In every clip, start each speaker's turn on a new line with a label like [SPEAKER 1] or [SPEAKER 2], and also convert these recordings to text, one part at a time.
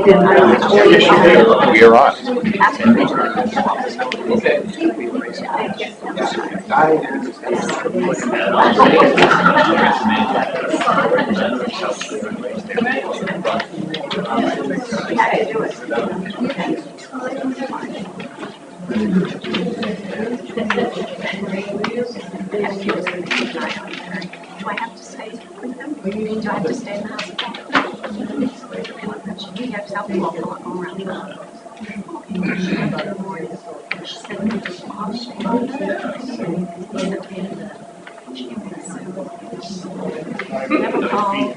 [SPEAKER 1] didn't know which order.
[SPEAKER 2] Yes, you did. We are on.
[SPEAKER 3] Do I have to stay with them? Do I have to stay in the house? You have to help me walk around. Never called.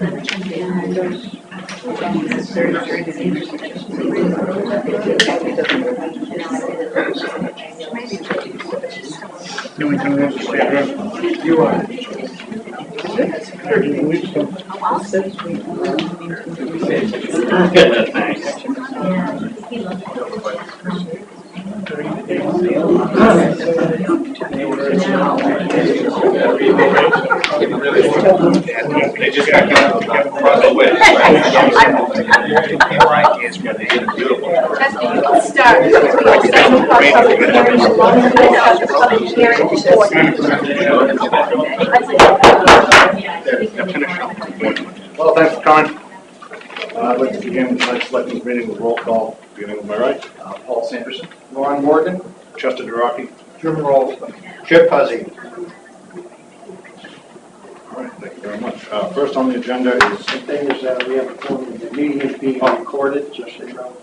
[SPEAKER 4] The only thing that's you are.
[SPEAKER 2] They just got across the way.
[SPEAKER 3] Chester, you can start.
[SPEAKER 4] Well, thanks for coming. I'd like to begin tonight's selectmen's meeting with roll call, beginning with my right.
[SPEAKER 5] Paul Sanderson.
[SPEAKER 6] Ron Morgan,
[SPEAKER 4] Chester DeRocky.
[SPEAKER 6] Jim Rolston, Chip Puzzy.
[SPEAKER 4] All right, thank you very much. First on the agenda is,
[SPEAKER 6] The thing is, we have a phone, the meeting is being recorded, just so you know.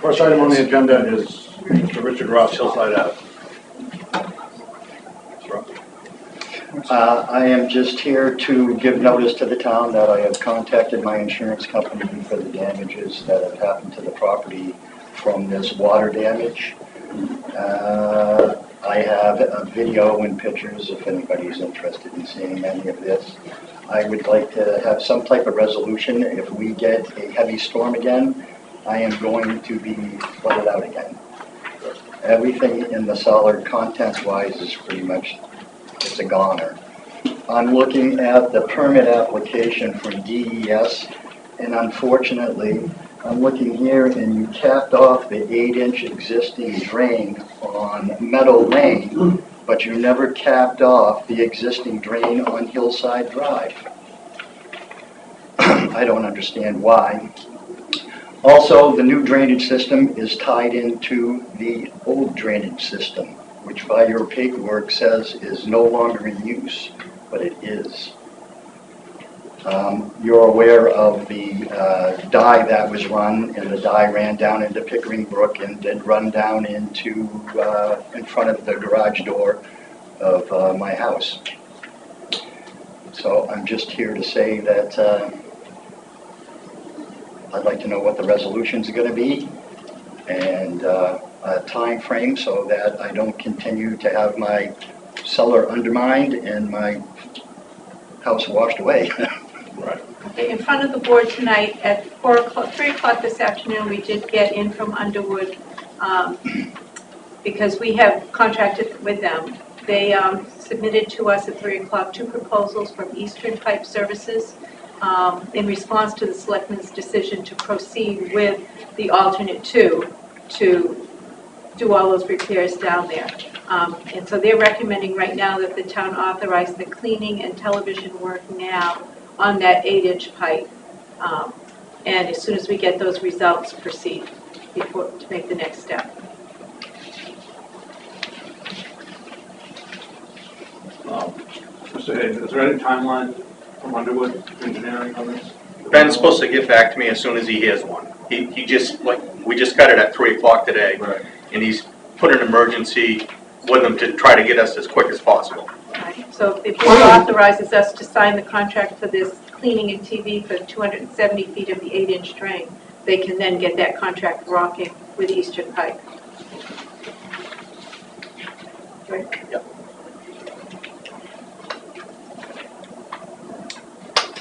[SPEAKER 4] first item on the agenda is Mr. Richard Ross, Hillside Ave.
[SPEAKER 7] I am just here to give notice to the town that I have contacted my insurance company for the damages that have happened to the property from this water damage. I have a video and pictures if anybody's interested in seeing any of this. I would like to have some type of resolution. If we get a heavy storm again, I am going to be flooded out again. Everything in the solid contents-wise is pretty much, it's a goner. I'm looking at the permit application from DES, and unfortunately, I'm looking here and you capped off the 8-inch existing drain on Meadow Lane, but you never capped off the existing drain on Hillside Drive. I don't understand why. Also, the new drainage system is tied into the old drainage system, which by your paperwork says is no longer in use, but it is. You're aware of the dye that was run, and the dye ran down into Pickering Brook and did run down into in front of the garage door of my house. So I'm just here to say that I'd like to know what the resolutions are going to be and a time frame so that I don't continue to have my cellar undermined and my house washed away.
[SPEAKER 4] Right.
[SPEAKER 8] In front of the board tonight at 3 o'clock this afternoon, we did get in from Underwood because we have contracted with them. They submitted to us at 3 o'clock 2 proposals from Eastern Pipe Services in response to the selectmen's decision to proceed with the alternate 2 to do all those repairs down there. And so they're recommending right now that the town authorize the cleaning and television work now on that 8-inch pipe. And as soon as we get those results, proceed to make the next step.
[SPEAKER 5] Mr. Hayes, is there any timeline from Underwood Engineering on this?
[SPEAKER 9] Ben's supposed to get back to me as soon as he hears one. He just, we just got it at 3 o'clock today.
[SPEAKER 5] Right.
[SPEAKER 9] And he's put an emergency with him to try to get us as quick as possible.
[SPEAKER 8] Right. So if the board authorizes us to sign the contract for this cleaning and TV for 270 feet of the 8-inch drain, they can then get that contract rocking with Eastern Pipe. Right?
[SPEAKER 9] Yep.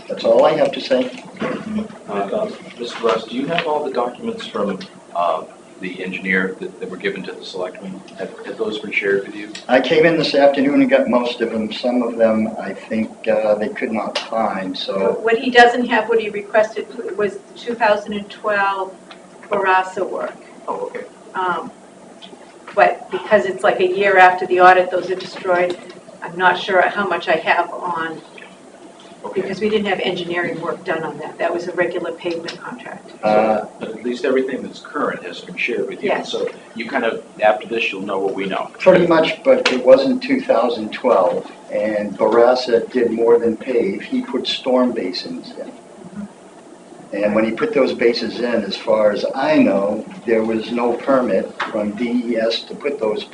[SPEAKER 7] That's all I have to say.
[SPEAKER 10] Mr. Russ, do you have all the documents from
[SPEAKER 2] the engineer that were given to the selectmen? Have those been shared with you?
[SPEAKER 7] I came in this afternoon and got most of them. Some of them, I think, they could not find, so.
[SPEAKER 8] What he doesn't have, what he requested was the 2012 Barasa work.
[SPEAKER 2] Oh, okay.
[SPEAKER 8] But because it's like a year after the audit, those are destroyed. I'm not sure how much I have on, because we didn't have engineering work done on that. That was a regular pavement contract.
[SPEAKER 2] But at least everything that's current has been shared with you.
[SPEAKER 8] Yes.
[SPEAKER 2] So you kind of, after this, you'll know what we know.
[SPEAKER 7] Pretty much, but it wasn't 2012, and Barasa did more than pave. He put storm basins in. And when he put those basins in, as far as I know, there was no permit from DES to put those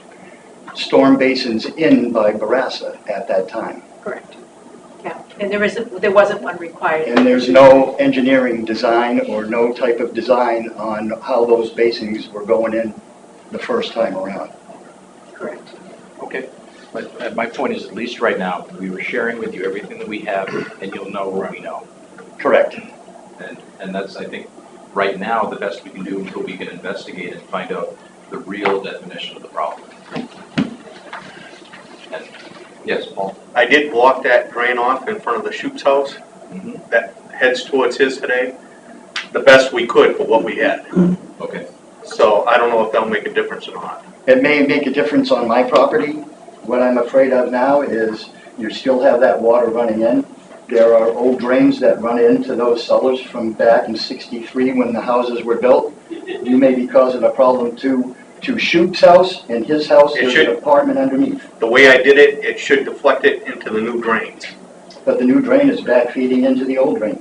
[SPEAKER 7] storm basins in by Barasa at that time.
[SPEAKER 8] Correct. Yeah, and there wasn't one required.
[SPEAKER 7] And there's no engineering design or no type of design on how those basins were going in the first time around.
[SPEAKER 8] Correct.
[SPEAKER 2] Okay. But my point is, at least right now, we were sharing with you everything that we have, and you'll know what we know.
[SPEAKER 7] Correct.
[SPEAKER 2] And that's, I think, right now, the best we can do until we can investigate and find out the real definition of the problem. And, yes, Paul?
[SPEAKER 9] I did block that drain off in front of the Shoots house
[SPEAKER 2] Mhm.
[SPEAKER 9] that heads towards his today, the best we could for what we had.
[SPEAKER 2] Okay.
[SPEAKER 9] So I don't know if that'll make a difference or not.
[SPEAKER 7] It may make a difference on my property. What I'm afraid of now is you still have that water running in. There are old drains that run into those cellars from back in '63 when the houses were built. You may be causing a problem to Shoup's house, and his house,
[SPEAKER 9] It
[SPEAKER 7] there's
[SPEAKER 9] should.
[SPEAKER 7] an apartment underneath.
[SPEAKER 9] The way I did it, it should deflect it into the new drains.
[SPEAKER 7] But the new drain is back feeding into the old drain.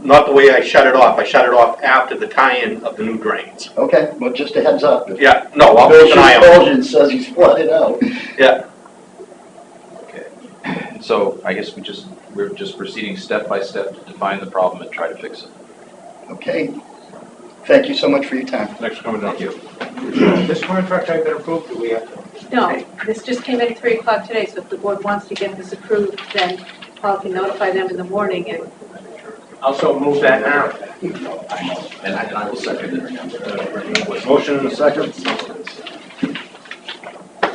[SPEAKER 9] Not the way I shut it off. I shut it off after the tie-in of the new drains.
[SPEAKER 7] Okay, well, just a heads up. If
[SPEAKER 9] Yeah, no, I'll
[SPEAKER 7] Bill
[SPEAKER 9] keep an eye on it.
[SPEAKER 7] Fulgen says he's flooded out.
[SPEAKER 9] Yeah,
[SPEAKER 2] Okay. So I guess we're just proceeding step by step to define the problem and try to fix it.
[SPEAKER 7] Okay. Thank you so much for your time.
[SPEAKER 5] Thanks for coming down.
[SPEAKER 2] Thank you.
[SPEAKER 6] This contract has been approved, do we have to?
[SPEAKER 8] No, this just came in at 3 o'clock today, so if the board wants to get this approved, then Paul can notify them in the morning and
[SPEAKER 6] Also move that now.
[SPEAKER 2] I know, and I will second it.
[SPEAKER 4] Motion and a second.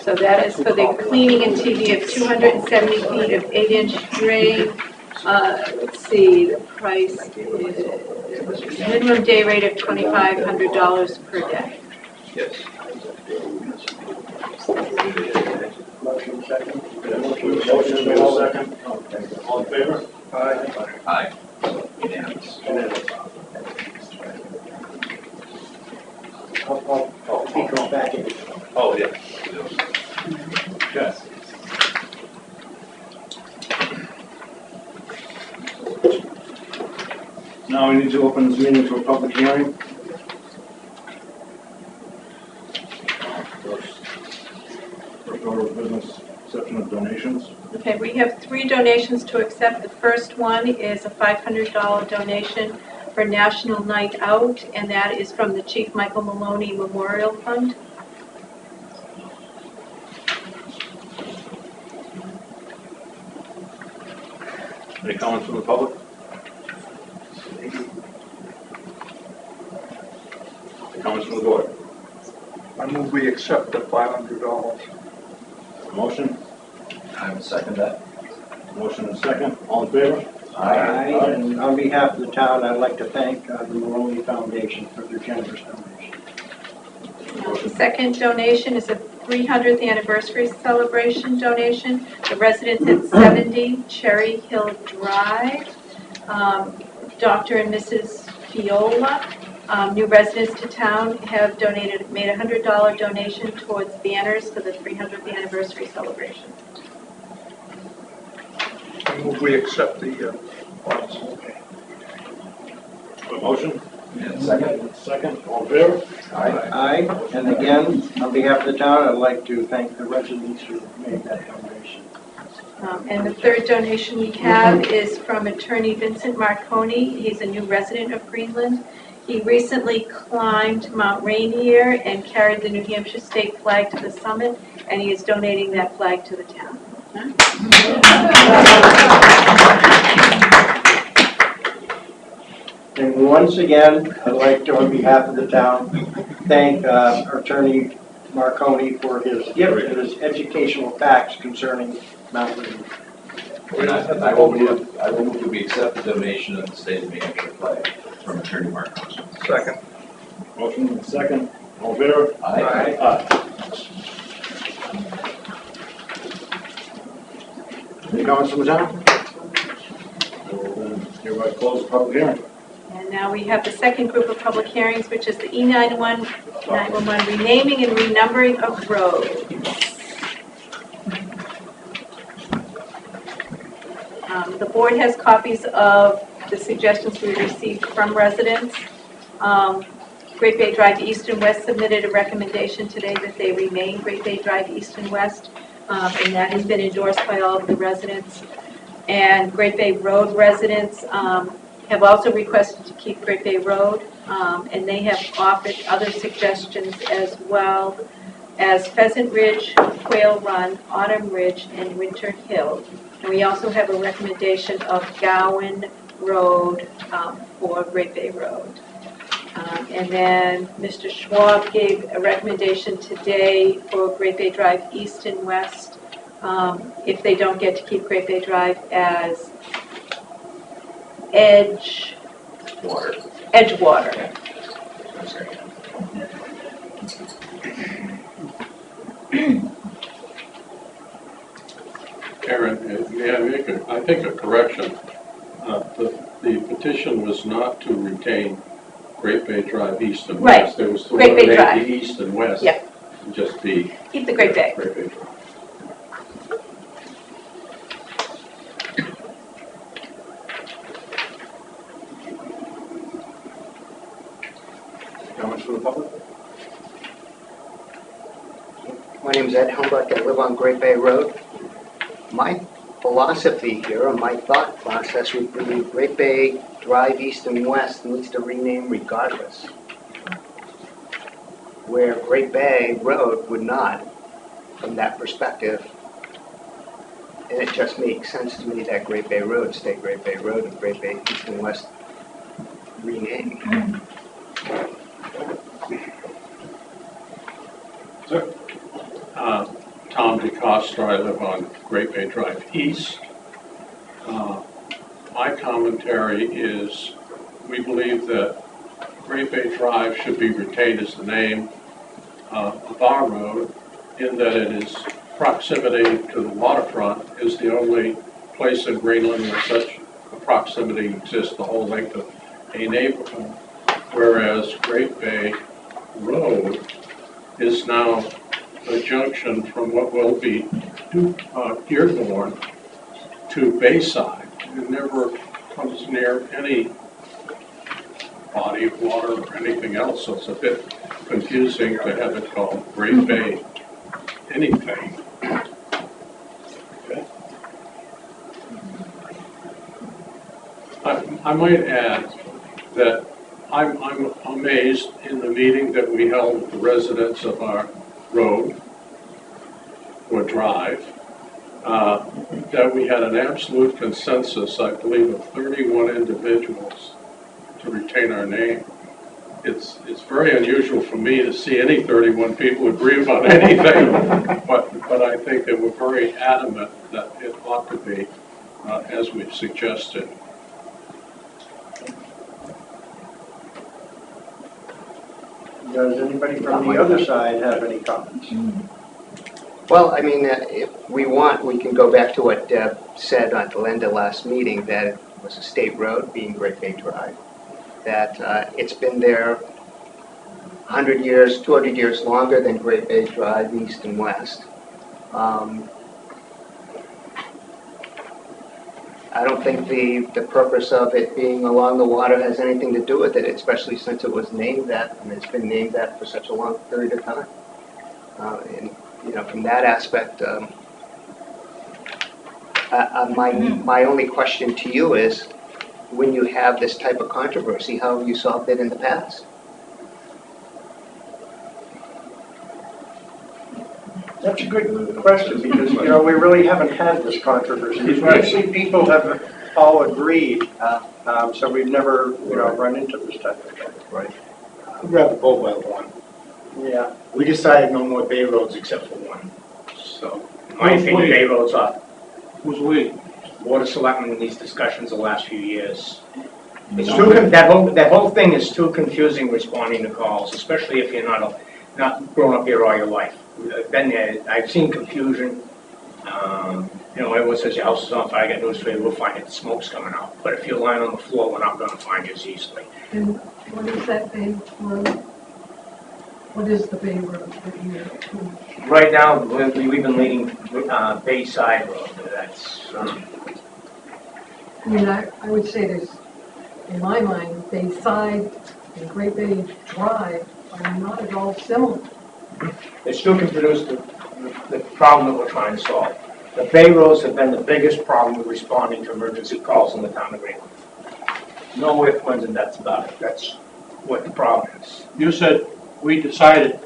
[SPEAKER 8] so that is for the cleaning and TV of 270 feet of 8-inch drain. Let's see, the price is minimum day rate of $2,500 per day.
[SPEAKER 2] Yes.
[SPEAKER 6] Motion second.
[SPEAKER 4] Motion made a second. All in favor?
[SPEAKER 2] Aye. Unanimous.
[SPEAKER 6] He comes back in.
[SPEAKER 2] Oh, yeah.
[SPEAKER 4] Yes. Now we need to open this meeting to a public hearing. First order of business, acceptance of donations.
[SPEAKER 8] Okay, we have 3 donations to accept. The first one is a $500 donation for National Night Out, and that is from the Chief Michael Maloney Memorial Fund.
[SPEAKER 5] Any comments from the public? Any comments from the board?
[SPEAKER 1] I move we accept the $500.
[SPEAKER 4] Motion,
[SPEAKER 2] I will second that.
[SPEAKER 4] motion and second. All in favor?
[SPEAKER 6] And on behalf of the town, I'd like to thank the Maloney Foundation for their generous donation.
[SPEAKER 8] The second donation is a 300th anniversary celebration donation. The residents at 70 Cherry Hill Drive, Dr. and Mrs. Fiola, new residents to town, have made a $100 donation towards banners for the 300th anniversary celebration.
[SPEAKER 1] I move we accept the funds.
[SPEAKER 4] Motion,
[SPEAKER 2] And second.
[SPEAKER 4] second. All in favor?
[SPEAKER 6] Aye, and again, on behalf of the town, I'd like to thank the residents who made that donation.
[SPEAKER 8] And the third donation we have is from attorney Vincent Marconi. He's a new resident of Greenland. He recently climbed Mount Rainier and carried the New Hampshire state flag to the summit, and he is donating that flag to the town.
[SPEAKER 6] And once again, I'd like to, on behalf of the town, thank Attorney Marconi for his gift of his educational facts concerning Mount Vernon.
[SPEAKER 2] And I will move that we accept the donation of the state of New Hampshire flag from Attorney Mark Thompson.
[SPEAKER 1] Second.
[SPEAKER 4] Motion and second, all in favor?
[SPEAKER 2] Aye.
[SPEAKER 4] Aye. Any comments from the town? We'll then hereby close the public hearing.
[SPEAKER 8] And now we have the second group of public hearings, which is the E911 renaming and renumbering of roads. The board has copies of the suggestions we received from residents. Great Bay Drive East and West submitted a recommendation today that they remain Great Bay Drive East and West, and that has been endorsed by all of the residents. And Great Bay Road residents have also requested to keep Great Bay Road, and they have offered other suggestions as well as Pheasant Ridge, Quail Run, Autumn Ridge, and Winter Hill. And we also have a recommendation of Gowan Road for Great Bay Road. And then Mr. Schwab gave a recommendation today for Great Bay Drive East and West, if they don't get to keep Great Bay Drive as Edgewater.
[SPEAKER 10] Aaron, may I make I think a correction? The petition was not to retain Great Bay Drive East and
[SPEAKER 8] Right.
[SPEAKER 10] West. There was to
[SPEAKER 8] Great Bay
[SPEAKER 10] eliminate
[SPEAKER 8] Drive.
[SPEAKER 10] the east and west.
[SPEAKER 8] Yeah.
[SPEAKER 10] And just be
[SPEAKER 8] Keep the Great Bay.
[SPEAKER 10] Great Bay Drive.
[SPEAKER 4] Comments from the public?
[SPEAKER 11] My name is Ed Humbuck. I live on Great Bay Road. My philosophy here, or my thought process, would be Great Bay Drive East and West needs to rename regardless. Where Great Bay Road would not, from that perspective. And it just makes sense to me that Great Bay Road stay Great Bay Road and Great Bay East and West rename.
[SPEAKER 10] Sir? Tom DeCosta, I live on Great Bay Drive East. My commentary is we believe that Great Bay Drive should be retained as the name of our road in that it is proximity to the waterfront is the only place in Greenland where such a proximity exists the whole length of a neighborhood. Whereas Great Bay Road is now a junction from what will be Dearborn to Bayside. It never comes near any body of water or anything else, so it's a bit confusing to have it called Great Bay anything. Okay. I might add that I'm amazed in the meeting that we held with the residents of our road or drive, that we had an absolute consensus, I believe, of 31 individuals to retain our name. It's very unusual for me to see any 31 people agree about anything, but I think that we're very adamant that it ought to be as we've suggested.
[SPEAKER 6] Does anybody from the other side have any comments?
[SPEAKER 11] Well, I mean, if we want, we can go back to what Deb said at the end of last meeting, that it was a state road, being Great Bay Drive, that it's been there 100 years, 200 years longer than Great Bay Drive East and West. I don't think the purpose of it being along the water has anything to do with it, especially since it was named that, and it's been named that for such a long period of time. And you know, from that aspect, my only question to you is, when you have this type of controversy, how have you solved it in the past?
[SPEAKER 6] That's a good question, because, you know, we really haven't had this controversy.
[SPEAKER 4] That's right.
[SPEAKER 6] Usually people have all agreed, so we've never, run into this type of thing.
[SPEAKER 4] Right.
[SPEAKER 12] I'd rather go by one.
[SPEAKER 6] Yeah.
[SPEAKER 12] We decided no more Bay roads except for one. So, in my
[SPEAKER 10] Who's
[SPEAKER 12] opinion,
[SPEAKER 10] we?
[SPEAKER 12] Bay roads are
[SPEAKER 10] Who's we?
[SPEAKER 12] Board of Selectmen in these discussions the last few years. It's too, that whole thing is too confusing responding to calls, especially if you're not grown up here all your life. I've been there, I've seen confusion. Everyone says your house is on fire, I got news for you, we'll find it, smoke's coming out. But if you're lying on the floor, we're not gonna find you as easily.
[SPEAKER 13] And what is that Bay Road? What is the Bay Road that you approve?
[SPEAKER 12] Right now, we've been leading Bayside Road, that's,
[SPEAKER 13] I mean, I would say there's, in my mind, Bayside and Great Bay Drive are not at all similar.
[SPEAKER 12] it still can produce the problem that we're trying to solve. The Bay roads have been the biggest problem with responding to emergency calls in the town of Greenland. No ifs, ands, and buts about it. That's what the problem is.
[SPEAKER 10] You said we decided,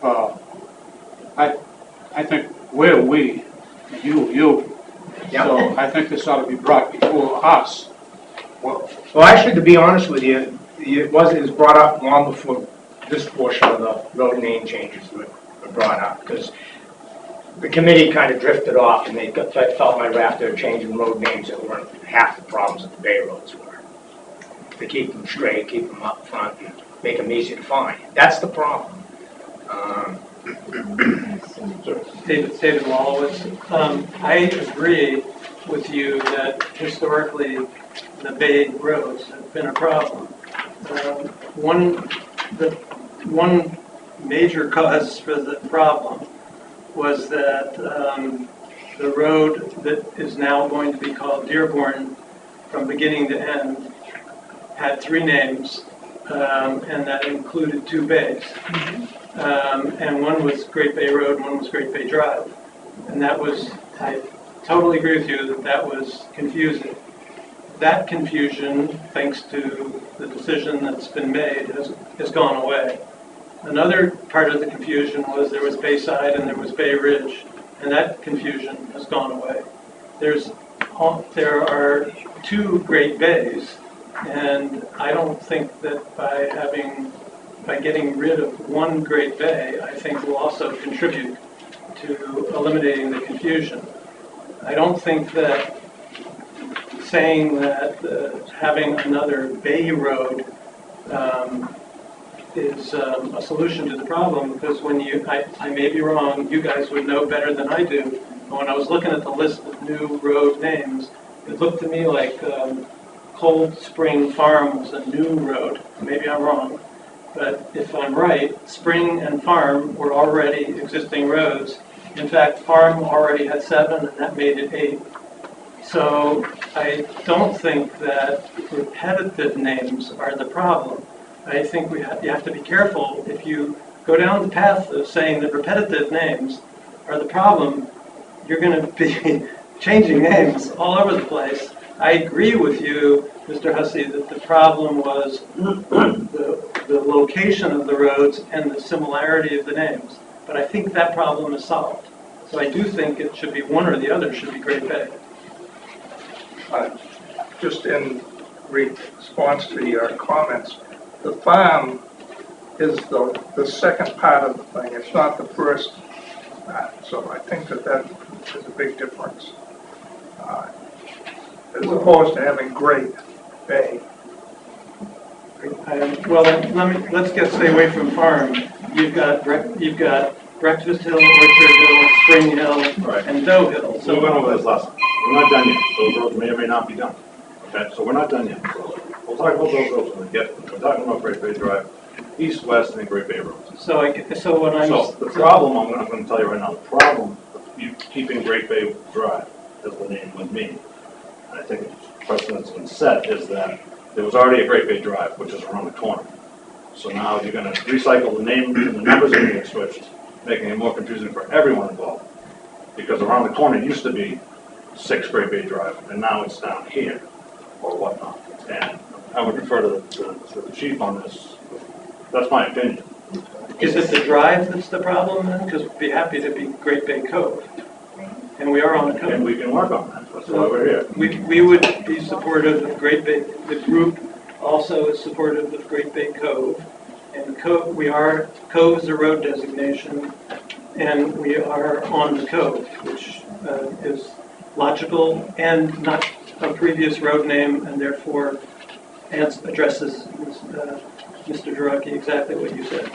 [SPEAKER 10] I think we're we, you.
[SPEAKER 12] Yeah.
[SPEAKER 10] So I think this ought to be brought before us.
[SPEAKER 12] Well, actually, to be honest with you, it was brought up long before this portion of the road name changes were brought up, because the committee kind of drifted off, and they felt like after changing road names, that weren't half the problems that the Bay roads were. To keep them straight, keep them up front, and make them easy to find. That's the problem.
[SPEAKER 14] David Wallowitz. I agree with you that historically the Bay roads have been a problem. One major cause for the problem was that the road that is now going to be called Dearborn from beginning to end had 3 names, and that included 2 bays. And one was Great Bay Road, and one was Great Bay Drive. And that was, I totally agree with you that was confusing. That confusion, thanks to the decision that's been made, has gone away. Another part of the confusion was there was Bayside and there was Bay Ridge, and that confusion has gone away. There are 2 Great Bays, and I don't think that by getting rid of one Great Bay, I think will also contribute to eliminating the confusion. I don't think that saying that having another Bay Road is a solution to the problem, because when I may be wrong, you guys would know better than I do, but when I was looking at the list of new road names, it looked to me like Cold Spring Farm was a new road. Maybe I'm wrong, but if I'm right, Spring and Farm were already existing roads. In fact, Farm already had 7, and that made it 8. So I don't think that repetitive names are the problem. I think you have to be careful. If you go down the path of saying that repetitive names are the problem, you're going to be changing names all over the place. I agree with you, Mr. Hussey, that the problem was the location of the roads and the similarity of the names. But I think that problem is solved. So I do think it should be one or the other should be Great Bay.
[SPEAKER 1] Just in response to your comments, the farm is the second part of the thing. It's not the first part. So I think that is a big difference. As opposed to having Great Bay.
[SPEAKER 14] Well, let's stay away from farm. You've got Breakfast Hill, Orchard Hill, Spring Hill, and Doe Hill.
[SPEAKER 4] So we went over this last time. We're not done yet. Those roads may or may not be done. Okay, so we're not done yet. So we'll talk about those roads when we get. We're talking about Great Bay Drive, East, West, and Great Bay roads.
[SPEAKER 14] So
[SPEAKER 4] the problem, I'm going to tell you right now, the problem with you keeping Great Bay Drive as the name with me, and I think the precedent that's been set is that there was already a Great Bay Drive, which is around the corner. So now you're going to recycle the name, and the numbers are going to get switched, making it more confusing for everyone involved. Because around the corner used to be 6 Great Bay Drive, and now it's down here, or whatnot. And I would refer to the chief on this. That's my opinion.
[SPEAKER 14] Is it the drive that's the problem then? Because we'd be happy to be Great Bay Cove. And we are on a cove.
[SPEAKER 4] And we can work on that. That's why we're here.
[SPEAKER 14] We would be supportive of Great Bay, the group also is supportive of Great Bay Cove. And Cove is a road designation, and we are on the Cove, which is logical and not a previous road name, and therefore addresses Mr. Duraki exactly what you said.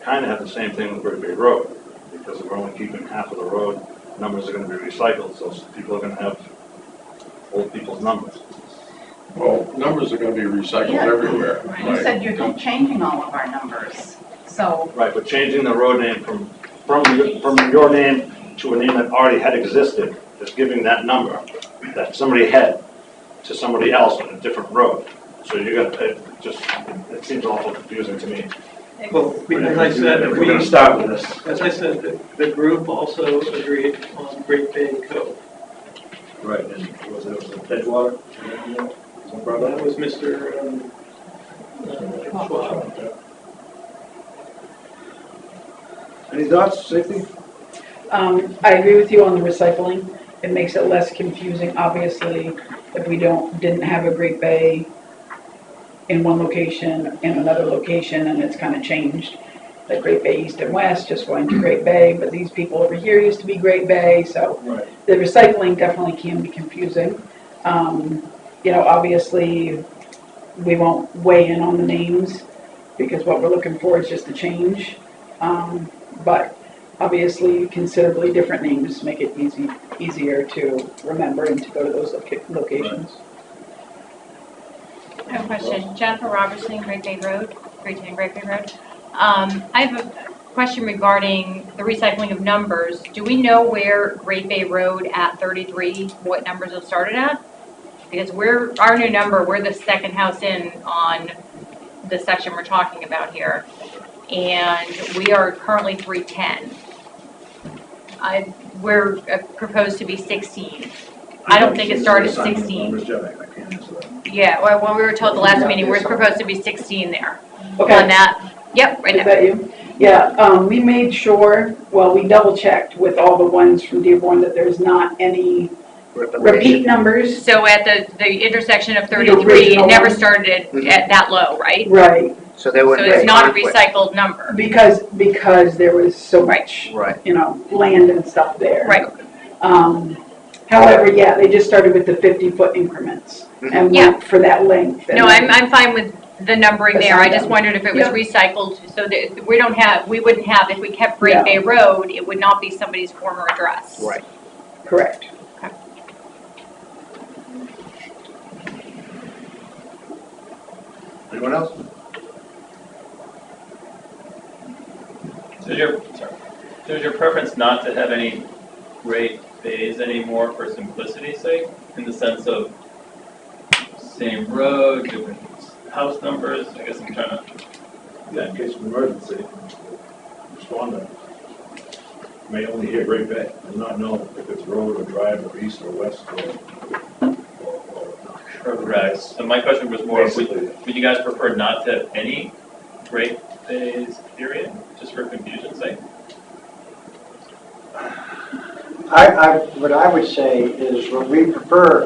[SPEAKER 4] Kind of have the same thing with Great Bay Road, because if we're only keeping half of the road, numbers are going to be recycled, so people are going to have old people's numbers.
[SPEAKER 10] Well, numbers are gonna be recycled everywhere.
[SPEAKER 3] You said you're changing all of our numbers, so.
[SPEAKER 4] Right, but changing the road name from your name to a name that already had existed is giving that number that somebody had to somebody else on a different road. So you're gonna, it seems awful confusing to me.
[SPEAKER 14] Well, as I said,
[SPEAKER 4] We're gonna start with this.
[SPEAKER 14] As I said, the group also agreed on Great Bay Cove.
[SPEAKER 4] Right, and was it Edgewater?
[SPEAKER 14] That was Mr. Schwab.
[SPEAKER 4] Any thoughts, safety?
[SPEAKER 15] I agree with you on the recycling. It makes it less confusing, obviously, if we didn't have a Great Bay in one location, in another location, and it's kind of changed. Like Great Bay East and West, just going to Great Bay, but these people over here used to be Great Bay, so the recycling definitely can be confusing. You know, obviously, we won't weigh in on the names because what we're looking for is just a change. But obviously, considerably different names make it easier to remember and to go to those locations.
[SPEAKER 16] I have a question. Jennifer Robertson, Great Bay Road, Great Bay Road. I have a question regarding the recycling of numbers. Do we know where Great Bay Road at 33, what numbers it started at? Because our new number, we're the second house in on the section we're talking about here. And we are currently 310. We're proposed to be 16. I don't think it started at 16. Yeah, well, when we were told the last meeting, we're supposed to be 16 there.
[SPEAKER 15] Okay.
[SPEAKER 16] On that, yep, right
[SPEAKER 15] Is
[SPEAKER 16] now.
[SPEAKER 15] that you? Yeah, we made sure, well, we double checked with all the ones from Dearborn that there's not any repeat numbers.
[SPEAKER 16] So at the intersection of
[SPEAKER 15] The
[SPEAKER 16] 33, it
[SPEAKER 15] original
[SPEAKER 16] never
[SPEAKER 15] one.
[SPEAKER 16] started at that low, right?
[SPEAKER 15] Right.
[SPEAKER 11] So they would.
[SPEAKER 16] So it's not a recycled number.
[SPEAKER 15] Because there was so much, you know, land and stuff there.
[SPEAKER 16] Right.
[SPEAKER 15] However, yeah, they just started with the 50-foot increments and went for that length.
[SPEAKER 16] No, I'm fine with the numbering there. I just
[SPEAKER 15] Aside.
[SPEAKER 16] wondered if it was
[SPEAKER 15] Yep.
[SPEAKER 16] recycled so that we wouldn't have, if we kept Great
[SPEAKER 15] No.
[SPEAKER 16] Bay Road, it would not be somebody's former address.
[SPEAKER 11] Right.
[SPEAKER 15] Correct.
[SPEAKER 4] Anyone else?
[SPEAKER 17] So is your preference not to have any Great Bays anymore for simplicity's sake, in the sense of same road, different house numbers? I guess I'm trying to.
[SPEAKER 4] Yeah, in case of emergency, responder may only hear Great Bay and not know if it's road or drive or east or west or
[SPEAKER 17] Correct. So my question was more, would you guys prefer not to have any Great Bays, period, just for confusion's sake?
[SPEAKER 6] What I would say is what we prefer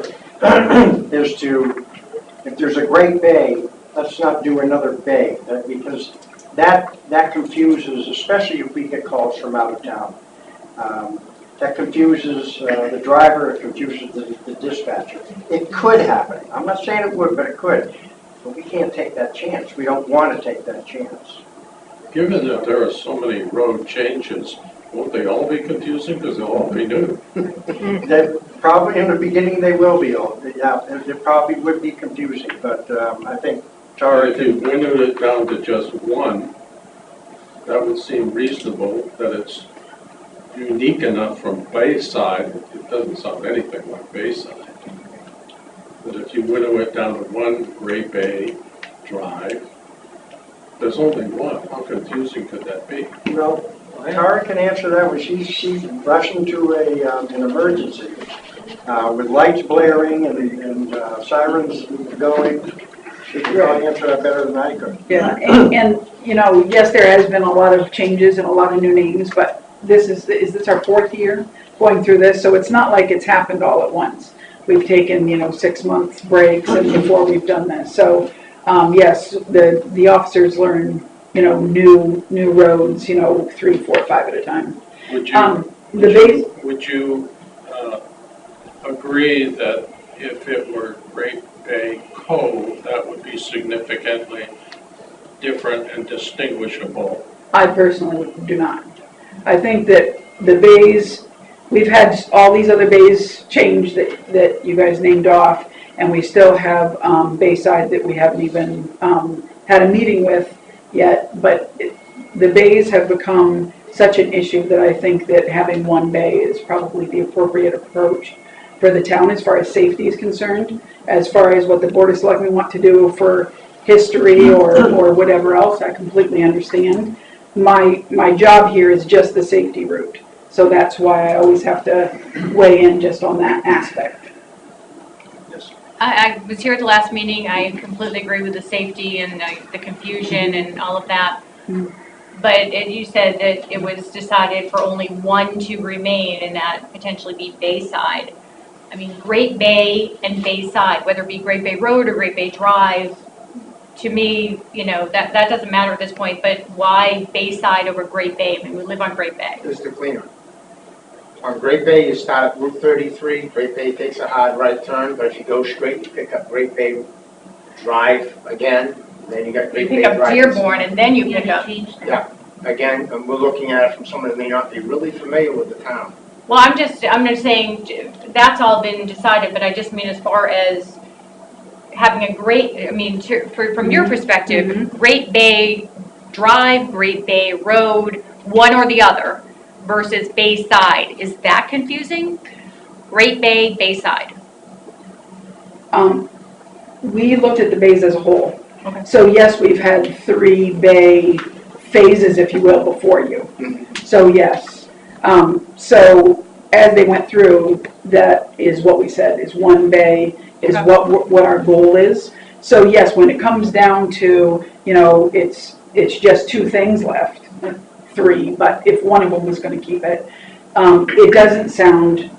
[SPEAKER 6] is to, if there's a Great Bay, let's not do another bay, because that confuses, especially if we get calls from out of town. That confuses the driver, it confuses the dispatcher. It could happen. I'm not saying it would, but it could. But we can't take that chance. We don't want to take that chance.
[SPEAKER 10] Given that there are so many road changes, won't they all be confusing because they'll all be new?
[SPEAKER 6] Probably in the beginning they will be. Yeah, it probably would be confusing, but I think Tara.
[SPEAKER 10] If you winnowed it down to just one, that would seem reasonable, that it's unique enough from Bayside. It doesn't sound anything like Bayside. But if you winnow it down to one Great Bay Drive, there's only one. How confusing could that be?
[SPEAKER 6] No, Tara can answer that when she's rushing to an emergency with lights blaring and sirens going. She could probably answer that better than I could.
[SPEAKER 15] Yeah, and you know, yes, there has been a lot of changes and a lot of new names, but this is our fourth year going through this, so it's not like it's happened all at once. We've taken, 6 months breaks and before we've done this. So, yes, the officers learn, new roads, 3, 4, 5 at a time.
[SPEAKER 10] Would you agree that if it were Great Bay Cove, that would be significantly different and distinguishable?
[SPEAKER 15] I personally do not. I think that the bays, we've had all these other bays change that you guys named off, and we still have Bayside that we haven't even had a meeting with yet, but the bays have become such an issue that I think that having one bay is probably the appropriate approach for the town as far as safety is concerned. As far as what the Board of Selectmen want to do for history or whatever else, I completely understand. My job here is just the safety route. So that's why I always have to weigh in just on that aspect.
[SPEAKER 16] I was here at the last meeting. I completely agree with the safety and the confusion and all of that. But you said that it was decided for only one to remain, and that potentially be Bayside. I mean, Great Bay and Bayside, whether it be Great Bay Road or Great Bay Drive, to me, that doesn't matter at this point, but why Bayside over Great Bay? I mean, we live on Great Bay.
[SPEAKER 12] Just to clean up. On Great Bay, you start at Route 33, Great Bay takes a hard right turn, but if you go straight, you pick up Great Bay Drive again, then you got Great Bay Drive.
[SPEAKER 16] You pick up Dearborn and then you pick up.
[SPEAKER 12] Yeah, again, and we're looking at it from someone that may not be really familiar with the town.
[SPEAKER 16] Well, I'm just saying that's all been decided, but I just mean as far as having from your perspective, Great Bay Drive, Great Bay Road, one or the other versus Bayside. Is that confusing? Great Bay, Bayside.
[SPEAKER 15] We looked at the bays as a whole.
[SPEAKER 16] Okay.
[SPEAKER 15] So yes, we've had 3 bay phases, if you will, before you. So yes. So as they went through, that is what we said, is one bay is what our goal is. So yes, when it comes down to, it's just 2 things left, 3, but if one of them was going to keep it, it doesn't sound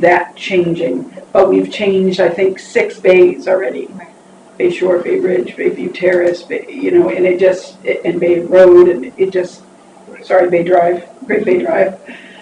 [SPEAKER 15] that changing. But we've changed, I think, 6 bays already. Bay Shore, Bay Ridge, Bayview Terrace, and it just, and Bay Road, and it just, Bay Drive, Great Bay Drive.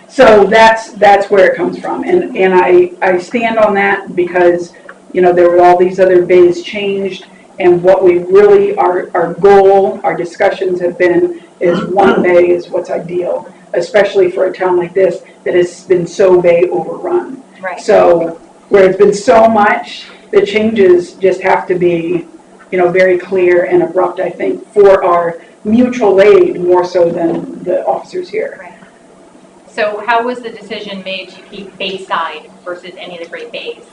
[SPEAKER 15] So that's where it comes from. And I stand on that because, there were all these other bays changed, and what we really, our goal, our discussions have been, is one bay is what's ideal, especially for a town like this that has been so bay overrun.
[SPEAKER 16] Right.
[SPEAKER 15] So where it's been so much, the changes just have to be, very clear and abrupt, I think, for our mutual aid more so than the officers here.
[SPEAKER 16] Right. So how was the decision made to keep Bayside versus any of the Great Bays?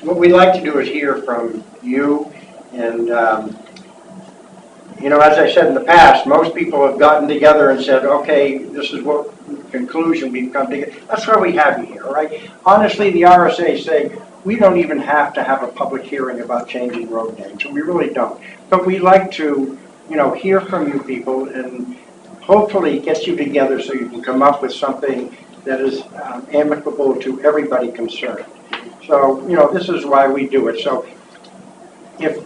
[SPEAKER 6] What we'd like to do is hear from you, and, as I said in the past, most people have gotten together and said, okay, this is what conclusion we've come to. That's why we have you here, right? Honestly, the RSA say we don't even have to have a public hearing about changing road names, so we really don't. But we'd like to, hear from you people and hopefully get you together so you can come up with something that is amicable to everybody concerned. So, this is why we do it. So if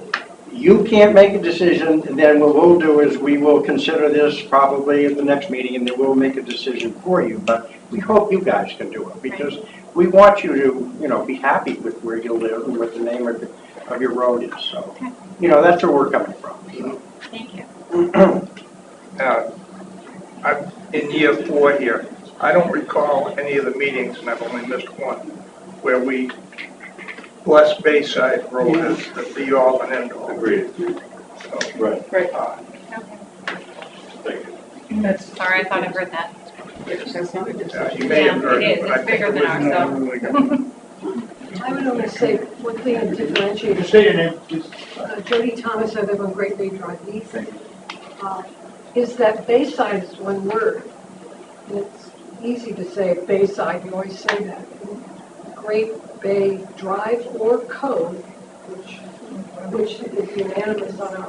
[SPEAKER 6] you can't make a decision, then what we'll do is we will consider this probably at the next meeting, and then we'll make a decision for you. But we hope you guys can do it, because we want you to, be happy with where you live and what the name of your road is. So, that's where we're coming from. So.
[SPEAKER 16] Thank you.
[SPEAKER 1] I'm in year 4 here. I don't recall any of the meetings, and I've only missed one, where we blessed Bayside Road as the be-all and end-all.
[SPEAKER 4] Agreed.
[SPEAKER 1] So,
[SPEAKER 4] Right.
[SPEAKER 10] Thank you.
[SPEAKER 16] Sorry, I thought I heard that.
[SPEAKER 15] That's not a decision.
[SPEAKER 1] you may have heard
[SPEAKER 16] it is.
[SPEAKER 1] but I
[SPEAKER 16] It's
[SPEAKER 1] think
[SPEAKER 16] bigger than
[SPEAKER 1] originally-
[SPEAKER 13] I would only say one thing and differentiate.
[SPEAKER 12] Just say your name, please.
[SPEAKER 13] Jody Thomas, I live on Great Bay Drive East. Is that Bayside is one word. And it's easy to say Bayside, you always say that. Great Bay Drive or Cove, which is unanimous on our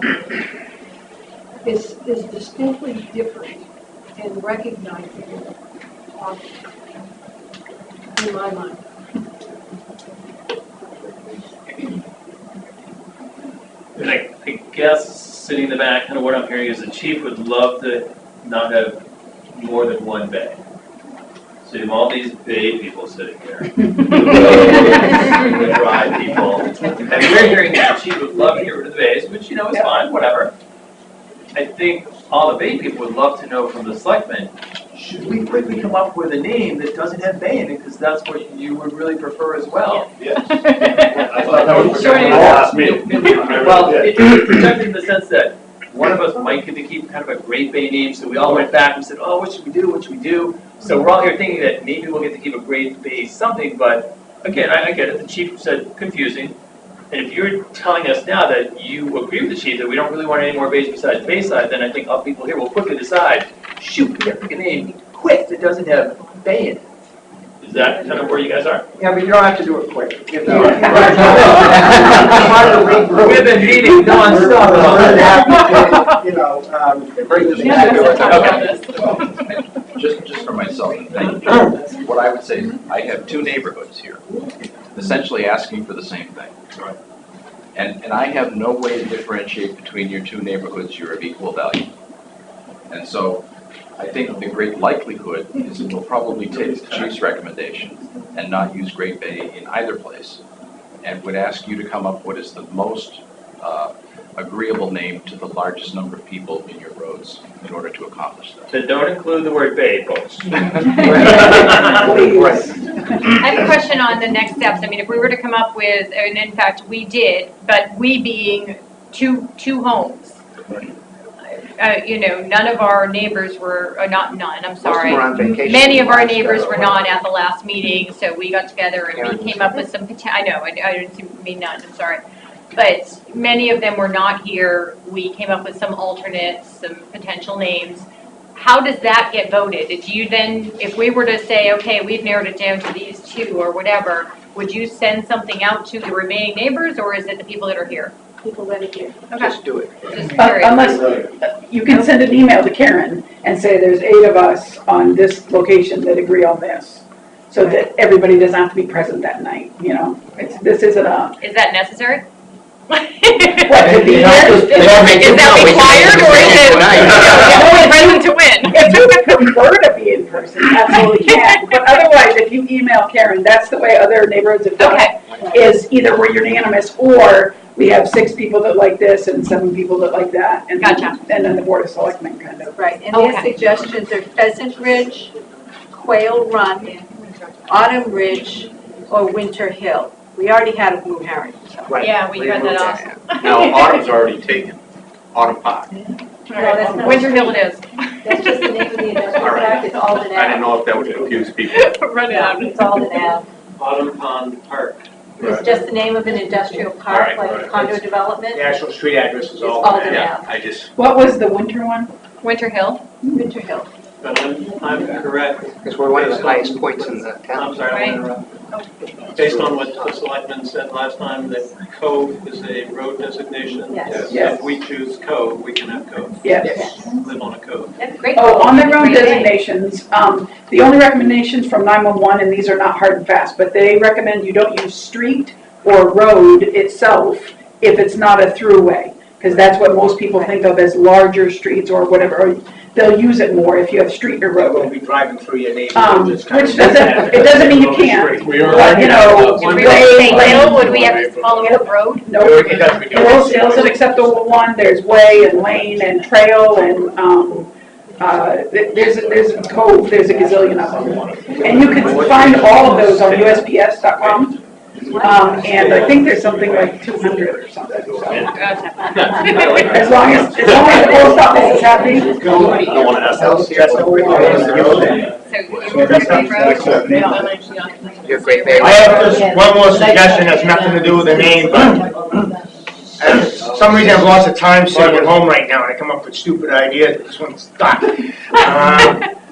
[SPEAKER 13] is distinctly different. in recognizing it, in my mind.
[SPEAKER 17] And I guess sitting in the back, kind of what I'm hearing is the chief would love to not have more than one bay. So you have all these bay people sitting here. The dry people. And we're hearing that the chief would love to get rid of the bays, which, you know, is fine, whatever. I think all the bay people would love to know from the selectmen, should we quickly come up with a name that doesn't have bay in it, because that's what you would really prefer as well?
[SPEAKER 4] Yes. I thought that was
[SPEAKER 17] Short
[SPEAKER 4] the
[SPEAKER 17] answer.
[SPEAKER 4] last meeting.
[SPEAKER 17] Well, it's protected in the sense that one of us might get to keep kind of a Great Bay name, so we all went back and said, oh, what should we do, what should we do? So we're all here thinking that maybe we'll get to keep a Great Bay something, but again, I get it, the chief said confusing. And if you're telling us now that you agree with the chief that we don't really want any more bays besides Bayside, then I think all people here will quickly decide, shoot, we gotta pick a name quick that doesn't have bay in it. Is that kind of where you guys are?
[SPEAKER 6] Yeah, but you don't have to do it quick.
[SPEAKER 17] We've been meeting nonstop.
[SPEAKER 6] You know,
[SPEAKER 2] Just for myself, what I would say is, I have two neighborhoods here, essentially asking for the same thing. And I have no way to differentiate between your two neighborhoods. You're of equal value. And so I think the great likelihood is that we'll probably take the chief's recommendation and not use Great Bay in either place, and would ask you to come up with what is the most agreeable name to the largest number of people in your roads in order to accomplish that.
[SPEAKER 17] So don't include the word bay, folks.
[SPEAKER 16] I have a question on the next steps. I mean, if we were to come up with, and in fact, we did, but we being two homes. You know, none of our neighbors were, or not none, I'm sorry.
[SPEAKER 11] Most of them were on vacation.
[SPEAKER 16] Many of our neighbors were not at the last meeting, so we got together and we came up with some, I know, I didn't mean none, I'm sorry. But many of them were not here. We came up with some alternates, some potential names. How does that get voted? Did you then, if we were to say, okay, we've narrowed it down to these two or whatever, would you send something out to the remaining neighbors, or is it the people that are here?
[SPEAKER 8] People that are here.
[SPEAKER 16] Okay.
[SPEAKER 11] Just do it.
[SPEAKER 16] Just curious.
[SPEAKER 15] Unless, you can send an email to Karen and say there's 8 of us on this location that agree on this. So that everybody doesn't have to be present that night, you know? This isn't a.
[SPEAKER 16] Is that necessary?
[SPEAKER 15] What, to be here?
[SPEAKER 16] Is that required, or is it only present to win?
[SPEAKER 15] If you prefer to be in person, absolutely can. But otherwise, if you email Karen, that's the way other neighborhoods have done it. Is either we're unanimous, or we have 6 people that like this and 7 people that like that. And
[SPEAKER 16] Gotcha.
[SPEAKER 15] And then the Board of Selectmen kind of.
[SPEAKER 8] Right, and their suggestions are Pheasant Ridge, Quail Run, Autumn Ridge, or Winter Hill. We already had a Blue Heron. So.
[SPEAKER 11] Right.
[SPEAKER 16] Yeah, we got that off.
[SPEAKER 9] Now, Autumn's already taken, Autumn Park.
[SPEAKER 8] that's not
[SPEAKER 16] Winter Hill it is.
[SPEAKER 8] That's just the name of the industrial
[SPEAKER 9] All right.
[SPEAKER 8] park, it's Alden
[SPEAKER 9] I didn't
[SPEAKER 8] Ave.
[SPEAKER 9] know if that would confuse people.
[SPEAKER 16] Run it out.
[SPEAKER 8] It's Alden Ave.
[SPEAKER 14] Autumn Pond Park.
[SPEAKER 8] It's just the name of an industrial park,
[SPEAKER 9] Right,
[SPEAKER 8] like
[SPEAKER 9] right.
[SPEAKER 8] condo development.
[SPEAKER 12] The actual street address is
[SPEAKER 8] It's
[SPEAKER 12] all.
[SPEAKER 8] Alden
[SPEAKER 9] Yeah,
[SPEAKER 8] Ave,
[SPEAKER 9] I just,
[SPEAKER 15] What was the winter one?
[SPEAKER 16] Winter Hill.
[SPEAKER 8] Winter Hill.
[SPEAKER 14] But I'm correct.
[SPEAKER 11] Because we're one of the highest points in the
[SPEAKER 14] I'm
[SPEAKER 11] town.
[SPEAKER 14] sorry,
[SPEAKER 16] Right.
[SPEAKER 14] I interrupt. Based on what the selectmen said last time, that Cove is a road designation.
[SPEAKER 8] Yes.
[SPEAKER 15] Yes.
[SPEAKER 14] If we choose Cove, we can have Cove,
[SPEAKER 15] Yes.
[SPEAKER 14] live on a Cove.
[SPEAKER 8] That's great.
[SPEAKER 15] Oh, on the road
[SPEAKER 8] Great day.
[SPEAKER 15] designations, the only recommendations from 911, and these are not hard and fast, but they recommend you don't use street or road itself if it's not a throughway, because that's what most people think of as larger streets or whatever, or they'll use it more if you have street or
[SPEAKER 12] I won't
[SPEAKER 15] road.
[SPEAKER 12] be driving through your neighborhood. just kind
[SPEAKER 15] Which
[SPEAKER 12] of-
[SPEAKER 15] doesn't, it doesn't mean you can't,
[SPEAKER 10] We are.
[SPEAKER 15] but, you know,
[SPEAKER 16] If we
[SPEAKER 15] way,
[SPEAKER 16] were to say
[SPEAKER 15] way,
[SPEAKER 16] hill, would we have to follow the road?
[SPEAKER 15] no.
[SPEAKER 12] It does, we do.
[SPEAKER 15] Hill's an acceptable one, there's way and lane and trail and, there's a cove, there's a gazillion of them. And you can find all of those on USPS.com. And I think there's something like 200 or something. So. As long as the post office is happy.
[SPEAKER 9] no one asked us.
[SPEAKER 11] You're a great bay.
[SPEAKER 12] I have just one more suggestion, that's nothing to do with the name, but for some reason I have lots of time sitting at home right now, and I come up with stupid ideas, but this one's stuck.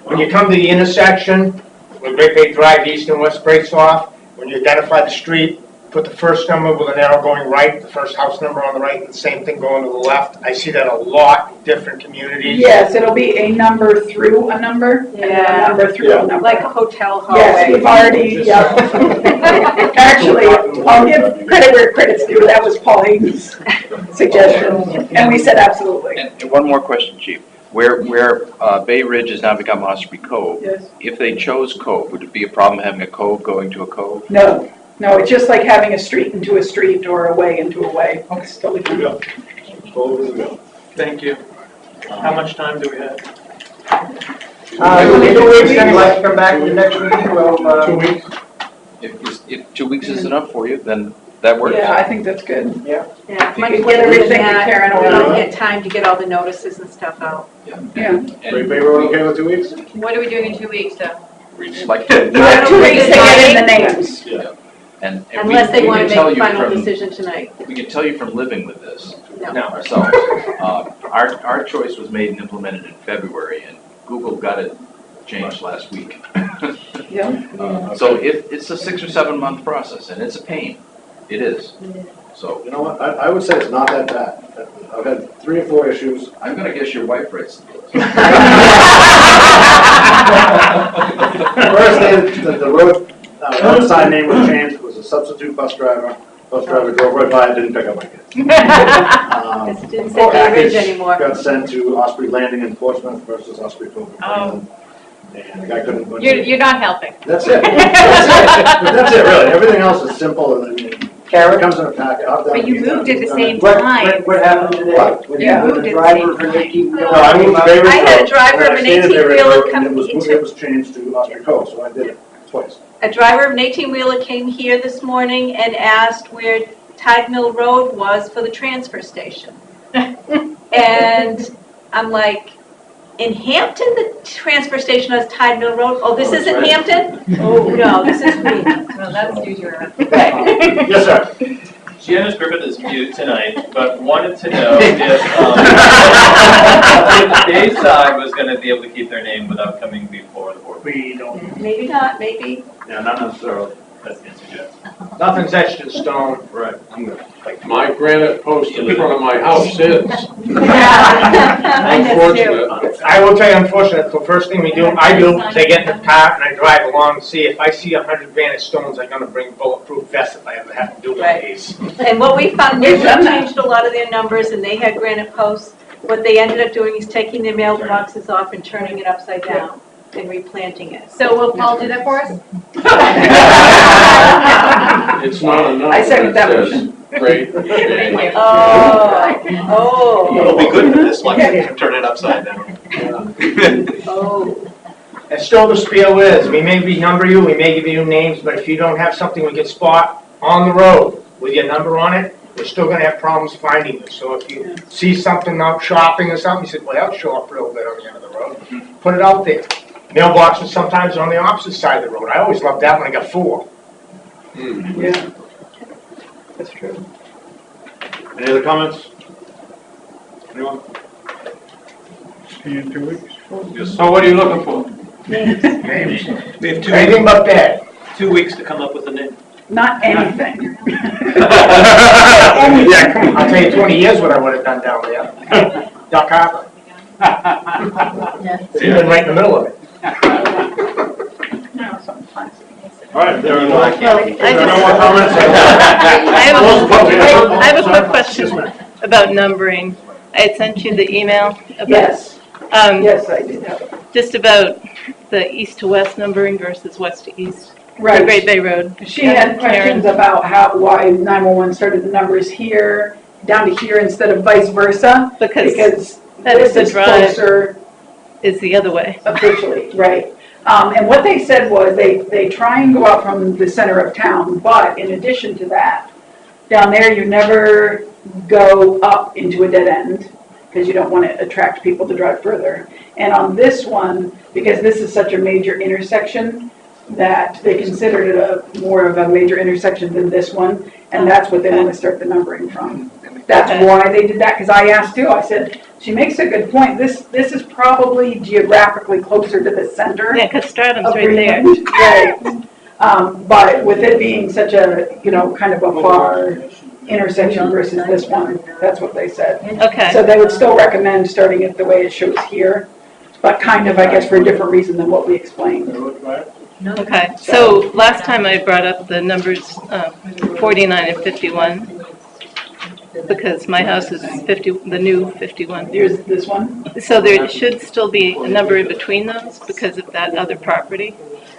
[SPEAKER 12] When you come to the intersection, where Great Bay Drive East and West breaks off, when you identify the street, put the first number with an arrow going right, the first house number on the right, and the same thing going to the left. I see that a lot in different communities.
[SPEAKER 15] Yes, it'll be a number through a number, and then a number through a number.
[SPEAKER 8] Like a hotel hallway.
[SPEAKER 15] Yes, we've already, yeah. Actually, I'll give credit where credit's due, that was Pauline's suggestion, and we said absolutely.
[SPEAKER 2] And one more question, Chief. Where Bay Ridge has now become Osprey Cove,
[SPEAKER 15] Yes.
[SPEAKER 2] if they chose Cove, would it be a problem having a cove going to a cove?
[SPEAKER 15] No, it's just like having a street into a street or a way into a way. It's totally fine.
[SPEAKER 14] Thank you. How much time do we have?
[SPEAKER 6] 2 weeks, then let's come back to the next meeting, well,
[SPEAKER 12] 2 weeks.
[SPEAKER 2] If 2 weeks is enough for you, then that works.
[SPEAKER 15] Yeah, I think that's good.
[SPEAKER 6] yeah.
[SPEAKER 8] Yeah,
[SPEAKER 15] You
[SPEAKER 8] much
[SPEAKER 15] can
[SPEAKER 8] quicker
[SPEAKER 15] get
[SPEAKER 8] than
[SPEAKER 15] everything to
[SPEAKER 8] that.
[SPEAKER 15] Karen
[SPEAKER 8] We
[SPEAKER 15] over.
[SPEAKER 8] don't get time to get all the notices and stuff out.
[SPEAKER 15] Yeah.
[SPEAKER 4] Great Bay Road, okay with 2 weeks?
[SPEAKER 16] What are we doing in 2 weeks, though?
[SPEAKER 2] We'd just like to.
[SPEAKER 15] You have 2 weeks to get in the names.
[SPEAKER 2] And
[SPEAKER 8] Unless they
[SPEAKER 2] we
[SPEAKER 8] want
[SPEAKER 2] can
[SPEAKER 8] to
[SPEAKER 2] tell
[SPEAKER 8] make a
[SPEAKER 2] you
[SPEAKER 8] final
[SPEAKER 2] from-
[SPEAKER 8] decision tonight.
[SPEAKER 2] We can tell you from living with this
[SPEAKER 8] No.
[SPEAKER 2] ourselves. Our choice was made and implemented in February, and Google got it changed last week.
[SPEAKER 15] Yeah.
[SPEAKER 2] So it's a 6 or 7 month process, and it's a pain. It is. So
[SPEAKER 4] You know what, I would say it's not that bad. I've had 3 or 4 issues.
[SPEAKER 2] I'm gonna guess your wife writes the list.
[SPEAKER 4] First, the road, outside name was changed, it was a substitute bus driver. Bus driver drove right by and didn't pick up my kids.
[SPEAKER 8] It didn't say Bay Ridge anymore.
[SPEAKER 4] Got sent to Osprey Landing in Portsmouth versus Osprey Cove.
[SPEAKER 16] Oh.
[SPEAKER 4] And the guy couldn't.
[SPEAKER 16] You're not helping.
[SPEAKER 4] That's it. That's it, really. Everything else is simple and then
[SPEAKER 6] Karen?
[SPEAKER 4] comes in a packet.
[SPEAKER 16] But you moved at the same
[SPEAKER 6] What,
[SPEAKER 16] time.
[SPEAKER 6] what happened today?
[SPEAKER 4] What?
[SPEAKER 6] When
[SPEAKER 15] Yeah.
[SPEAKER 6] you moved the driver for 18
[SPEAKER 4] No, I moved to Bay Ridge
[SPEAKER 8] I had a
[SPEAKER 4] Road,
[SPEAKER 8] driver
[SPEAKER 4] and
[SPEAKER 8] of
[SPEAKER 4] I
[SPEAKER 8] an
[SPEAKER 4] stayed at Bay Ridge
[SPEAKER 8] 18-wheeler
[SPEAKER 4] Road, and
[SPEAKER 8] come
[SPEAKER 4] it was changed to Osprey Cove, so I did it twice.
[SPEAKER 8] A driver of an 18-wheeler came here this morning and asked where Tide Mill Road was for the transfer station. And I'm like, in Hampton, the transfer station has Tide Mill Road? Oh, this isn't Hampton? Oh, no, this is Green.
[SPEAKER 16] Well, that's usually right.
[SPEAKER 4] Yes, sir.
[SPEAKER 17] Janice Griffith is mute tonight, but wanted to know if Bayside was going to be able to keep their name without coming before the board.
[SPEAKER 12] We don't,
[SPEAKER 8] Maybe not, maybe.
[SPEAKER 4] Yeah, not necessarily.
[SPEAKER 17] That's the answer, yes.
[SPEAKER 12] nothing's etched in stone.
[SPEAKER 4] Right, I'm good.
[SPEAKER 10] My granite post in front of my house is.
[SPEAKER 8] Mine does too.
[SPEAKER 10] Unfortunate.
[SPEAKER 12] I will tell you, unfortunately, the first thing I do is I get in the car and I drive along and see if I see 100 granite stones, I'm gonna bring bulletproof vests if I ever have to do one of
[SPEAKER 8] Right.
[SPEAKER 12] these.
[SPEAKER 8] And what we found,
[SPEAKER 15] We've
[SPEAKER 8] they
[SPEAKER 15] done that.
[SPEAKER 8] changed a lot of their numbers and they had granite posts. What they ended up doing is taking their mailboxes off and turning it upside down and replanting it.
[SPEAKER 16] So will Paul do that for us?
[SPEAKER 10] It's not enough.
[SPEAKER 15] I second that
[SPEAKER 10] It says Great Bay.
[SPEAKER 8] Oh,
[SPEAKER 9] It'll be good for this one, you can turn it upside down.
[SPEAKER 8] oh.
[SPEAKER 12] And still the spiel is, we may renumber you, we may give you names, but if you don't have something we can spot on the road with your number on it, we're still gonna have problems finding you. So if you see something out shopping or something, you say, well, I'll show up real bit on the end of the road. Put it out there. Mailboxes sometimes on the opposite side of the road. I always loved that when I got 4.
[SPEAKER 15] Yeah. That's true.
[SPEAKER 4] Any other comments? Anyone?
[SPEAKER 5] See you in 2 weeks.
[SPEAKER 4] Yes.
[SPEAKER 14] So what are you looking for?
[SPEAKER 12] Names.
[SPEAKER 14] We have
[SPEAKER 12] Anything but bad.
[SPEAKER 14] 2 weeks to come up with a name.
[SPEAKER 15] Not anything.
[SPEAKER 12] Yeah, come on. I'll tell you 20 years what I would have done down there. Duck Harbor. Even right in the middle of it.
[SPEAKER 4] All right, there are no,
[SPEAKER 18] Well,
[SPEAKER 4] there are no more comments.
[SPEAKER 18] I have a quick question about numbering. I had sent you the email about.
[SPEAKER 15] Yes,
[SPEAKER 18] Um,
[SPEAKER 15] yes, I did have it.
[SPEAKER 18] just about the east to west numbering versus west to east. For
[SPEAKER 15] Right.
[SPEAKER 18] Great Bay Road.
[SPEAKER 15] She had questions about why 911 started the numbers here, down to here instead of vice versa,
[SPEAKER 18] Because
[SPEAKER 15] because
[SPEAKER 18] that
[SPEAKER 15] this
[SPEAKER 18] is the
[SPEAKER 15] is
[SPEAKER 18] drive
[SPEAKER 15] closer
[SPEAKER 18] is the other way.
[SPEAKER 15] officially, right? And what they said was they try and go out from the center of town, but in addition to that, down there, you never go up into a dead end, because you don't want to attract people to drive further. And on this one, because this is such a major intersection, that they considered it a more of a major intersection than this one, and that's what they want to start the numbering from. That's
[SPEAKER 18] Okay.
[SPEAKER 15] why they did that, because I asked too, I said, she makes a good point, this is probably geographically closer to the center
[SPEAKER 18] Yeah, because Stratum's
[SPEAKER 15] of
[SPEAKER 18] right there.
[SPEAKER 15] Greenland. Right. But with it being such a, kind of a far intersection versus this one, that's what they said.
[SPEAKER 18] Okay.
[SPEAKER 15] So they would still recommend starting it the way it shows here, but kind of, I guess, for a different reason than what we explained.
[SPEAKER 18] Okay, so last time I brought up the numbers 49 and 51, because my house is 50, the new 51.
[SPEAKER 15] Here's this one?
[SPEAKER 18] So there should still be a number in between those because of that other property?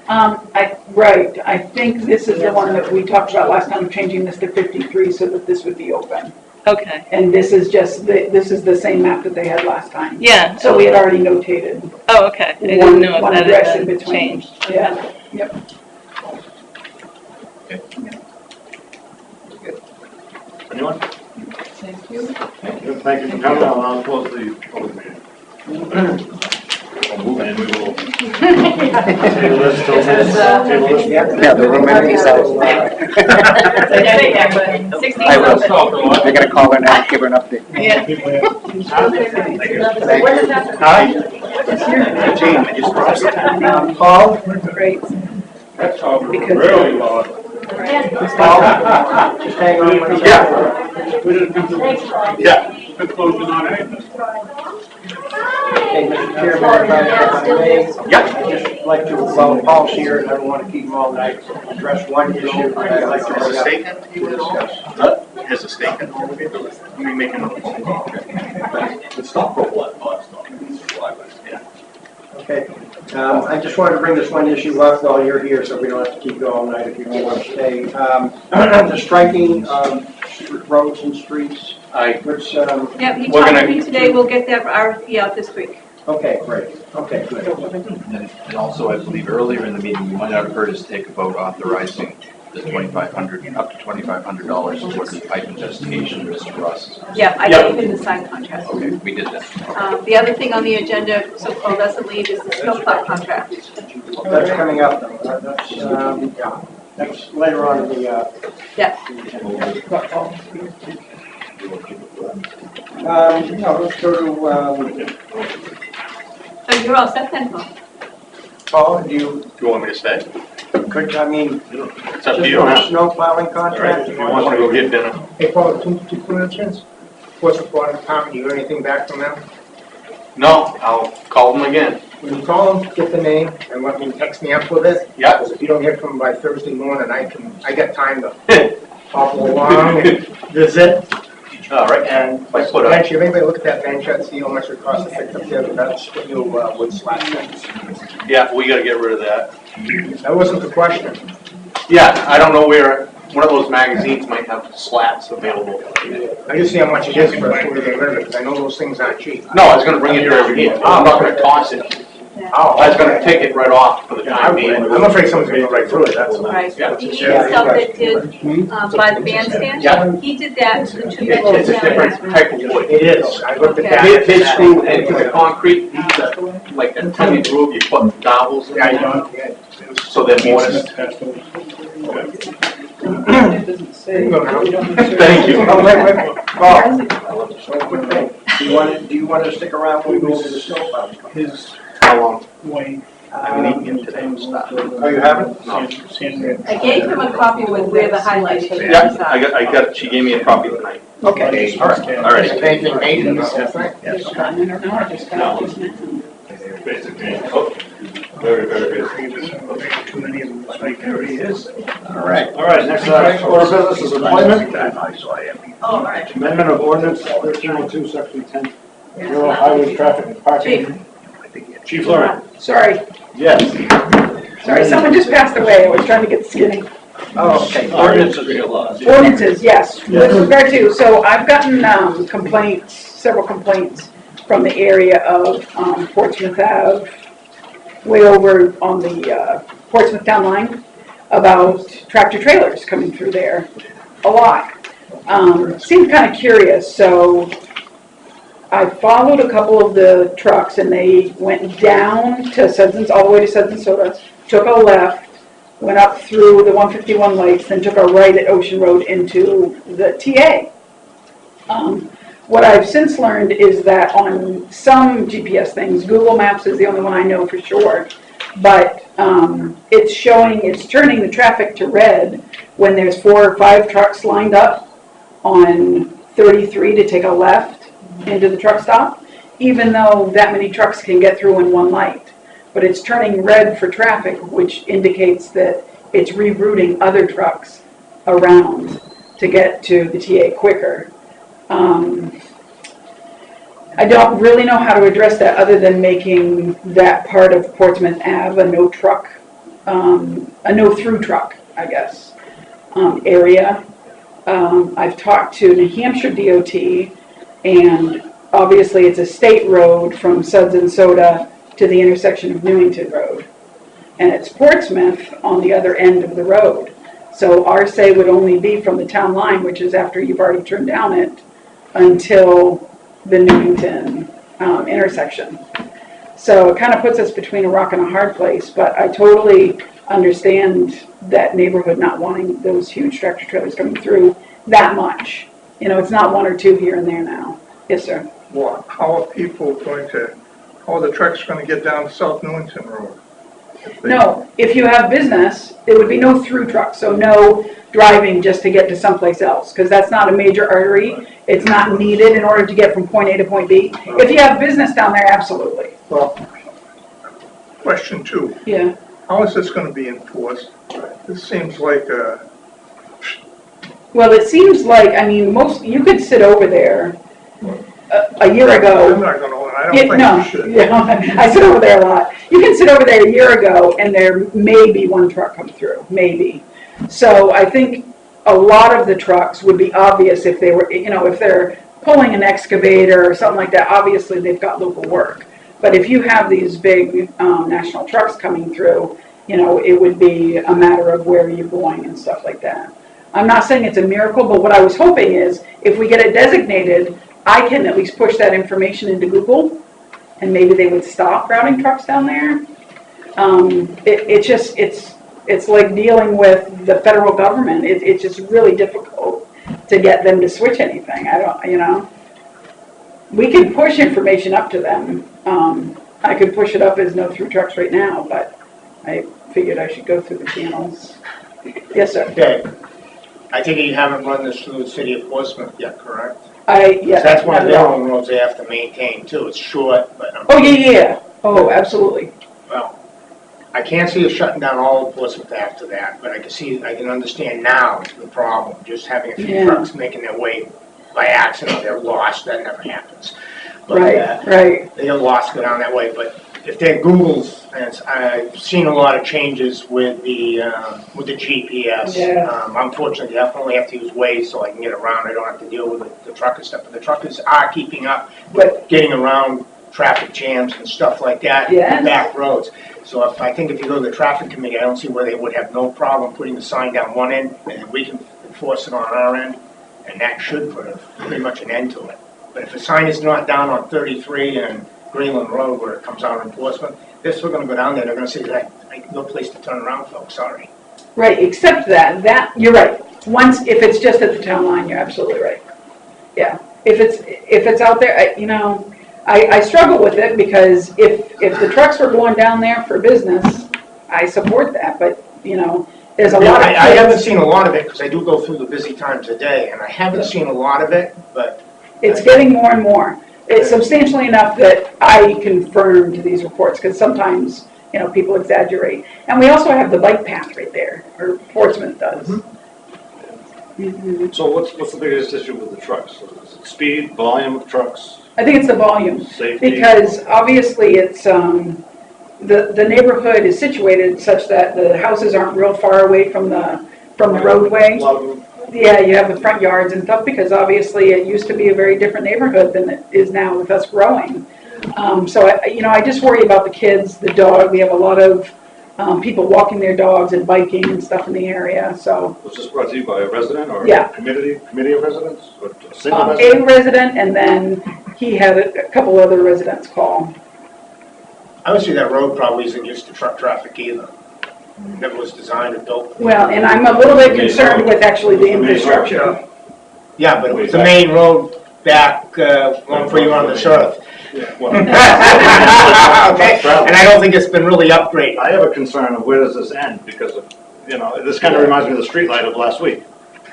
[SPEAKER 15] Right, I think this is the one that we talked about last time, changing this to 53 so that this would be open.
[SPEAKER 18] Okay.
[SPEAKER 15] And this is just, this is the same map that they had last time.
[SPEAKER 18] Yeah.
[SPEAKER 15] So we had already notated.
[SPEAKER 18] Oh, okay. I didn't know if
[SPEAKER 15] One
[SPEAKER 18] that
[SPEAKER 15] address
[SPEAKER 18] had
[SPEAKER 15] in
[SPEAKER 18] been
[SPEAKER 15] between.
[SPEAKER 18] changed.
[SPEAKER 15] Yeah, yep.
[SPEAKER 4] Anyone?
[SPEAKER 13] Thank you.
[SPEAKER 4] Thank you for coming. I'll close the public meeting. And we will table this till next. Table this.
[SPEAKER 7] Yeah, the room empty, so. I will. They're gonna call her now, give her an update.
[SPEAKER 18] Yeah.
[SPEAKER 7] Hi. Gene, I just crossed.
[SPEAKER 15] Paul? Great.
[SPEAKER 1] That's all really long.
[SPEAKER 6] Just hang on one second.
[SPEAKER 9] Yeah.
[SPEAKER 5] Conclusion on it.
[SPEAKER 6] Okay, Mr. Chairman, if I may, I'd just like to, while Paul's here, and I don't want to keep him all night, address one issue that I'd like to bring up to discuss.
[SPEAKER 9] Has a stake in it. Let me make another phone call.
[SPEAKER 5] It's not for what,
[SPEAKER 9] Yeah.
[SPEAKER 6] Okay, I just wanted to bring this one issue up while you're here, so we don't have to keep going all night if you don't want to stay. The striking roads and streets, which,
[SPEAKER 8] Yep, he talked to me today, we'll get that RFP out this week.
[SPEAKER 6] okay, great, okay, good.
[SPEAKER 2] And also, I believe earlier in the meeting, you might have heard us take a vote authorizing the $2,500, up to $2,500 towards the pipe investigation, Mr. Ross.
[SPEAKER 8] Yeah, I gave him the signed contract.
[SPEAKER 2] Okay, we did that.
[SPEAKER 8] The other thing on the agenda, so Paul doesn't leave, is the snowplow contract.
[SPEAKER 6] That's coming up, that's later on in the,
[SPEAKER 8] Yeah.
[SPEAKER 6] let's go to,
[SPEAKER 8] So you're all set then, Paul?
[SPEAKER 6] Paul, do you,
[SPEAKER 9] You want me to stay?
[SPEAKER 6] could, I mean,
[SPEAKER 9] It's up to
[SPEAKER 6] just
[SPEAKER 9] you.
[SPEAKER 6] on a snow plowing
[SPEAKER 9] All right,
[SPEAKER 6] contract?
[SPEAKER 9] if you want to go get dinner.
[SPEAKER 12] Hey, Paul, two questions. What's the water department, you heard anything back from them?
[SPEAKER 9] No, I'll call them again.
[SPEAKER 12] When you call them, get the name, and let me text me up with it.
[SPEAKER 9] Yeah.
[SPEAKER 12] Because if you don't hear from them by Thursday morning, I got time to hobble along and visit.
[SPEAKER 9] All right.
[SPEAKER 12] And
[SPEAKER 9] I put a-
[SPEAKER 12] bench, if anybody look at that bench, I'd see how much it costs to fix up there, that's what new wood slat fence.
[SPEAKER 9] Yeah, we gotta get rid of that.
[SPEAKER 12] That wasn't the question.
[SPEAKER 9] Yeah, I don't know where, one of those magazines might have slats available.
[SPEAKER 12] I just see how much it is for a quarter of a river, because I know those things aren't cheap.
[SPEAKER 9] No, I was gonna bring it here every year. I'm not gonna toss it.
[SPEAKER 12] Oh,
[SPEAKER 9] I was gonna take it right off for the time being.
[SPEAKER 12] I'm afraid someone's gonna go right through it, that's all.
[SPEAKER 8] Right.
[SPEAKER 9] Yeah.
[SPEAKER 8] The stuff that did, by the bandstand,
[SPEAKER 9] Yeah.
[SPEAKER 8] he did that to the two
[SPEAKER 9] It's
[SPEAKER 8] benches
[SPEAKER 9] a
[SPEAKER 8] down
[SPEAKER 9] different
[SPEAKER 8] there.
[SPEAKER 9] type of wood.
[SPEAKER 12] It is, I looked at that.
[SPEAKER 9] They screw into the concrete, like a tiny groove, you put dowels in
[SPEAKER 12] Yeah, I
[SPEAKER 9] there,
[SPEAKER 12] know, yeah.
[SPEAKER 9] so they're more.
[SPEAKER 12] There you go now.
[SPEAKER 9] Thank you.
[SPEAKER 6] Oh, wait, Paul, so quick thing, do you want to stick around when we go to the snow plowing?
[SPEAKER 9] How long?
[SPEAKER 6] I haven't eaten yet today. Oh, you haven't?
[SPEAKER 9] No.
[SPEAKER 8] I gave him a copy with where the highlights are.
[SPEAKER 9] Yeah, I got, she gave me a copy tonight.
[SPEAKER 15] Okay.
[SPEAKER 9] All right, all right.
[SPEAKER 12] Anything maintenance, I think.
[SPEAKER 9] Yes.
[SPEAKER 4] Basically, very, very good.
[SPEAKER 6] All right.
[SPEAKER 4] All right, next order of business is appointment.
[SPEAKER 8] Oh, all right.
[SPEAKER 4] Amendment of ordinance 1302, section 10, rural highway traffic and parking. Chief Lurie.
[SPEAKER 15] Sorry,
[SPEAKER 4] Yes.
[SPEAKER 15] sorry, someone just passed away, I was trying to get skinny.
[SPEAKER 6] Oh, okay.
[SPEAKER 15] Ordinances, yes, with regard to, so I've gotten complaints, several complaints from the area of Portsmouth Ave, way over on the Portsmouth Town Line, about tractor trailers coming through there, a lot. Seemed kind of curious, so I followed a couple of the trucks and they went down to Sudson's, all the way to Sudson's Soda, took a left, went up through the 151 lights, then took a right at Ocean Road into the TA. What I've since learned is that on some GPS things, Google Maps is the only one I know for sure, but it's turning the traffic to red when there's 4 or 5 trucks lined up on 33 to take a left into the truck stop, even though that many trucks can get through in one light. But it's turning red for traffic, which indicates that it's rerouting other trucks around to get to the TA quicker. I don't really know how to address that other than making that part of Portsmouth Ave a no through truck, I guess, area. I've talked to New Hampshire DOT, and obviously it's a state road from Suds and Soda to the intersection of Newington Road. And it's Portsmouth on the other end of the road. So our say would only be from the town line, which is after you've already turned down it, until the Newington intersection. So it kind of puts us between a rock and a hard place, but I totally understand that neighborhood not wanting those huge tractor trailers coming through that much. You know, it's not 1 or 2 here and there now. Yes, sir.
[SPEAKER 1] Well, how are people going to, how are the trucks going to get down South Newington Road?
[SPEAKER 15] No, if you have business, there would be no through truck, so no driving just to get to someplace else, because that's not a major artery. It's not needed in order to get from point A to point B. If you have business down there, absolutely.
[SPEAKER 1] Well, question 2.
[SPEAKER 15] Yeah.
[SPEAKER 1] How is this going to be enforced? This seems like
[SPEAKER 15] Well, it seems like, I mean, you could sit over there a year ago.
[SPEAKER 1] I'm not going to, I don't think you should.
[SPEAKER 15] Yeah, I sit over there a lot. You can sit over there a year ago and there may be 1 truck come through, maybe. So I think a lot of the trucks would be obvious if they were, you know, if they're pulling an excavator or something like that, obviously they've got local work. But if you have these big national trucks coming through, you know, it would be a matter of where you're going and stuff like that. I'm not saying it's a miracle, but what I was hoping is if we get it designated, I can at least push that information into Google and maybe they would stop routing trucks down there. It's like dealing with the federal government. It's just really difficult to get them to switch anything. We can push information up to them. I could push it up as no through trucks right now, but I figured I should go through the channels. Yes, sir.
[SPEAKER 12] Okay. I think you haven't run this through the city of Portsmouth yet, correct?
[SPEAKER 15] Yeah.
[SPEAKER 12] That's one of their own roads they have to maintain too. It's short, but.
[SPEAKER 15] Oh, yeah. Oh, absolutely.
[SPEAKER 12] Well, I can't see us shutting down all of Portsmouth after that, but I can understand now the problem. Just having a few trucks making their way by accident, they're lost, that never happens. But,
[SPEAKER 15] right.
[SPEAKER 12] They get lost, go down that way, but if they're Google's, and I've seen a lot of changes with the GPS.
[SPEAKER 15] Yeah.
[SPEAKER 12] Unfortunately, I only have to use Waze so I can get around. I don't have to deal with the trucker stuff. But the truckers are keeping up with getting around traffic jams and stuff like that,
[SPEAKER 15] Yes.
[SPEAKER 12] back roads. So I think if you go to the traffic committee, I don't see where they would have no problem putting the sign down one end, and we can enforce it on our end, and that should put pretty much an end to it. But if the sign is not down on 33 and Greenland Road where it comes out in Portsmouth, they're still going to go down there. They're going to say that no place to turn around, folks. Sorry.
[SPEAKER 15] Right, except that you're right. If it's just at the town line, you're absolutely right. Yeah, if it's out there, I struggle with it because if the trucks were going down there for business, I support that. But there's a lot of
[SPEAKER 12] I haven't seen a lot of it because I do go through the busy times a day, and I haven't seen a lot of it. But
[SPEAKER 15] it's getting more and more. It's substantially enough that I confirm to these reports because sometimes people exaggerate. And we also have the bike path right there, or Portsmouth does.
[SPEAKER 4] So what's the biggest issue with the trucks? Is it speed, volume of trucks?
[SPEAKER 15] I think it's the volume.
[SPEAKER 4] Safety?
[SPEAKER 15] Because obviously it's, the neighborhood is situated such that the houses aren't real far away from the roadway. Yeah, you have the front yards and stuff because obviously it used to be a very different neighborhood than it is now with us growing. So I just worry about the kids, the dog. We have a lot of people walking their dogs and biking and stuff in the area. So
[SPEAKER 4] Was this brought to you by a resident or
[SPEAKER 15] Yeah.
[SPEAKER 4] a committee of residents? Or a single resident?
[SPEAKER 15] a resident, and then he had a couple other residents call.
[SPEAKER 12] I would say that road probably isn't used to truck traffic either. Never was designed or built.
[SPEAKER 15] Well, and I'm a little bit concerned with actually the infrastructure.
[SPEAKER 12] Yeah, but it was the main road back long before you were on this earth.
[SPEAKER 4] Well,
[SPEAKER 12] Okay, and I don't think it's been really upgraded.
[SPEAKER 4] I have a concern of where does this end, because of, this kind of reminds me of the street light of last week.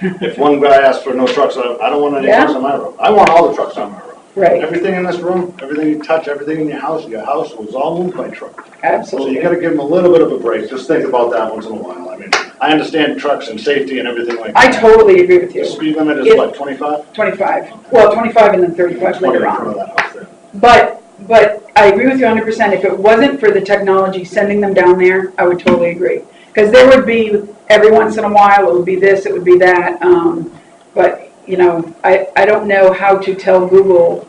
[SPEAKER 4] If one guy asks for no trucks, I don't want any trucks on my road. I want all the trucks on my road.
[SPEAKER 15] Right,
[SPEAKER 4] Everything in this room, everything you touch, everything in your house was all moved by truck. So you
[SPEAKER 15] absolutely.
[SPEAKER 4] gotta give them a little bit of a break, just think about that once in a while. I mean, I understand trucks and safety and everything like that.
[SPEAKER 15] I totally agree with
[SPEAKER 4] The
[SPEAKER 15] you.
[SPEAKER 4] speed limit is
[SPEAKER 15] If-
[SPEAKER 4] what, 25?
[SPEAKER 15] 25, well, 25 and then 35
[SPEAKER 4] 20
[SPEAKER 15] later
[SPEAKER 4] in
[SPEAKER 15] on.
[SPEAKER 4] front of that house there.
[SPEAKER 15] But I agree with you 100%. If it wasn't for the technology sending them down there, I would totally agree. Because there would be, every once in a while, it would be this, it would be that. But, I don't know how to tell Google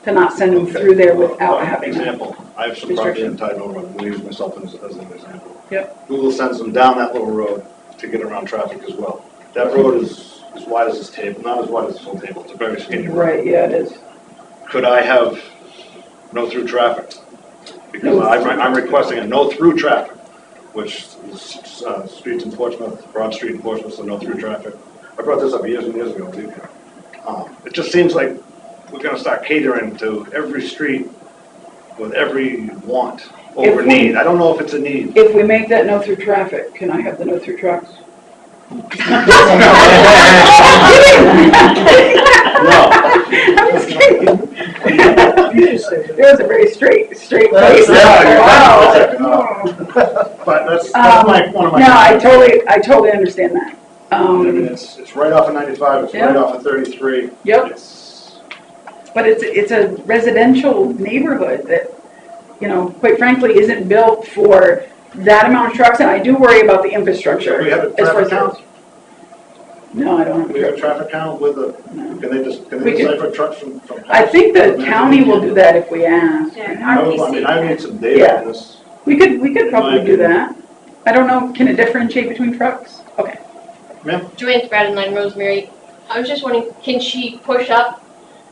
[SPEAKER 15] to not send them through there without having that.
[SPEAKER 4] Example, I have some property in Tide Mill Road, I'm gonna use myself as an example.
[SPEAKER 15] Yep.
[SPEAKER 4] Google sends them down that little road to get around traffic as well. That road is as wide as this table, not as wide as this whole table, it's a very skinny road.
[SPEAKER 15] Right, yeah, it is.
[SPEAKER 4] Could I have no through traffic? Because I'm requesting a no through traffic, which is streets in Portsmouth, Broad Street in Portsmouth, so no through traffic. I brought this up years and years ago too. It just seems like we're gonna start catering to every street with every want over
[SPEAKER 15] If we-
[SPEAKER 4] need. I don't know if it's a need.
[SPEAKER 15] If we make that no through traffic, can I have the no through trucks?
[SPEAKER 4] No.
[SPEAKER 15] I'm just kidding. It was a very straight face.
[SPEAKER 4] Yeah,
[SPEAKER 15] Wow.
[SPEAKER 4] But that's one of my.
[SPEAKER 15] No, I totally understand that.
[SPEAKER 4] I mean, it's right off of 95, it's right off of 33.
[SPEAKER 15] Yep.
[SPEAKER 4] It's-
[SPEAKER 15] But it's a residential neighborhood that, quite frankly, isn't built for that amount of trucks, and I do worry about the infrastructure.
[SPEAKER 4] Do we have a
[SPEAKER 15] as far
[SPEAKER 4] traffic
[SPEAKER 15] as-
[SPEAKER 4] count?
[SPEAKER 15] No, I don't have
[SPEAKER 4] Do we have a
[SPEAKER 15] a
[SPEAKER 4] traffic count with the, can they
[SPEAKER 15] We can-
[SPEAKER 4] decipher trucks from?
[SPEAKER 15] I think the county will do that if we ask.
[SPEAKER 4] I mean, I need some data
[SPEAKER 15] Yeah.
[SPEAKER 4] on this.
[SPEAKER 15] We could probably do that. I don't know, can it differentiate between trucks? Okay.
[SPEAKER 19] Joanne Spradlin, Rosemary. I was just wondering, can she push up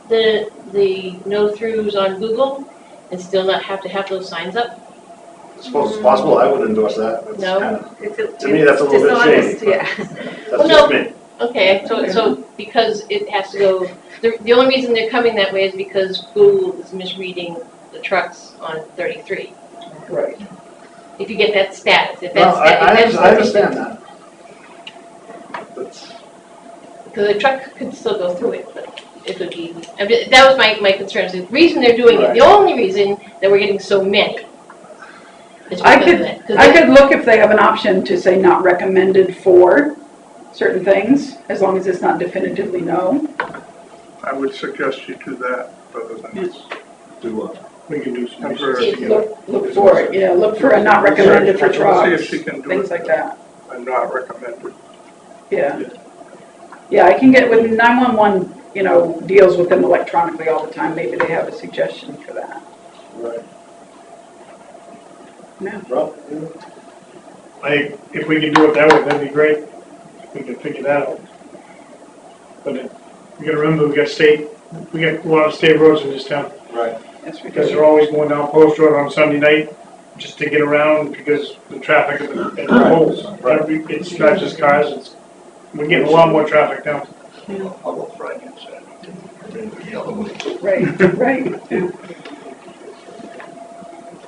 [SPEAKER 19] the no-throughs on Google and still not have to have those signs up?
[SPEAKER 4] I suppose it's possible, I would endorse that. It's
[SPEAKER 19] No?
[SPEAKER 4] kinda- To me, that's a little bit shady. but That's
[SPEAKER 19] Well,
[SPEAKER 4] just
[SPEAKER 19] no.
[SPEAKER 4] me.
[SPEAKER 19] Okay, so because it has to go, the only reason they're coming that way is because Google is misreading the trucks on 33.
[SPEAKER 15] Right.
[SPEAKER 19] If you get that status, if
[SPEAKER 4] No,
[SPEAKER 19] that's.
[SPEAKER 4] I understand that. But
[SPEAKER 19] Because a truck could still go through it, but it would be, that was my concern. The reason they're doing it, the only reason that we're getting so many is
[SPEAKER 15] I
[SPEAKER 19] because of that. 'Cause
[SPEAKER 15] could look if they have an option to say not recommended for certain things, as long as it's not definitively no.
[SPEAKER 1] I would suggest you do that rather than
[SPEAKER 4] do what?
[SPEAKER 1] We can do some
[SPEAKER 19] See,
[SPEAKER 1] research.
[SPEAKER 15] Look for it, yeah, look for a not recommended for
[SPEAKER 1] See
[SPEAKER 15] trucks,
[SPEAKER 1] if she can do
[SPEAKER 15] things
[SPEAKER 1] it.
[SPEAKER 15] like that,
[SPEAKER 1] I'm not recommended.
[SPEAKER 15] yeah. Yeah, I can get with 911, deals with them electronically all the time, maybe they have a suggestion for that.
[SPEAKER 4] Right.
[SPEAKER 15] No.
[SPEAKER 4] Rob?
[SPEAKER 5] If we can do it that way, that'd be great. We can figure that out. But we gotta remember, we got a lot of state roads in this town.
[SPEAKER 4] Right.
[SPEAKER 5] Because they're always going down Post Road on Sunday night, just to get around because the traffic at the poles. It's not just cars, we're getting a lot more traffic now.
[SPEAKER 7] I'll go Friday and Saturday.
[SPEAKER 15] Right. Yeah.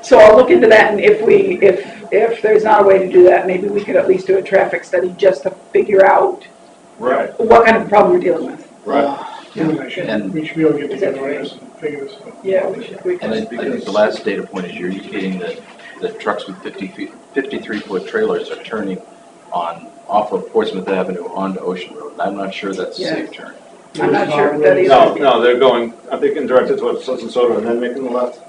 [SPEAKER 15] So I'll look into that, and if there's not a way to do that, maybe we could at least do a traffic study just to figure out
[SPEAKER 4] Right.
[SPEAKER 15] what kind of problem we're dealing with.
[SPEAKER 4] Right.
[SPEAKER 2] And-
[SPEAKER 5] We should be able to get together on this and figure this out.
[SPEAKER 15] Yeah, we should.
[SPEAKER 2] And I think the last data point is you're indicating that trucks with 53-foot trailers are turning off of Portsmouth Avenue onto Ocean Road. I'm not sure that's a
[SPEAKER 15] Yeah.
[SPEAKER 2] safe turn.
[SPEAKER 15] I'm not sure what that is.
[SPEAKER 4] No, they're going, I think directed towards Suds and Soda and then making the left.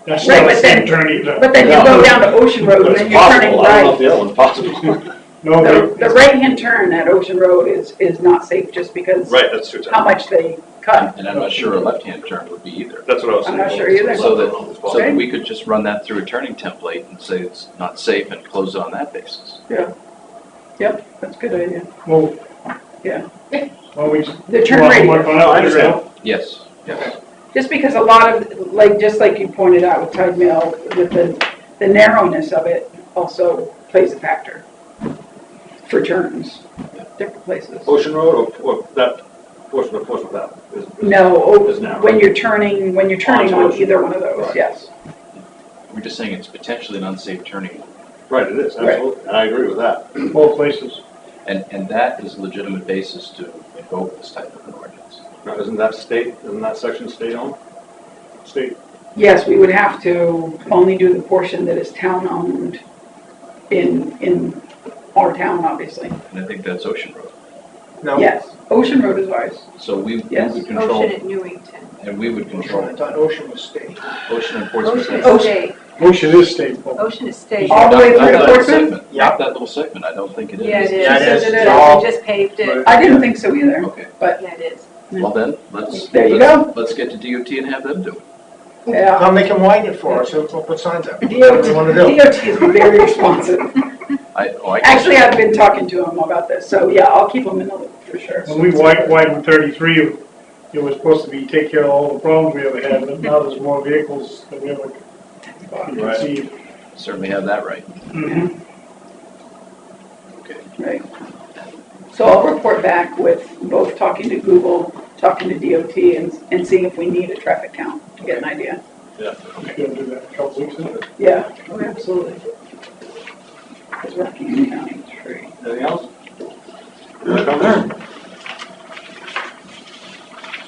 [SPEAKER 5] That's
[SPEAKER 15] Right,
[SPEAKER 5] not the
[SPEAKER 15] but
[SPEAKER 5] same
[SPEAKER 15] then-
[SPEAKER 5] turn either.
[SPEAKER 15] But then you go down to Ocean Road,
[SPEAKER 4] But
[SPEAKER 15] and then
[SPEAKER 4] it's
[SPEAKER 15] you're turning
[SPEAKER 4] possible, I don't know if
[SPEAKER 15] right.
[SPEAKER 4] the other one's possible.
[SPEAKER 5] No,
[SPEAKER 15] The right-hand turn at Ocean Road is not safe just because
[SPEAKER 4] Right, that's true.
[SPEAKER 15] how much they cut.
[SPEAKER 2] And I'm not sure a left-hand turn would be either.
[SPEAKER 4] That's what I was
[SPEAKER 15] I'm
[SPEAKER 4] saying.
[SPEAKER 15] not sure either.
[SPEAKER 2] So that we could just run that through a turning template and say it's not safe and close it on that basis.
[SPEAKER 15] Yep, that's a good idea.
[SPEAKER 5] well,
[SPEAKER 15] Yeah.
[SPEAKER 5] well, we.
[SPEAKER 15] The turn
[SPEAKER 5] well,
[SPEAKER 15] radius.
[SPEAKER 5] what-
[SPEAKER 4] No, I understand.
[SPEAKER 2] Yes, yes.
[SPEAKER 15] Just because a lot of, just like you pointed out with Tide Mill, with the narrowness of it also plays a factor for turns, different places.
[SPEAKER 4] Ocean Road or that Portsmouth, but Portsmouth Ave is
[SPEAKER 15] No,
[SPEAKER 4] now.
[SPEAKER 15] when you're turning on
[SPEAKER 4] Onto
[SPEAKER 15] either one of those,
[SPEAKER 4] Right.
[SPEAKER 15] yes.
[SPEAKER 2] We're just saying it's potentially an unsafe turning.
[SPEAKER 4] Right, it is, absolutely, and I agree with that.
[SPEAKER 5] Both places.
[SPEAKER 2] And that is a legitimate basis to invoke this type of an ordinance.
[SPEAKER 4] Now, isn't that section state-owned? State,
[SPEAKER 15] Yes, we would have to only do the portion that is town-owned in our town, obviously.
[SPEAKER 2] And I think that's Ocean Road.
[SPEAKER 5] No.
[SPEAKER 15] Yes, Ocean Road is ours.
[SPEAKER 2] So we
[SPEAKER 15] Yes.
[SPEAKER 2] would control,
[SPEAKER 8] Ocean at Newington.
[SPEAKER 2] and we would control
[SPEAKER 5] I thought Ocean was state.
[SPEAKER 2] Ocean and Portsmouth.
[SPEAKER 8] Ocean is state.
[SPEAKER 5] Ocean is state.
[SPEAKER 8] Ocean is state.
[SPEAKER 15] All the way
[SPEAKER 2] Not
[SPEAKER 15] through to
[SPEAKER 2] that little
[SPEAKER 15] Portsmouth?
[SPEAKER 2] segment. Not that little segment, I don't think it is.
[SPEAKER 8] Yeah, it is.
[SPEAKER 5] Yeah, it
[SPEAKER 8] She says
[SPEAKER 5] is.
[SPEAKER 8] it
[SPEAKER 5] It's all-
[SPEAKER 8] is. We just paved it.
[SPEAKER 15] I didn't think so either,
[SPEAKER 2] Okay,
[SPEAKER 15] but,
[SPEAKER 8] Yeah, it is.
[SPEAKER 2] well then, let's.
[SPEAKER 15] There you
[SPEAKER 2] let's-
[SPEAKER 15] go.
[SPEAKER 2] Let's get to DOT and have them do it.
[SPEAKER 15] yeah.
[SPEAKER 5] I'll make them widen it for us, we'll put signs up.
[SPEAKER 15] DOT,
[SPEAKER 5] What do you wanna do?
[SPEAKER 15] DOT is very responsive.
[SPEAKER 2] I guess-
[SPEAKER 15] Actually, I've been talking to him about this, so yeah, I'll keep him in the loop for sure.
[SPEAKER 5] When we widened 33, it was supposed to be take care of all the problems we ever had, but now there's more vehicles than we ever conceived.
[SPEAKER 2] Certainly have that right.
[SPEAKER 15] Mhm.
[SPEAKER 2] Okay.
[SPEAKER 15] Right. So I'll report back with both talking to Google, talking to DOT, and seeing if we need a traffic count to get an idea.
[SPEAKER 4] yeah.
[SPEAKER 5] Gonna do that in a couple weeks, isn't it?
[SPEAKER 15] Yeah, oh, absolutely. Because Rockingham County, tree.
[SPEAKER 4] Anything else? Any comments?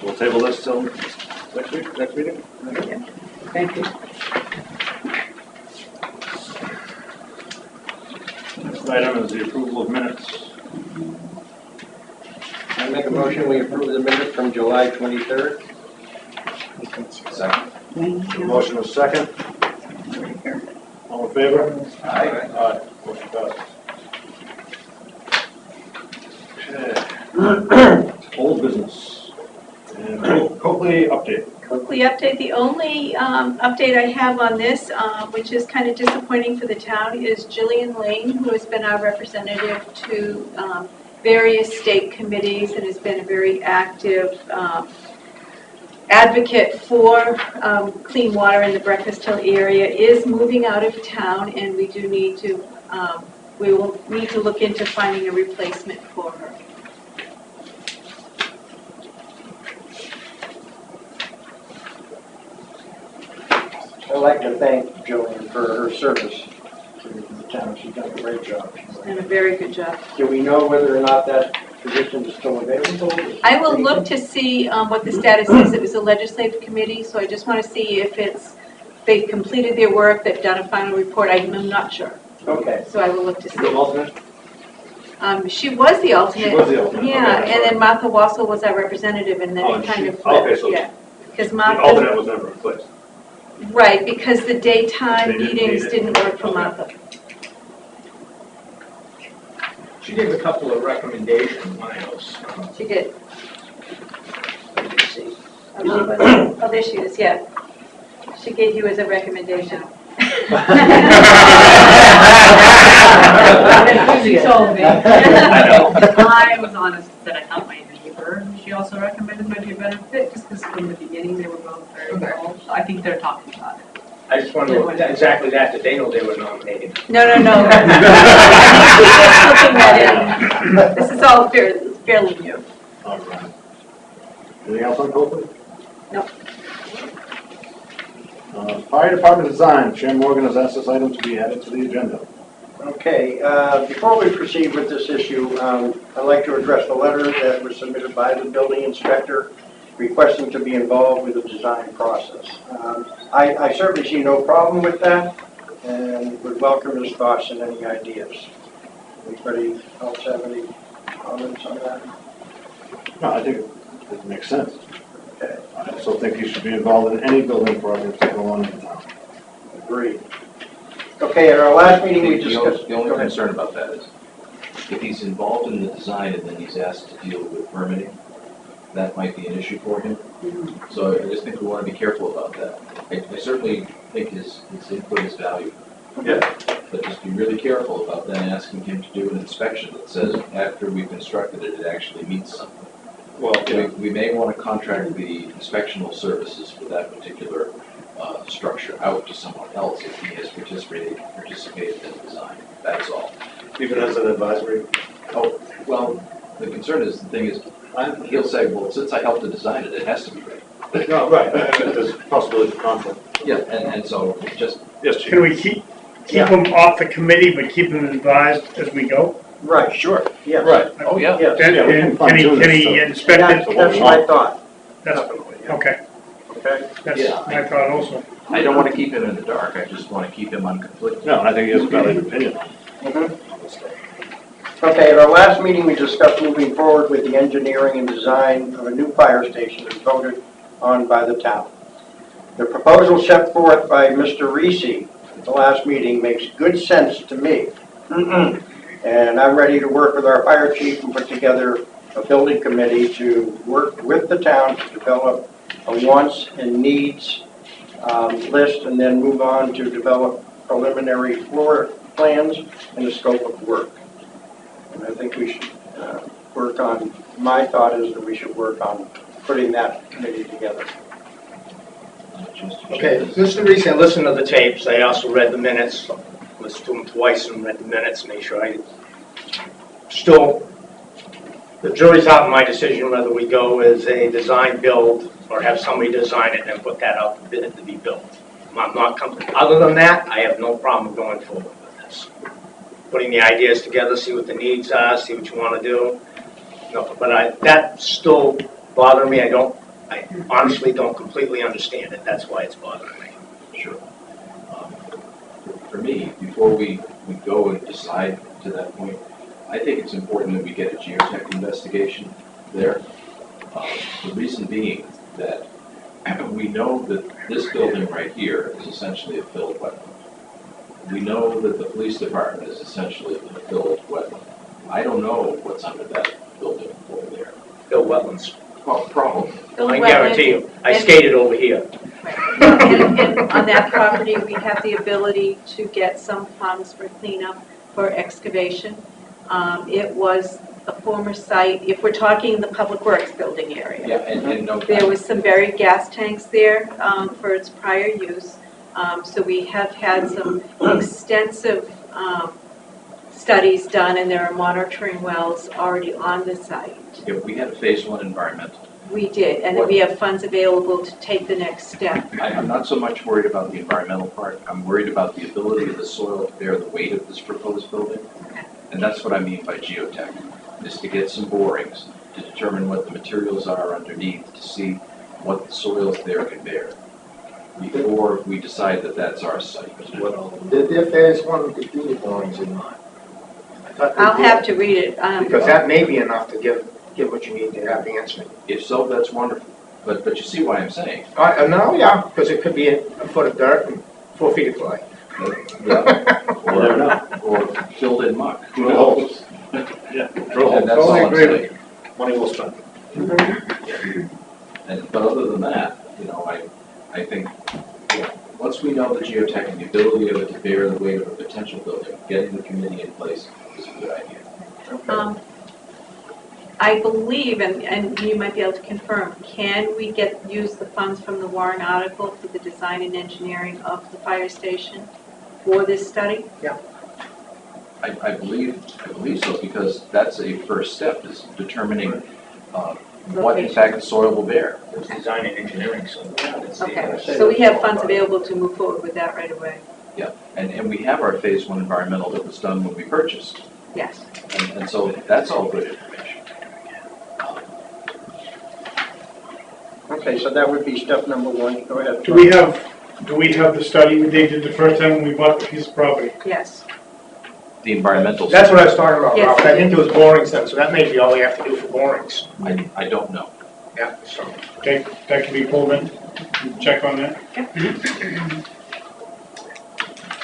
[SPEAKER 4] We'll table this till next week, next meeting?
[SPEAKER 15] Thank you.
[SPEAKER 4] Next item is the approval of minutes.
[SPEAKER 6] I make a motion, we approve the minutes from July 23rd.
[SPEAKER 2] Second.
[SPEAKER 4] Motion is second. All in favor?
[SPEAKER 2] Aye.
[SPEAKER 4] Aye. Motion passes. Okay. Old business. And Coakley update.
[SPEAKER 8] Quickly update, the only update I have on this, which is kind of disappointing for the town, is Jillian Lane, who has been our representative to various state committees and has been a very active advocate for clean water in the Breakfast Hill area, is moving out of town, and we do need to, we will need to look into finding a replacement for her.
[SPEAKER 6] I'd like to thank Jillian for her service to the town. She's done a great job.
[SPEAKER 8] And a very good job.
[SPEAKER 6] Do we know whether or not that position is still available?
[SPEAKER 8] I will look to see what the status is. It was a legislative committee, so I just want to see if they've completed their work, they've done a final report. I'm not sure.
[SPEAKER 6] Okay.
[SPEAKER 8] So I will look to see.
[SPEAKER 4] The alternate?
[SPEAKER 8] She was the alternate.
[SPEAKER 4] She was the alternate.
[SPEAKER 8] Yeah,
[SPEAKER 4] Okay,
[SPEAKER 8] and then Martha Wassel was our representative, and then
[SPEAKER 4] Oh,
[SPEAKER 8] it
[SPEAKER 4] and
[SPEAKER 8] kind
[SPEAKER 4] she-
[SPEAKER 8] of flipped.
[SPEAKER 4] okay, so
[SPEAKER 8] Yeah. Because
[SPEAKER 4] The alternate
[SPEAKER 8] Martha,
[SPEAKER 4] was never replaced.
[SPEAKER 8] right, because the daytime
[SPEAKER 4] They didn't
[SPEAKER 8] meetings
[SPEAKER 4] need it.
[SPEAKER 8] didn't work for
[SPEAKER 4] Okay.
[SPEAKER 8] Martha.
[SPEAKER 12] She gave a couple of recommendations when I was,
[SPEAKER 8] She did. Let me see. Oh, she was- oh, there she is, yeah. She gave you as a recommendation.
[SPEAKER 20] I was honest and said I thought my neighbor, she also recommended might be a better fit, just because from the beginning they were both very involved. So I think they're talking about it.
[SPEAKER 12] I just wondered exactly that they know they were nominated.
[SPEAKER 8] No. This is all fairly new.
[SPEAKER 4] All right. Anything else on Coakley?
[SPEAKER 8] No.
[SPEAKER 4] Fire department design, Chair Morgan has asked this item to be added to the agenda.
[SPEAKER 6] Okay, before we proceed with this issue, I'd like to address the letter that was submitted by the building inspector requesting to be involved with the design process. I certainly see no problem with that and would welcome his thoughts and any ideas. Anybody else have any comments on that?
[SPEAKER 4] No, I think it makes sense.
[SPEAKER 6] Okay.
[SPEAKER 4] I also think he should be involved in any building projects that go on in town.
[SPEAKER 6] Agreed. Okay, at our last meeting, we
[SPEAKER 2] The only-
[SPEAKER 6] discussed.
[SPEAKER 2] The only
[SPEAKER 6] Go ahead.
[SPEAKER 2] concern about that is, if he's involved in the design and then he's asked to deal with permitting, that might be an issue for him. So I just think we want to be careful about that. I certainly think his input is valuable.
[SPEAKER 4] Yeah.
[SPEAKER 2] But just be really careful about then asking him to do an inspection that says after we've constructed it, it actually meets something.
[SPEAKER 4] Well,
[SPEAKER 2] We may want to contract the inspectional services for that particular structure out to someone else if he has participated in the design, that's all.
[SPEAKER 4] even as an advisory.
[SPEAKER 2] Oh, well, the concern is, the thing is, he'll say, well, since I helped to design it, it has to be great.
[SPEAKER 4] No, right, there's a possibility of conflict.
[SPEAKER 2] Yeah, and so just,
[SPEAKER 4] Yes, Chief.
[SPEAKER 5] Can we keep them off the committee, but keep them advised as we go?
[SPEAKER 6] Right,
[SPEAKER 2] sure,
[SPEAKER 6] yes.
[SPEAKER 4] Right.
[SPEAKER 2] oh, yeah.
[SPEAKER 6] Yes.
[SPEAKER 5] And
[SPEAKER 4] Yeah, we can
[SPEAKER 5] can
[SPEAKER 4] fine-tune
[SPEAKER 5] he
[SPEAKER 4] this,
[SPEAKER 5] inspect it?
[SPEAKER 6] That's my thought,
[SPEAKER 5] That's, okay,
[SPEAKER 6] okay?
[SPEAKER 5] that's
[SPEAKER 2] Yeah.
[SPEAKER 5] my thought also.
[SPEAKER 2] I don't want to keep him in the dark, I just want to keep him unconflicted.
[SPEAKER 4] No, and I think he has a valid opinion on
[SPEAKER 6] Mhm.
[SPEAKER 4] this stuff.
[SPEAKER 6] Okay, at our last meeting, we discussed moving forward with the engineering and design of a new fire station as voted on by the town. The proposal set forth by Mr. Reese at the last meeting makes good sense to me. And I'm ready to work with our fire chief and put together a building committee to work with the town to develop a wants and needs list, and then move on to develop preliminary floor plans and the scope of work. And I think we should work on, my thought is that we should work on putting that committee together.
[SPEAKER 12] Okay, Mr. Reese, I listened to the tapes, I also read the minutes, listened to them twice and read the minutes, make sure I still, the jury's out in my decision whether we go as a design build or have somebody design it and put that out to bid to be built. I'm not comfortable, other than that, I have no problem going forward with this. Putting the ideas together, see what the needs are, see what you want to do. No, but that still bothering me, I honestly don't completely understand it, that's why it's bothering me.
[SPEAKER 2] Sure. For me, before we go and decide to that point, I think it's important that we get a geotech investigation there. The reason being that we know that this building right here is essentially a filled wetland. We know that the police department is essentially a filled wetland. I don't know what's under that building over there.
[SPEAKER 12] Filled wetlands.
[SPEAKER 2] Well, probably.
[SPEAKER 12] I guarantee you, I skated over here.
[SPEAKER 8] And on that property, we have the ability to get some funds for cleanup, for excavation. It was a former site, if we're talking the Public Works building area.
[SPEAKER 2] Yeah, and no.
[SPEAKER 8] There was some buried gas tanks there for its prior use. So we have had some extensive studies done, and there are monitoring wells already on the site.
[SPEAKER 2] Yeah, we had a phase 1 environmental.
[SPEAKER 8] We did, and then we have funds available to take the next step.
[SPEAKER 2] I'm not so much worried about the environmental part. I'm worried about the ability of the soil to bear the weight of this proposed building. And that's what I mean by geotech, is to get some borings to determine what the materials are underneath, to see what the soils there can bear, before we decide that that's our site.
[SPEAKER 21] Did their phase 1 continue borings in mind?
[SPEAKER 8] I'll have to read it.
[SPEAKER 12] Because that may be enough to give what you need to have the answer.
[SPEAKER 2] If so, that's wonderful. But you see why I'm saying.
[SPEAKER 12] No, yeah, because it could be a foot of dirt and 4 feet of clay.
[SPEAKER 2] Yeah. Or filled in muck.
[SPEAKER 4] Drill holes. Yeah, drill holes.
[SPEAKER 2] And that's all I'm saying.
[SPEAKER 4] Money well spent.
[SPEAKER 2] But other than that, I think, once we know the geotech and the ability of it to bear the weight of a potential building, getting the committee in place is a good idea.
[SPEAKER 8] I believe, and you might be able to confirm, can we use the funds from the warrant article for the design and engineering of the fire station for this study?
[SPEAKER 12] Yeah.
[SPEAKER 2] I believe so, because that's a first step, is determining what in fact the soil will bear.
[SPEAKER 12] It's design and engineering, so.
[SPEAKER 8] Okay, so we have funds available to move forward with that right away.
[SPEAKER 2] Yeah, and we have our phase 1 environmental that was done when we purchased.
[SPEAKER 8] Yes.
[SPEAKER 2] And so that's all good information.
[SPEAKER 6] Okay, so that would be step number 1. Go ahead.
[SPEAKER 5] Do we have the study they did the first time when we bought the piece of property?
[SPEAKER 8] Yes.
[SPEAKER 2] The environmental.
[SPEAKER 12] That's what I was talking about,
[SPEAKER 8] Yes.
[SPEAKER 12] Robert. I think it was borings then, so that may be all we have to do for borings.
[SPEAKER 2] I don't know.
[SPEAKER 12] Yeah, so.
[SPEAKER 5] Okay, that can be pulled in, check on that.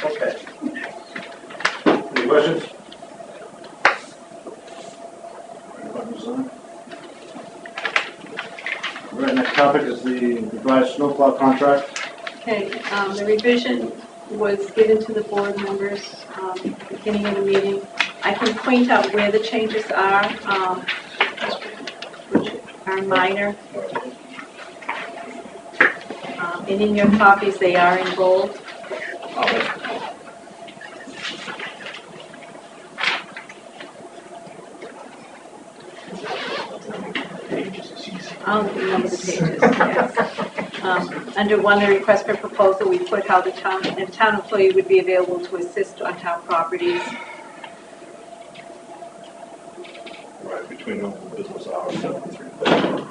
[SPEAKER 6] Okay.
[SPEAKER 4] Any questions? All right, next topic is the revised snowplow contract.
[SPEAKER 8] Okay, the revision was given to the board members at the beginning of the meeting. I can point out where the changes are, which are minor. And in your copies, they are in bold. I'll number the pages, yes. Under one, the request for proposal, we put how the town employee would be available to assist on town properties.
[SPEAKER 4] Right, between normal business hours, 7 and 3:30.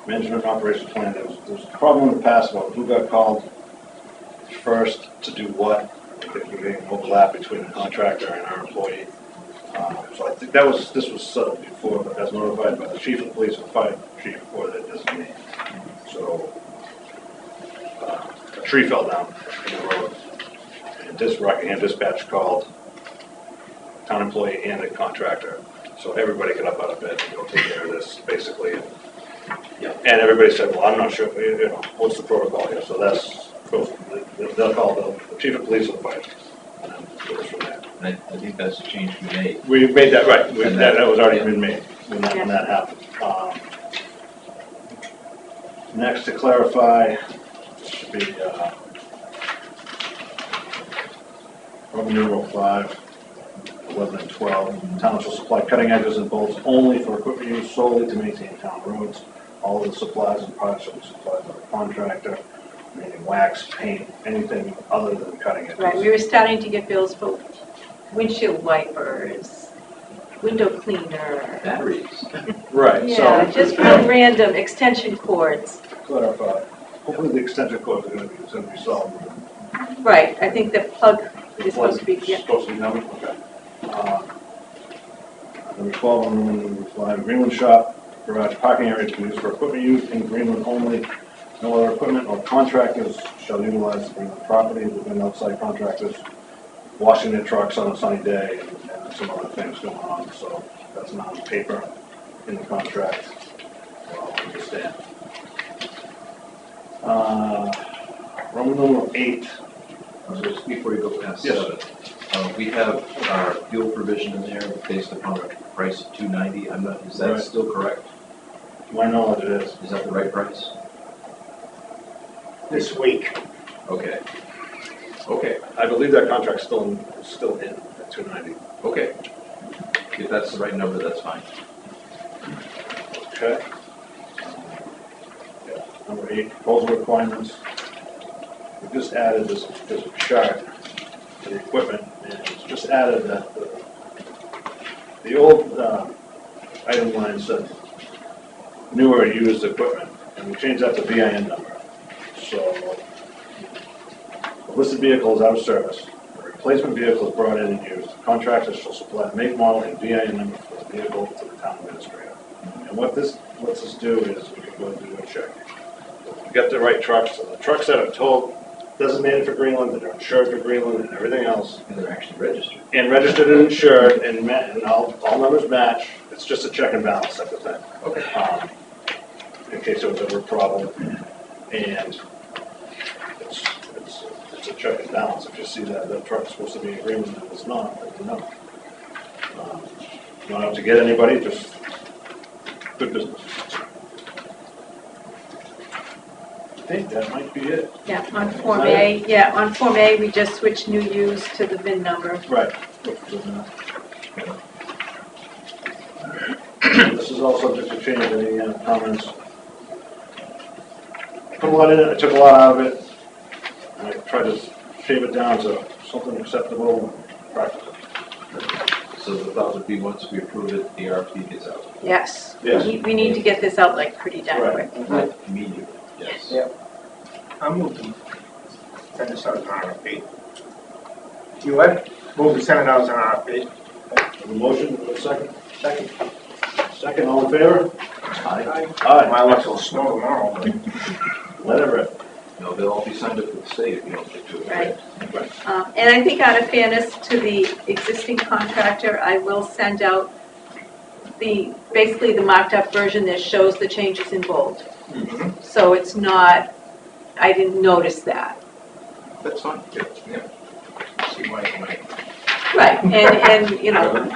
[SPEAKER 4] Management operations plan, there was a problem in the past about who got called first to do what. There being overlap between the contractor and our employee. So I think this was settled before, but as notified by the chief of police and fire chief or the designee. So a tree fell down in the road, and Rockingham Dispatch called town employee and a contractor. So everybody got up out of bed and go take care of this, basically. And everybody said, well, I'm not sure, what's the protocol here? So they'll call the chief of police and the fire chief, and then it goes from there.
[SPEAKER 2] And I think that's a change we made.
[SPEAKER 4] We made that, right, that was already been made when that happened. Next, to clarify, should be Roman numeral 5, 11 and 12. Town shall supply cutting edges and bolts only for equipment used solely to maintain town roads. All of the supplies and parts shall be supplied by the contractor, meaning wax, paint, anything other than cutting edges.
[SPEAKER 8] Right, we were starting to get bills for windshield wipers, window cleaner.
[SPEAKER 2] Batteries.
[SPEAKER 4] Right,
[SPEAKER 8] Yeah, just real random extension cords.
[SPEAKER 4] Clarify. Hopefully the extension cords are going to be solved.
[SPEAKER 8] Right, I think the plug is supposed to be, yeah.
[SPEAKER 4] Supposed to be numbered, okay. Number 12 on number 5, Greenland shop, garage parking area to be used for equipment used in Greenland only. No other equipment or contractors shall utilize the Greenland property within outside contractors washing their trucks on a sunny day and some other things going on. So that's not on paper in the contract. Well, I understand. Roman numeral 8.
[SPEAKER 2] Just before you go past
[SPEAKER 4] Yes.
[SPEAKER 2] 7, we have our fuel provision in there based upon a price of $2.90. Is that
[SPEAKER 4] Right.
[SPEAKER 2] still correct?
[SPEAKER 4] To my knowledge, it is.
[SPEAKER 2] Is that the right price?
[SPEAKER 12] This week.
[SPEAKER 2] Okay. Okay.
[SPEAKER 4] I believe that contract's still in at 290.
[SPEAKER 2] Okay. If that's the right number, that's fine.
[SPEAKER 4] Okay. Yeah. Number 8, proposal requirements. We just added this chart to the equipment, and it's just added that the old item line said newer used equipment, and we changed that to VIN number. So the listed vehicle is out of service. The replacement vehicle is brought in and used. Contractors shall supply make, model, and VIN number for the vehicle to the town administrator. And what this lets us do is we can go and do a check. We get the right trucks, so the trucks that are told designated for Greenland, that are insured for Greenland and everything else.
[SPEAKER 2] And they're actually registered.
[SPEAKER 4] And registered and insured, and all numbers match. It's just a check and balance type of thing.
[SPEAKER 2] Okay.
[SPEAKER 4] In case there was ever a problem. And it's a check and balance. If you see that the truck's supposed to be in Greenland and it's not, then you know. You don't have to get anybody, just good business. I think that might be it.
[SPEAKER 8] Yeah, on Form A, we just switched new use to the VIN number.
[SPEAKER 4] Right. This is all subject to change. Any comments? Put a lot in it, I took a lot out of it, and I tried to shave it down to something acceptable and practical.
[SPEAKER 2] So the thought would be once we approve it, the RFP gets out.
[SPEAKER 8] Yes.
[SPEAKER 4] Yes.
[SPEAKER 8] We need to get this out like pretty darn quick.
[SPEAKER 2] Right. Immediately, yes.
[SPEAKER 12] I'm moving. Send this out as an RFP. You what? Move to send it out as an RFP.
[SPEAKER 4] Have a motion, a second? Second. Second, all in favor?
[SPEAKER 2] Aye.
[SPEAKER 4] Aye.
[SPEAKER 12] My luck will snow tomorrow.
[SPEAKER 4] Let it rip.
[SPEAKER 2] No, they'll all be signed up with the state if you don't get to it.
[SPEAKER 8] Right. And I think out of fairness to the existing contractor, I will send out basically the marked up version that shows the changes in bold.
[SPEAKER 2] Mm-hmm.
[SPEAKER 8] So it's not, I didn't notice that.
[SPEAKER 2] That's fine. Yeah. See why it might.
[SPEAKER 8] Right, and you know.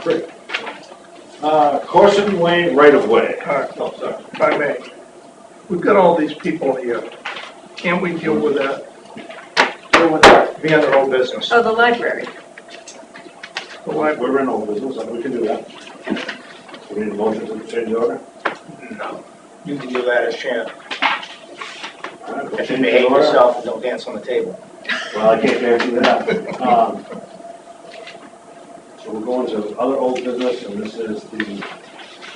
[SPEAKER 4] Great. Corson Lane right-of-way.
[SPEAKER 1] No, sorry, if I may. We've got all these people here. Can't we deal with that?
[SPEAKER 12] Deal with that. Be on their own business.
[SPEAKER 8] Oh, the library.
[SPEAKER 4] We're in old business, and we can do that. We need a motion to change the order?
[SPEAKER 12] No. You can do that as chair.
[SPEAKER 4] All right, we'll
[SPEAKER 12] If you
[SPEAKER 4] change the
[SPEAKER 12] behave
[SPEAKER 4] order.
[SPEAKER 12] yourself and don't dance on the table.
[SPEAKER 4] Well, I can't guarantee that. So we're going to other old business, and this is the